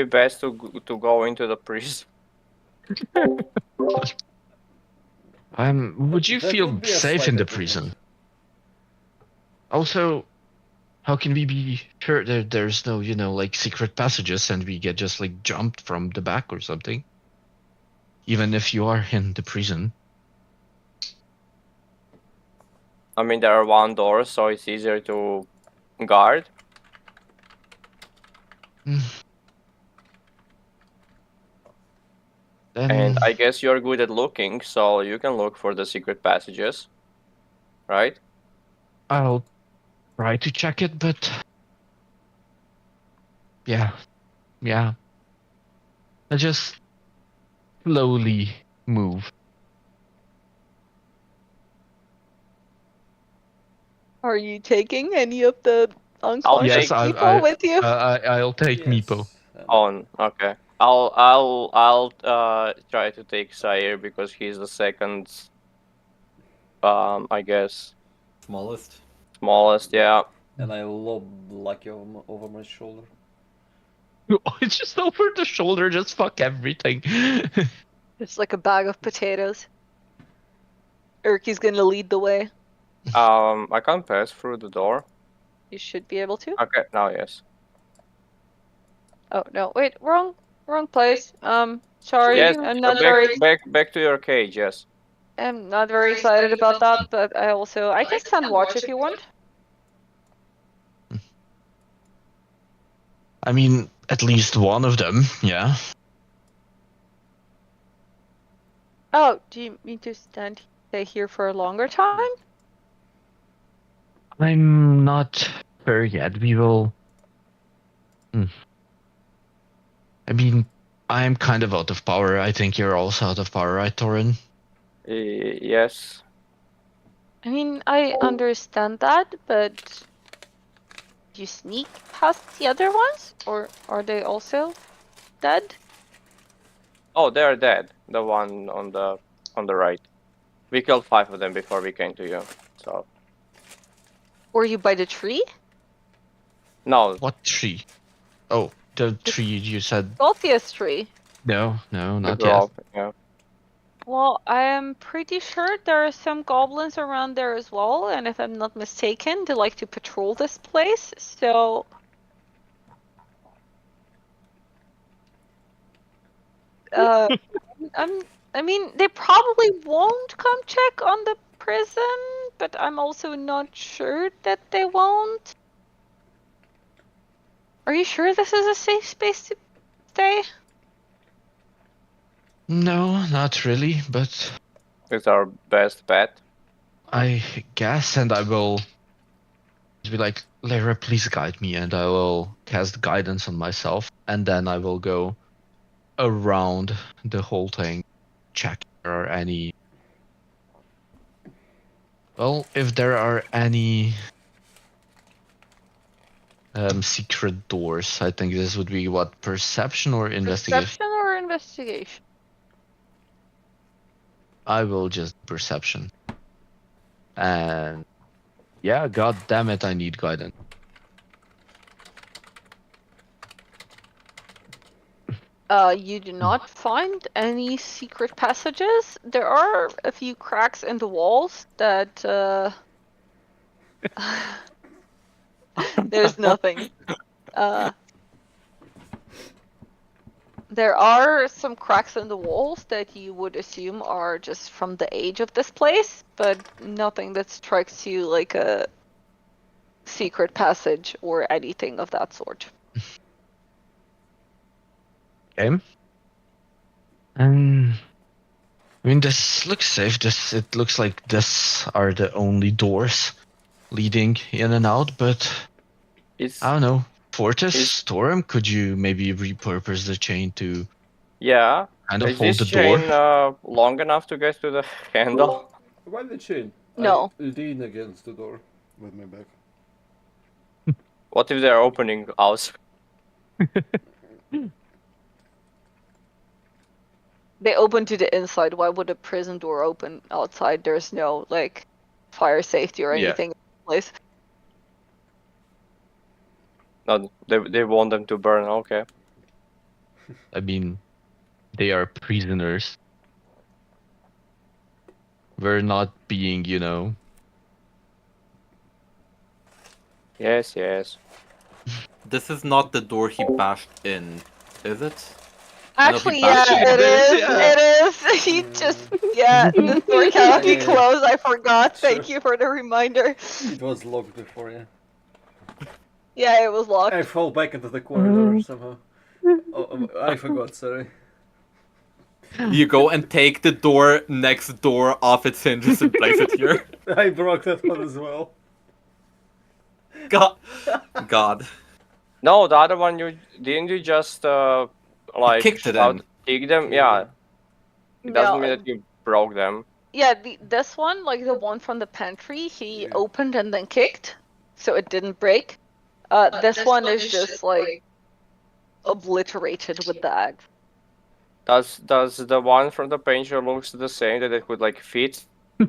best to go into the prison. Would you That feel would be a safe slight in the improvement. prison? Also, how can we be sure that there's no, you know, like secret passages and we get just like jumped from the back or something? Even if you are in the prison. I mean, there are 1 door, so it's easier to guard. And I guess you're good at looking, so you can look for the secret passages, right? I'll try to check it, but yeah. I just slowly move. Are you taking any of the unconscious Yes, people with you? I'll take Meepo. On, okay. I'll try to take Sire because he's the second, I guess, Smallest. yeah. And I lob Lucky over my shoulder. It's just over the shoulder, just fuck everything. It's like a bag of potatoes. Erky's gonna lead the way. I can't pass through the door. You should be able to. Okay, now yes. Oh no, wait, wrong place. Sorry, Yes, I'm not very. back to your cage. Yes. I'm not very excited about that, but I can stand watch if you want. I mean, at least one of them, yeah. Oh, do you mean to stay here for a longer time? I'm not sure yet. We will. I mean, I'm kind of out of power. I think you're also out of power, right, Torin? Yes. I mean, I understand that, but do you sneak past the other ones, or are they also dead? Oh, they're dead. The one on the right. We killed 5 of them before we came to you. So. Were you by the tree? No. What tree? Oh, the tree you said. Golthius tree. No, not grove, yet. Yeah. Well, I am pretty sure there are some goblins around there as well, and if I'm not mistaken, they like to patrol this place, so... I mean, they probably won't come check on the prison, but I'm also not sure that they won't. Are you sure this is a safe space to stay? No, not really, but It's our best bet. I guess, and I will be like, Lyra, please guide me, and I will cast guidance on myself, and then I will go around the whole thing, check if there are any. Well, if there are any secret doors, I think this would be what, perception or investigation? Perception or investigation? I will just perception. And yeah, god damn it, I need guidance. You do not find any secret passages. There are a few cracks in the walls that, there's nothing. There are some cracks in the walls that you would assume are just from the age of this place, but nothing that strikes you like a secret passage or anything of that sort. Okay. I mean, this looks safe. It looks like this are the only doors leading in and out, but I don't know. Fortis, Storm, could you maybe repurpose the chain to kind of Is hold this the chain door? long enough to get to the handle? Why the chain? No. I lean against the door with my back. What if they're opening house? They open to the inside. Why would a prison door open outside? There's no, like, fire safety or anything in place. No, they want them to burn. Okay. I mean, they are prisoners. We're not being, Yes. This is not the door he bashed in, is it? Actually, yeah, it is. It is. He just, the door cannot be closed. I forgot. Thank you for the reminder. It was locked before, yeah. Yeah, it was locked. I fall back into the corridor somehow. Oh, I forgot, sorry. You go and take the door next door off its hinges and place it here. I broke that one as well. God. No, the other one you just like kicked it shout, in. kick them? Yeah. It doesn't mean that you broke them. Yeah, this one, like the one from the pantry, he opened and then kicked, so it didn't break. This one is just like obliterated with the axe. Does the one from the painter looks the same that it would like fit? do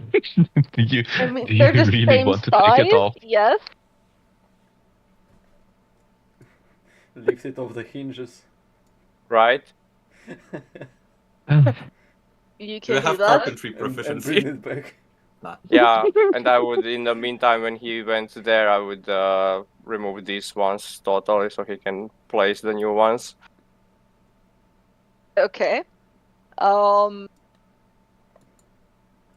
you, I mean, do you they're the really same want to size, take it off? yes. Lift it off the hinges. Right? You Do you can have do that. carpentry And proficiency? bring it back. Yeah, and I would, in the meantime, when he went there, I would remove these ones totally so he can place the new ones. Okay.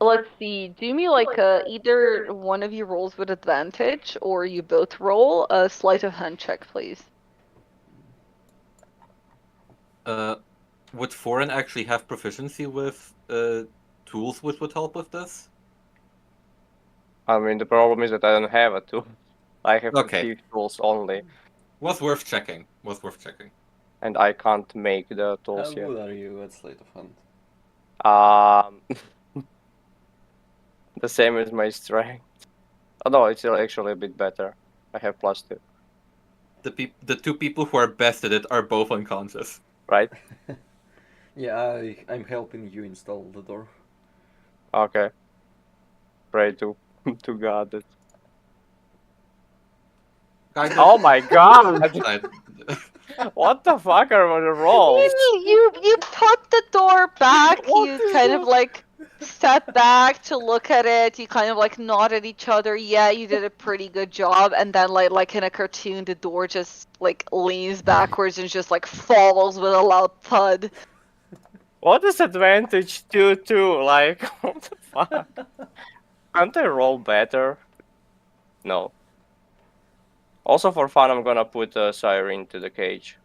Let's see. Do me like either one of you rolls with advantage, or you both roll a sleight of hand check, please. Would Foreign actually have proficiency with tools which would help with this? I mean, the problem is that I don't have a tool. I have Okay. thief tools only, Was worth checking. Was worth checking. and I can't make the How tools good yet. are you at sleight of hand? The same as my strength. Oh no, it's actually a bit better. I have +2. The two people who are best at it are both unconscious. Right? Yeah, I'm helping you install the door. Okay. Pray to to God that. Oh my God! What the fuck are the rolls? You put the door back. You kind of like step back to look at it. You kind of like nod at each other. Yeah, you did a pretty good job. And then like in a cartoon, the door just like leans backwards and just like falls with a loud thud. What is advantage 2-2? Like, what the fuck? Can't I roll better? No. Also for fun, I'm gonna put a siren into the cage.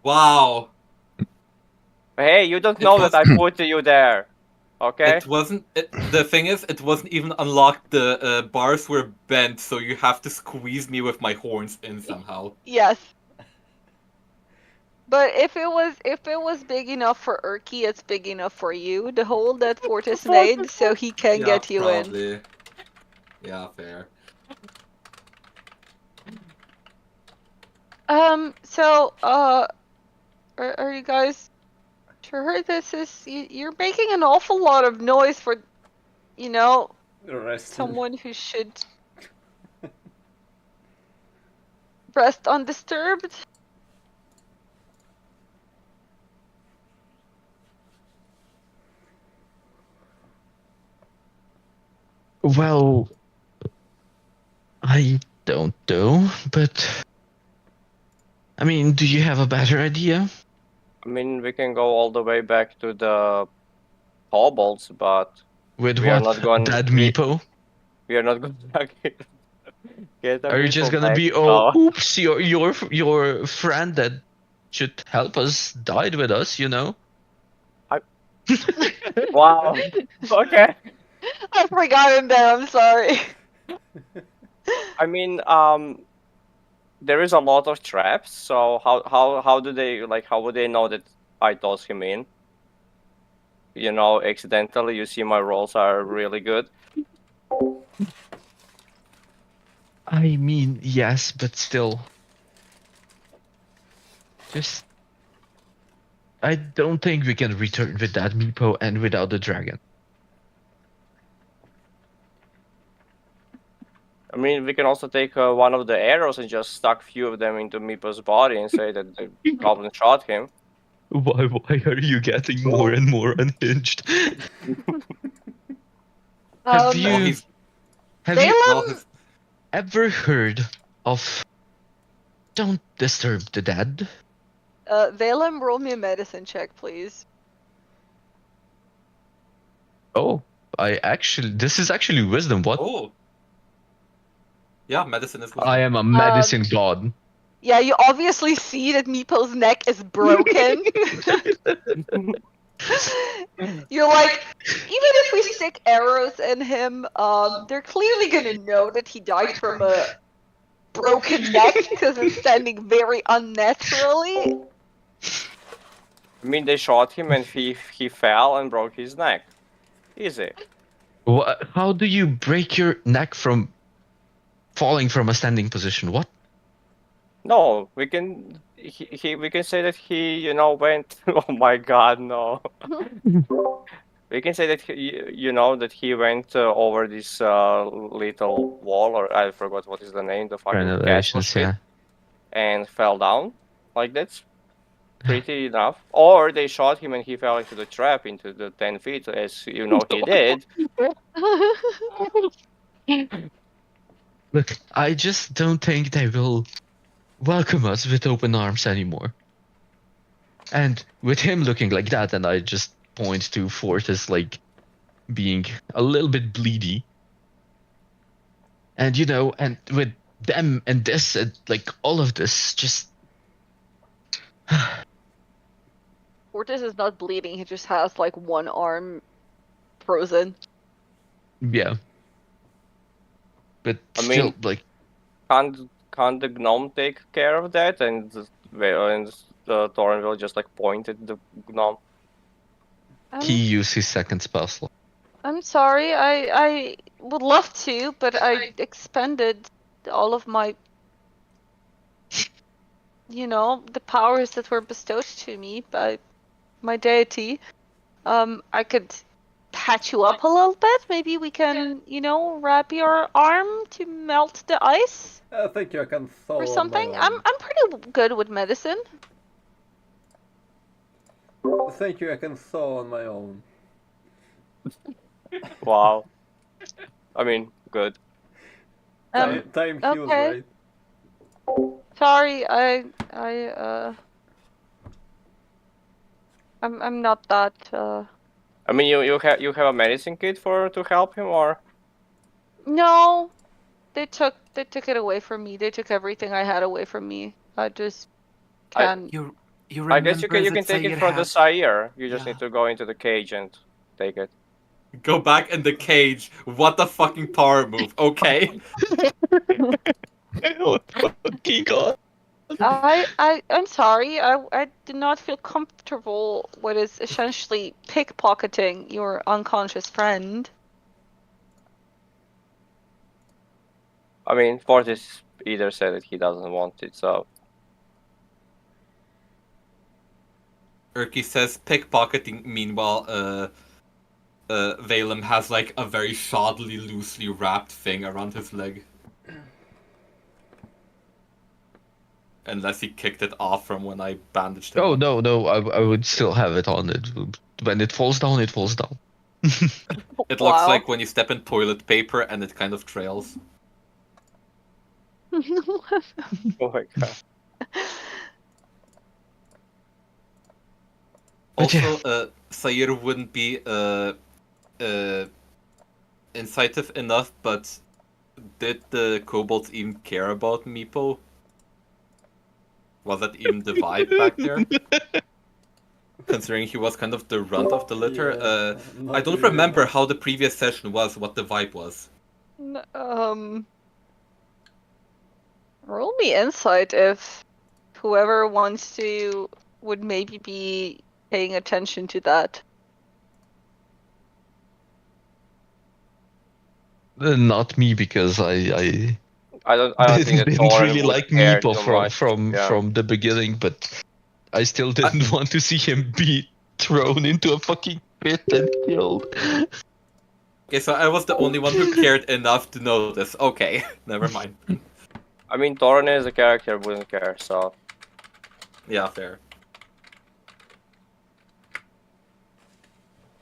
Wow. Hey, you don't know that I put you there. Okay? It wasn't. The thing is, it wasn't even unlocked. The bars were bent, so you have to squeeze me with my horns in somehow. Yes. But if it was big enough for Urki, it's big enough for you. The hole that Fortis made, so he can get you in. probably. Yeah, fair. So, are you guys sure this is, you're making an awful lot of noise for, you know, someone who should rest undisturbed? Well, I don't know, but I mean, do you have a better idea? I mean, we can go all the way back to the kobolds, but With we are what? not going. Dead Meepo? We are not going to get a Are you just meeple gonna back, be, no. oops, your friend that should help us died with us, you know? Wow. Okay. I forgot him there, I'm sorry. I mean, there is a lot of traps, so how do they, like, how would they know that I tossed him in? You know, accidentally. You see my rolls are really good. I mean, yes, but still. Just... I don't think we can return with that Meepo and without the dragon. I mean, we can also take one of the arrows and just stuck few of them into Meepo's body and say that the goblin shot him. Why are you getting more and more unhinged? Have you ever heard of Don't Disturb the Dead? Valem, roll me a medicine check, please. Oh, this is actually wisdom, what? Oh. Yeah, medicine is wisdom. I am a medicine god. Yeah, you obviously see that Meepo's neck is broken. You're like, even if we stick arrows in him, they're clearly gonna know that he died from a broken neck because it's standing very unnaturally. I mean, they shot him and he fell and broke his neck. Easy. How do you break your neck from falling from a standing position? What? No, we can we can say that he went. Oh my God, no. We can say that that he went over this little wall, or I forgot what is the name, the fucking castle Renovations, shit, yeah. and fell down. Like that's pretty enough. Or they shot him and he fell into the trap into the 10 feet, as he did. Look, I just don't think they will welcome us with open arms anymore. And with him looking like that, and I just point to Fort as like being a little bit bleedy. And and with them and this, and like all of this, just Fortis is not bleeding, he just has like one arm frozen. yeah. But I still, mean, like, can't the gnome take care of that? And Thorin will just like point at the gnome. he used his second spell slot. I'm sorry, I would love to, but I expended all of my, the powers that were bestowed to me by my deity. I could patch you up a little bit. Maybe we can, wrap your arm to melt the ice Thank you, I can thaw or on something. my I'm own. pretty good with medicine. Thank you, I can thaw on my own. Wow. I mean, good. Time heals, okay. right? Sorry, I'm not that. I mean, you have a medicine kit to help him, or? No, they took it away from me. They took everything I had away from me. I just can't. I guess you can take it from the sire. You just need to go into the cage and take it. Go back in the cage. What the fucking power move? Okay. I'm sorry. I did not feel comfortable what is essentially pickpocketing your unconscious friend. I mean, Fortis either said that he doesn't want it, so. Urki says pickpocketing. Meanwhile, Valem has like a very shoddily, loosely wrapped thing around his leg. Unless he kicked it off from when I bandaged him. Oh, no, I would still have it on. When it falls down, it falls down. It looks like when you step in toilet paper and it kind of trails. Oh my God. Also, Sair wouldn't be incisive enough, but did the kobolds even care about Meepo? Was that even the vibe back there? Considering he was kind of the runt of the litter. I don't remember how the previous session was, what the vibe was. Roll me insight if whoever wants to would maybe be paying attention to that. Not me, because I don't think that didn't Thorin really would like care Meepo too much. from the beginning, but I still didn't want to see him be thrown into a fucking pit and killed. Okay, so I was the only one who cared enough to know this. Okay, never mind. I mean, Thorin as a character wouldn't care, so. Yeah, fair.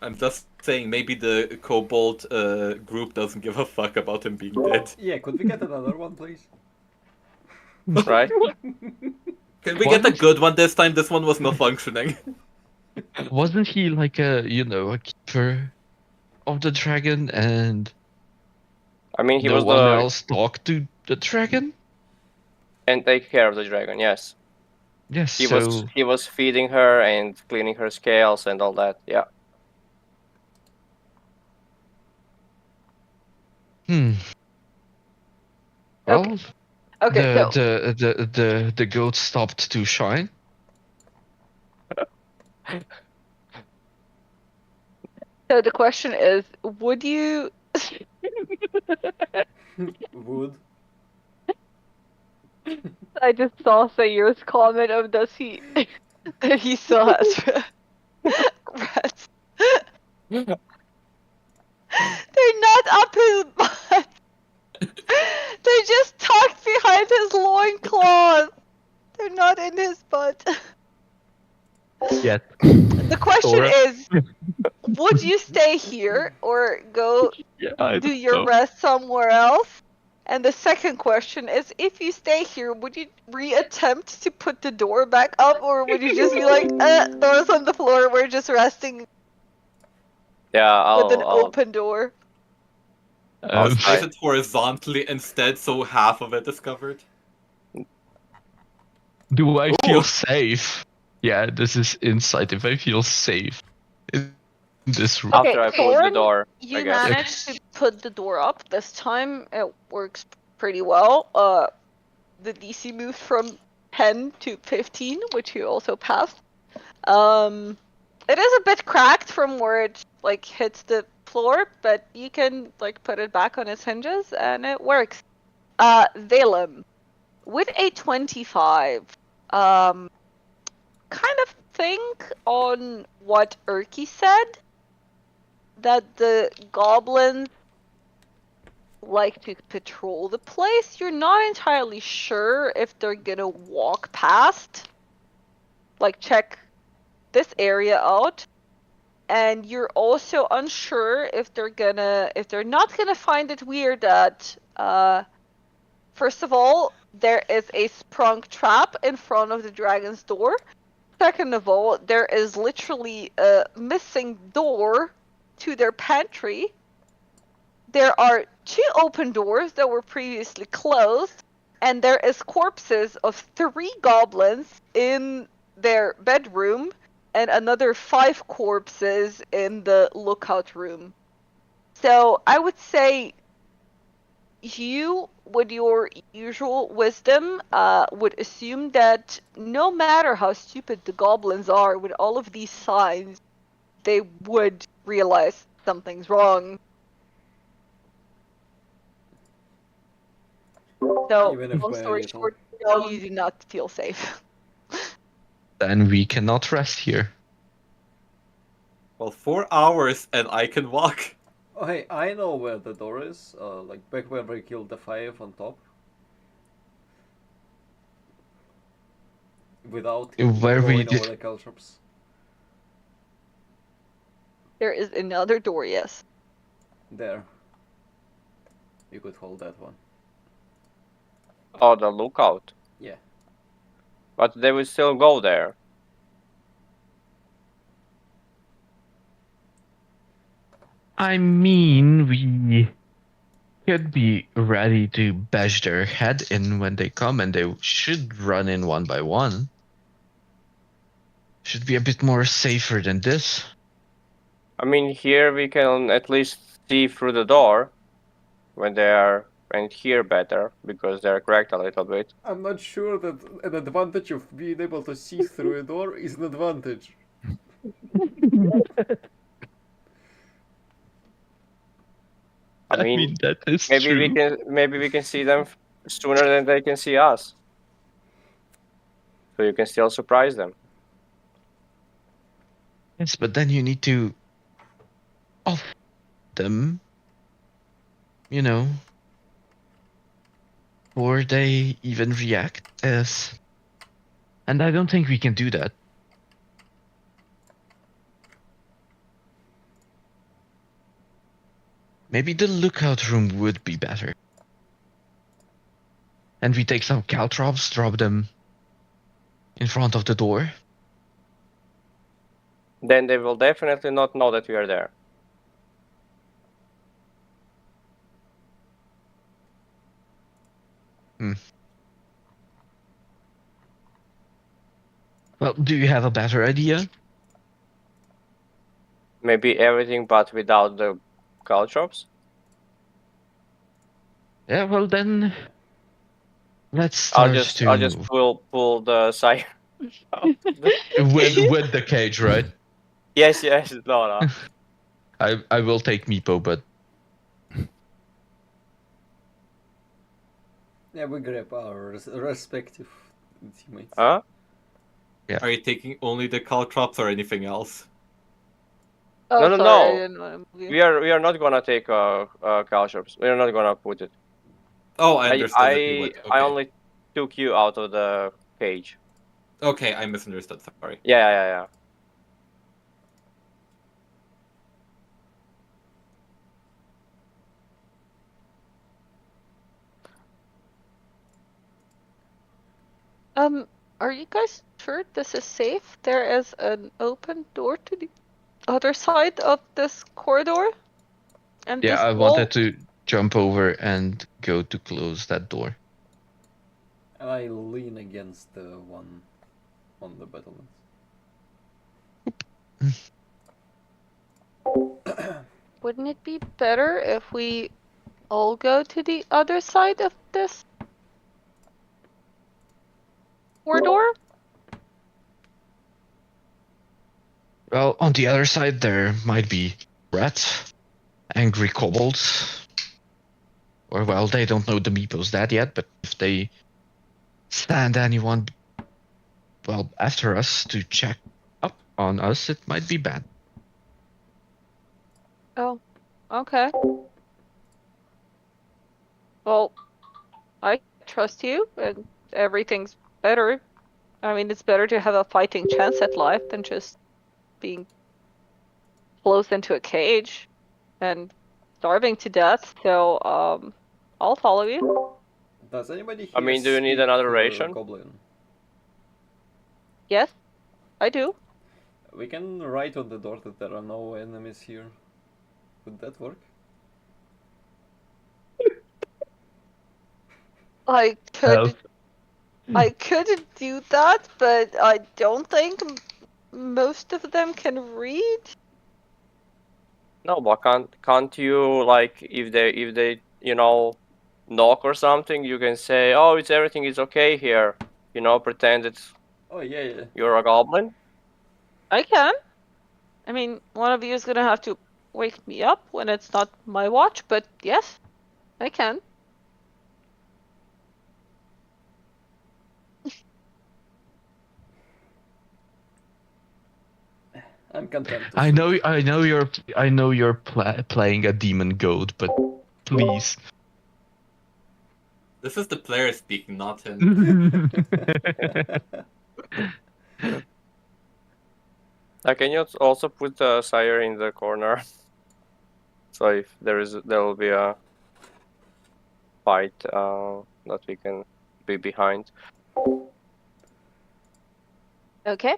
I'm just saying, maybe the kobold group doesn't give a fuck about him being dead. Yeah, could we get another one, please? Right? Can we get a good one this time? This one was not functioning. Wasn't he like a keeper of the dragon, and I mean, he no was one else talked to the dragon? And take care of the dragon, yes. Yes, He was feeding her and cleaning her scales and all that, yeah. Well, Okay, so the goat stopped to shine. the question is, would you? Wood. I just saw Sayur's comment of does he if he still has rats. They're not up his butt. They're just tucked behind his loincloth. They're not in his butt. Yes. The question Sora. is, would you stay here or go do your rest somewhere else? And the second question is, if you stay here, would you reattempt to put the door back up, or would you just be like, door's on the floor, we're just resting Yeah, with an open door? I'll place it horizontally instead, so half of it is covered. Do I feel safe? Yeah, this is insight. If I feel safe in this room. After I close the door, you I guess. managed to put the door up. This time it works pretty well. The DC moved from 10 to 15, which you also passed. It is a bit cracked from where it like hits the floor, but you can like put it back on its hinges and it works. Valem, with a 25, kind of think on what Erky said, that the goblins like to patrol the place. You're not entirely sure if they're gonna walk past, like check this area out, and you're also unsure if they're not gonna find it weird that first of all, there is a sprung trap in front of the dragon's door. Second of all, there is literally a missing door to their pantry. There are 2 open doors that were previously closed, and there is corpses of 3 goblins in their bedroom and another 5 corpses in the lookout room. So I would say you, with your usual wisdom, would assume that no matter how stupid the goblins are with all of these signs, they would realize something's wrong. So, Even if long by a story little. short, no, you do not feel safe. Then we cannot rest here. Well, 4 hours and I can walk. Oh, hey, I know where the door is. Like back where we killed the 5 on top. Without Where we going did- over the caltrops. There is another door, yes. There. You could hold that one. Oh, the lookout. Yeah. But they will still go there. I mean, we could be ready to bash their head in when they come, and they should run in one by one. Should be a bit more safer than this. I mean, here we can at least see through the door when they are, and hear better because they're cracked a little bit. I'm not sure that an advantage of being able to see through a door is an advantage. I mean, that is maybe true. maybe we can see them sooner than they can see us. So you can still surprise them. Yes, but then you need to off them, you know, before they even react. Yes. And I don't think we can do that. Maybe the lookout room would be better. And we take some caltrops, drop them in front of the door. Then they will definitely not know that we are there. Well, do you have a better idea? Maybe everything, but without the caltrops. Yeah, well then, let's I'll start just to pull the side. with the cage, right? Yes, no. I will take Meepo, but Yeah, we grab our respective teammates. Huh? yeah. Are you taking only the caltrops or anything else? Oh, No. sorry, I didn't want to move you. We are not gonna take caltrops. We are not gonna put it. Oh, I understood that you would. I Okay. only took you out of the cage. Okay, I misunderstood. Sorry. Yeah. Are you guys sure this is safe? There is an open door to the other side of this corridor, and Yeah, this I wall. wanted to jump over and go to close that door. I lean against the one on the battlements. Wouldn't it be better if we all go to the other side of this corridor? Well, on the other side, there might be rats, angry kobolds, or well, they don't know the Meeple's dead yet, but if they stand anyone, well, after us to check up on us, it might be bad. Oh, okay. Well, I trust you, and everything's better. I mean, it's better to have a fighting chance at life than just being closed into a cage and starving to death. So, I'll follow you. Does anybody I here mean, do you need speak another ration? Goblin? Yes, I do. We can write on the door that there are no enemies here. Would that work? I could do that, but I don't think most of them can read. No, but can't you, like, if they knock or something, you can say, oh, it's everything is okay here. Pretend it's Oh yeah. you're a goblin. I can. I mean, one of you is gonna have to wake me up when it's not my watch, but yes, I can. I'm content. I know you're playing a demon goat, but please. This is the player speaking, not him. Can you also put the sire in the corner? So if there will be a fight, that we can be behind. Okay.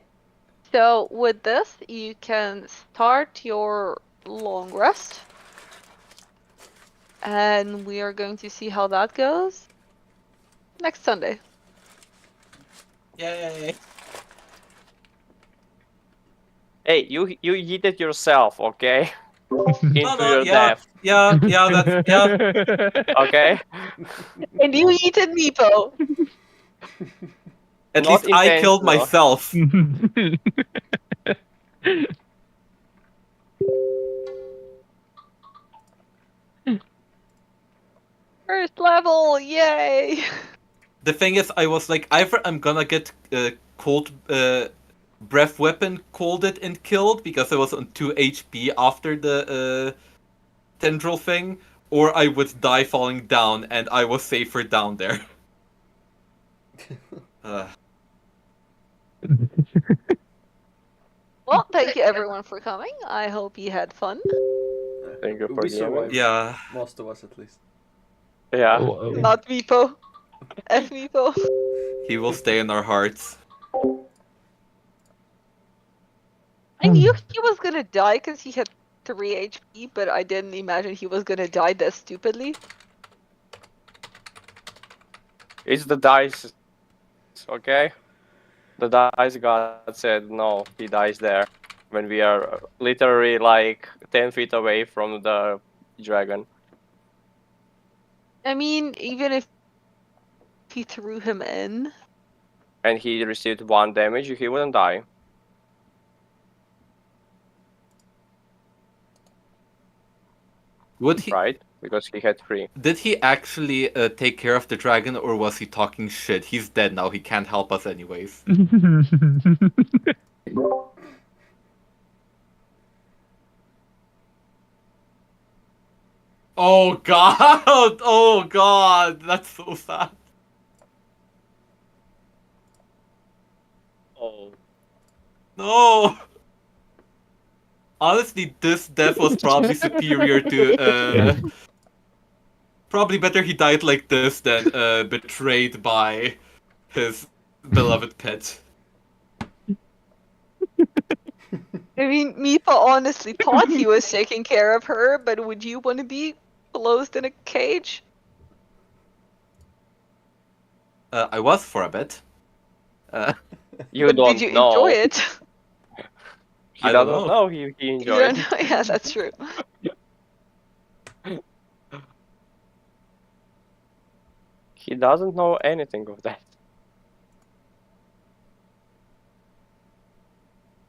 So with this, you can start your long rest. And we are going to see how that goes next Sunday. Yay! Hey, you hit it yourself, okay? Into your yeah, death. yeah, that's Okay? And you eaten Meepo. At Not least I killed intentional. myself. First level, yay! The thing is, I was like, either I'm gonna get cold breath weapon colded and killed because I was on 2 HP after the tendril thing, or I would die falling down and I was safer down there. Well, thank you everyone for coming. I hope you had fun. Thank you for We the survived. Yeah. Most of us, at least. Yeah. Not Meepo. F Meepo. He will stay in our hearts. I knew he was gonna die because he had 3 HP, but I didn't imagine he was gonna die this stupidly. It's the dice. Okay? The dice god said no, he dies there. When we are literally like 10 feet away from the dragon. I mean, even if he threw him in. And he received 1 damage, he wouldn't die. Would he? Right? Because he had 3. Did he actually take care of the dragon, or was he talking shit? He's dead now. He can't help us anyways. Oh god! Oh god! That's so sad. Oh. No! Honestly, this death was probably superior to, probably better he died like this than, betrayed by his beloved pet. I mean, Mipa honestly thought he was taking care of her, but would you want to be closed in a cage? I was for a bit. You But don't did you know. enjoy it? He I don't doesn't know he You enjoyed don't it. know? Yeah, that's true. He doesn't know anything of that.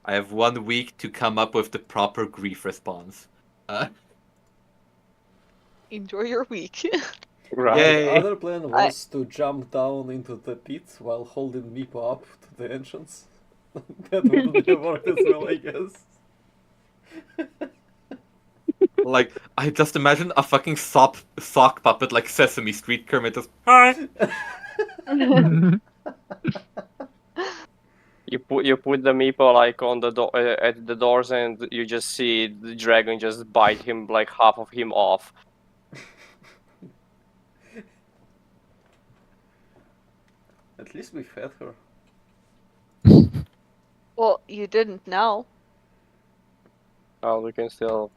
I have 1 week to come up with the proper grief response. Enjoy your week. Right. Yay. The other plan was to jump down into the pit while holding Meepo up to the entrance. That wouldn't have worked as well, I guess. Like, I just imagine a fucking sock puppet like Sesame Street Kermit just, hi! You put the meeple like on the at the doors, and you just see the dragon just bite him like half of him off. At least we fed her. Well, you didn't now. Oh, we can still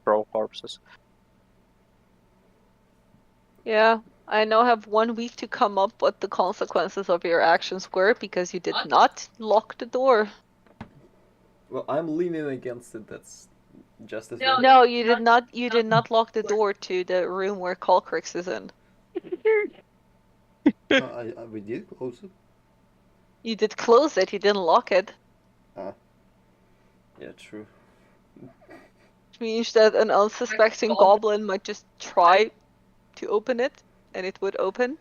throw corpses. Yeah, I now have 1 week to come up what the consequences of your actions were because you did not lock the door. Well, I'm leaning against it. That's just as No, well. you did not. You did not lock the door to the room where Colcrix is in. We did close it. You did close it. You didn't lock it. Yeah, true. Which means that an unsuspecting goblin might just try to open it, and it would open.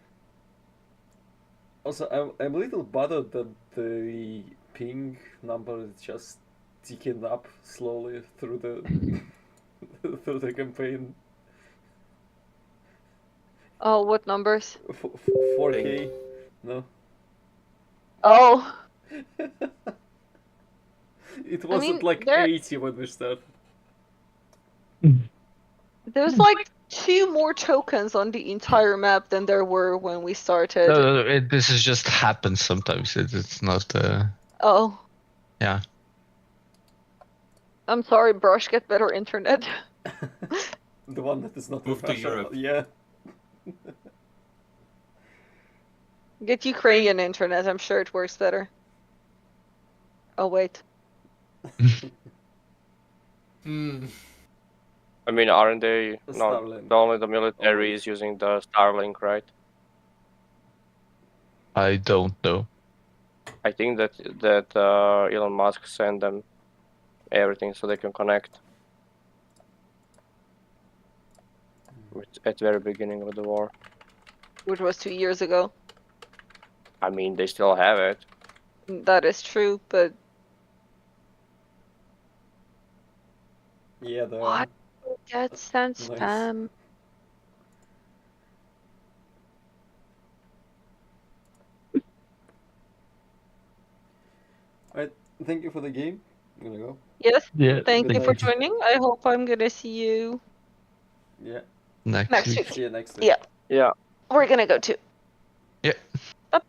Also, I'm a little bothered that the ping number is just ticking up slowly through the through the campaign. Oh, what numbers? 4K? No. Oh. It wasn't like there- 80 when we started. There's like 2 more tokens on the entire map than there were when we started. No, this is just happens sometimes. It's not. Oh. Yeah. I'm sorry, Brush. Get better internet. The one that is not Move in to Russia. Europe. Yeah. Get Ukrainian internet. I'm sure it works better. Oh wait. I mean, aren't they? The No, Starlink. only the military is using the Starlink, right? I don't know. I think that Elon Musk sent them everything so they can connect. At the very beginning of the war. Which was 2 years ago. I mean, they still have it. That is true, but Yeah, the what? Get sent Nice. spam. Alright, thank you for the game. I'm gonna go. Yes. Yeah. Thank you for night. joining. I hope I'm gonna see you Yeah. Next next week. week. See you next week. Yeah. Yeah. We're gonna go too. Yeah. Bye.